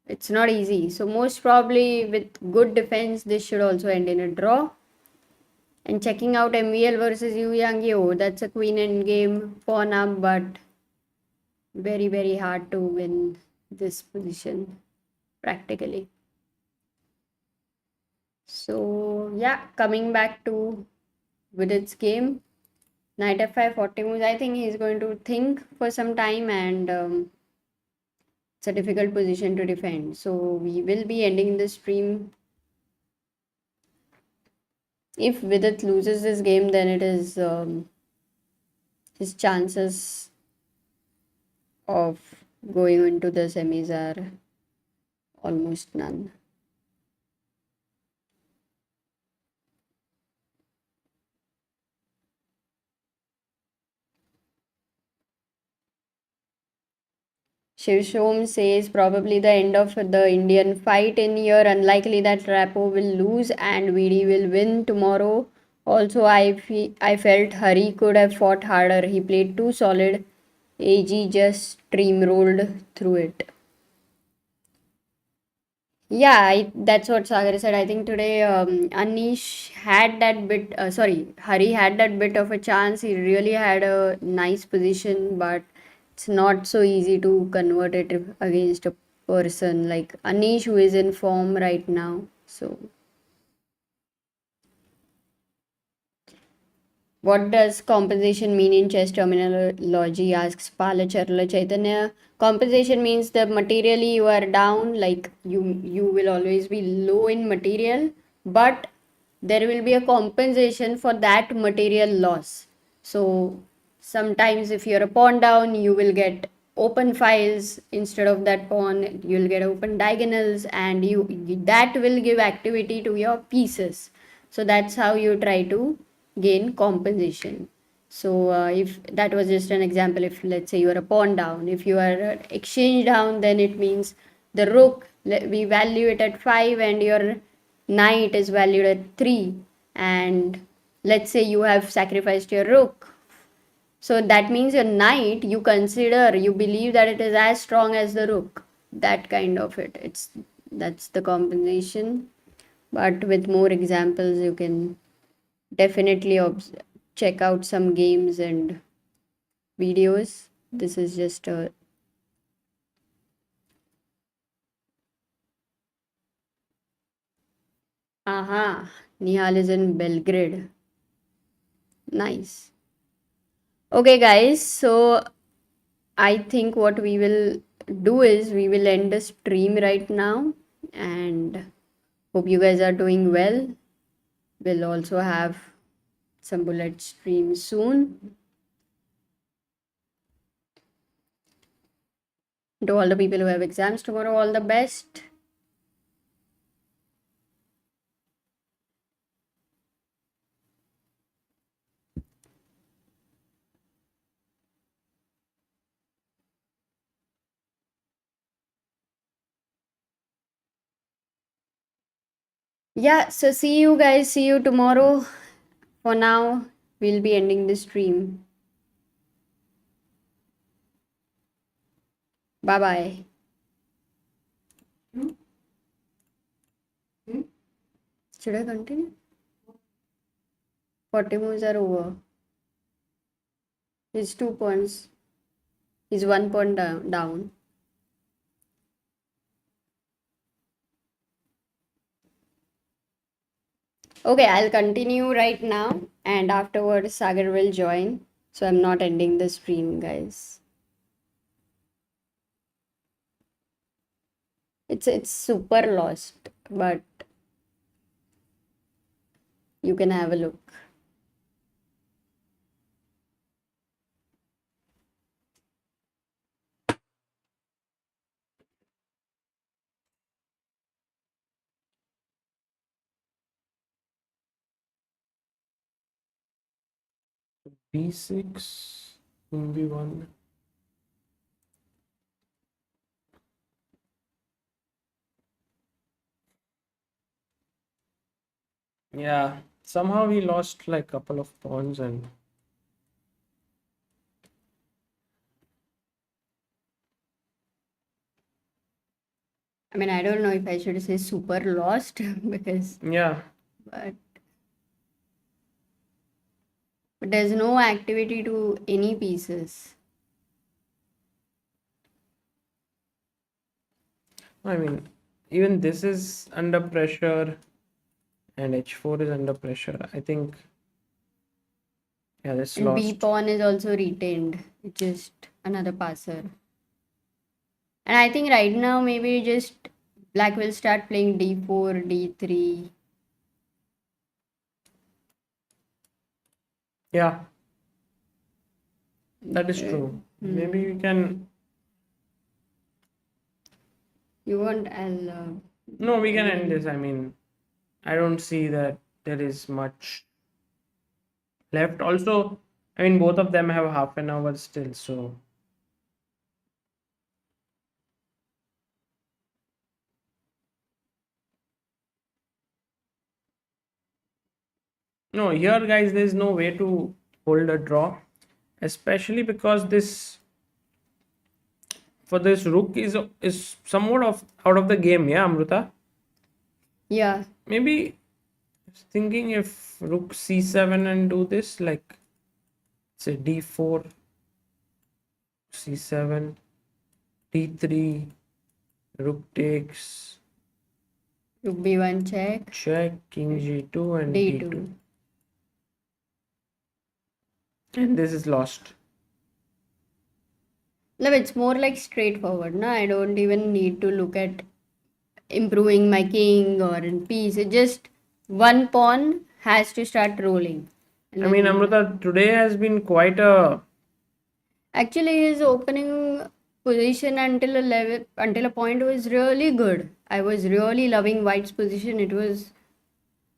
It's not easy. So most probably with good defense, this should also end in a draw. And checking out MVL versus Yu Yang Yo, that's a queen end game, pawn up, but very, very hard to win this position practically. So yeah, coming back to Vidit's game, knight f5, 40 moves. I think he's going to think for some time, and it's a difficult position to defend. So we will be ending the stream. If Vidit loses this game, then it is his chances of going into the semis are almost none. Shivshom says probably the end of the Indian fight in here. Unlikely that Rapport will lose and VD will win tomorrow. Also, I felt Hari could have fought harder. He played too solid. AG just steamrolled through it. Yeah, that's what Sagar said. I think today Anish had that bit, Hari had that bit of a chance. He really had a nice position, but it's not so easy to convert it against a person like Anish, who is in form right now. So, what does compensation mean in chess terminology? Asks Palacharla Chaitanya. Compensation means the materially you are down, like you will always be low in material, but there will be a compensation for that material loss. So sometimes if you're a pawn down, you will get open files instead of that pawn. You'll get open diagonals, and you that will give activity to your pieces. So that's how you try to gain compensation. So if that was just an example, if let's say you are a pawn down, if you are exchange down, then it means the rook, we value it at 5 and your knight is valued at 3, and let's say you have sacrificed your rook. So that means your knight, you consider, you believe that it is as strong as the rook. That kind of it. That's the compensation. But with more examples, you can definitely check out some games and videos. This is just a aha. Nihal is in Belgrade. Nice. Okay, guys. So I think what we will do is we will end the stream right now, and hope you guys are doing well. We'll also have some bullet stream soon. To all the people who have exams tomorrow, all the best. Yeah, so see you guys. See you tomorrow. For now, we'll be ending the stream. Bye bye. Should I continue? 40 moves are over. He's 2 points. He's 1 point down. Okay, I'll continue right now, and afterwards Sagar will join. So I'm not ending the stream, guys. It's super lost, but you can have a look. B6, B1. Yeah, somehow we lost like couple of pawns and I mean, I don't know if I should say super lost because, yeah. but there's no activity to any pieces. I mean, even this is under pressure and H4 is under pressure. I think, yeah, this And B lost. pawn is also retained. It's just another passer. And I think right now maybe just black will start playing D4, D3. Yeah, that is true. Maybe we can. You want, I'll. No, we can end this. I mean, I don't see that there is much left. Also, I mean, both of them have half an hour still. So, no, here, guys, there is no way to hold a draw, especially because this for this rook is somewhat of out of the game. Yeah, Amruta. Yeah. Maybe thinking if rook c7 and do this like say d4, c7, d3, rook takes, Rook B1 check. check, king g2 and D2. d2. And this is lost. No, it's more like straightforward. No, I don't even need to look at improving my king or in piece. It just one pawn has to start rolling. And I mean, then Amruta, today has been quite a. actually his opening position until a point was really good. I was really loving White's position.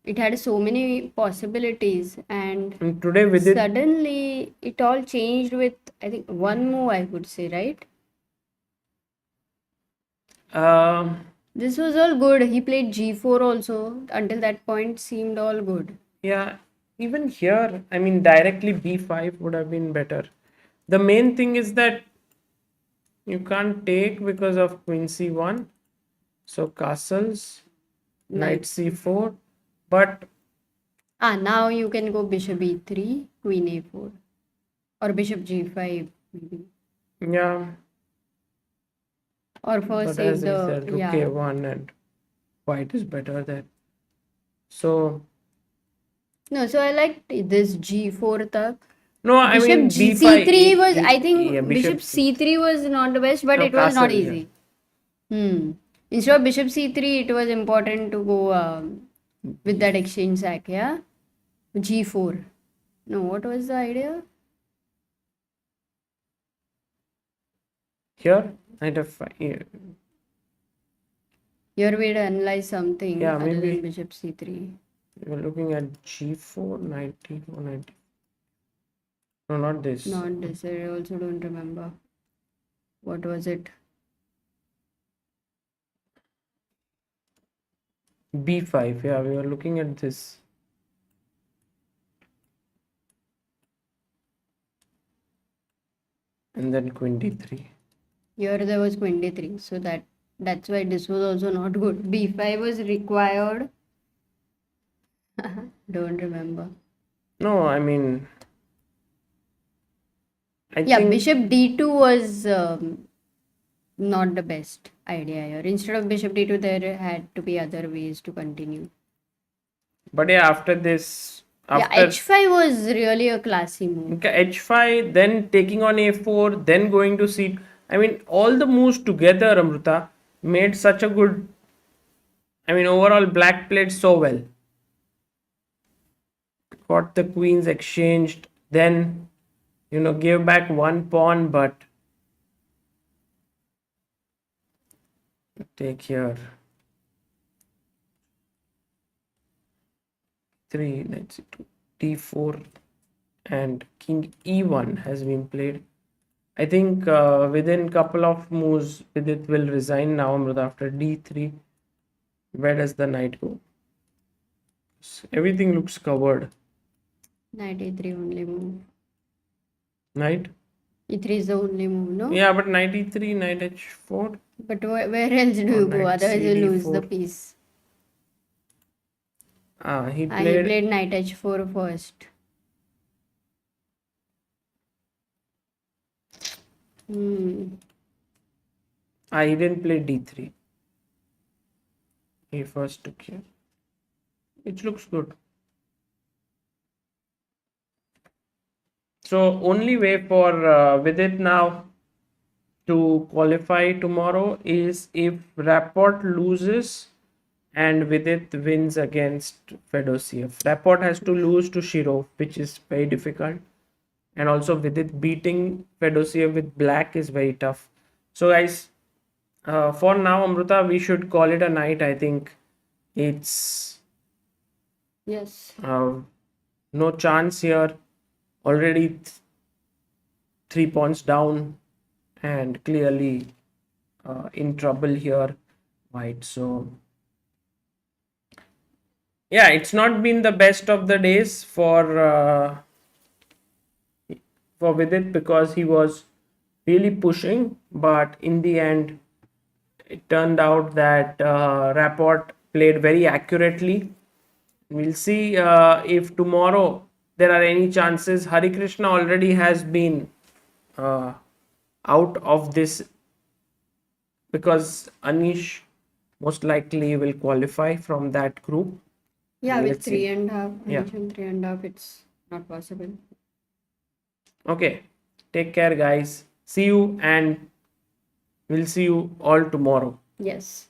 It had so many possibilities, and And today Vidit, suddenly it all changed with I think one move, I could say, right? um, This was all good. He played G4 also. Until that point, seemed all good. yeah, even here, I mean, directly b5 would have been better. The main thing is that you can't take because of queen c1. So castles, knight c4, but Now you can go bishop e3, queen a4, or bishop g5, maybe. yeah, Or for but save as we the said, rook yeah. a1 and white is better there. So No, so I liked this g4 tak. no, I Bishop mean b5, c3 was I think yeah, bishop c3 was not the best, but no it was not castle, yeah. easy. Instead of bishop c3, it was important to go with that exchange sack, yeah? G4. No, what was the idea? Here, knight f5, yeah, Your way to analyze something yeah, other than maybe bishop c3. we're looking at g4, knight d4, knight. No, not this. Not this. I also don't remember. What was it? b5, yeah, we were looking at this. And then queen d3. Here there was queen d3. So that's why this was also not good. b5 was required. Don't remember. No, I mean, I Yeah, think bishop d2 was not the best idea here. Instead of bishop d2, there had to be other ways to continue. But yeah, after this, Yeah, after h5 was really a classy move. h5, then taking on a4, then going to c. I mean, all the moves together, Amruta, made such a good. I mean, overall, black played so well. Got the queens exchanged, then gave back one pawn, but take here 3, let's see, 2, d4, and king e1 has been played. I think within couple of moves, Vidit will resign now, Amruta, after d3. Where does the knight go? Everything looks covered. Knight e3 only move. Knight? E3 is the only move, no? Yeah, but knight e3, knight h4. But where else do Or you go? knight Otherwise, you lose the cd4. piece. He He played. played knight h4 first. Hmm. He didn't play d3. He first took here, which looks good. So only way for Vidit now to qualify tomorrow is if Rapport loses and Vidit wins against Fedoseev. Rapport has to lose to Shirov, which is very difficult. And also Vidit beating Fedoseev with black is very tough. So guys, for now, Amruta, we should call it a night. I think it's Yes. no chance here. Already 3 points down and clearly in trouble here, white. So yeah, it's not been the best of the days for Vidit because he was really pushing, but in the end, it turned out that Rapport played very accurately. We'll see if tomorrow there are any chances. Harikrishna already has been uh, out of this because Anish most likely will qualify from that group. Yeah, And with let's three see. and a half, Yeah. addition 3.5, it's not possible. Okay. Take care, guys. See you, and we'll see you all tomorrow. Yes.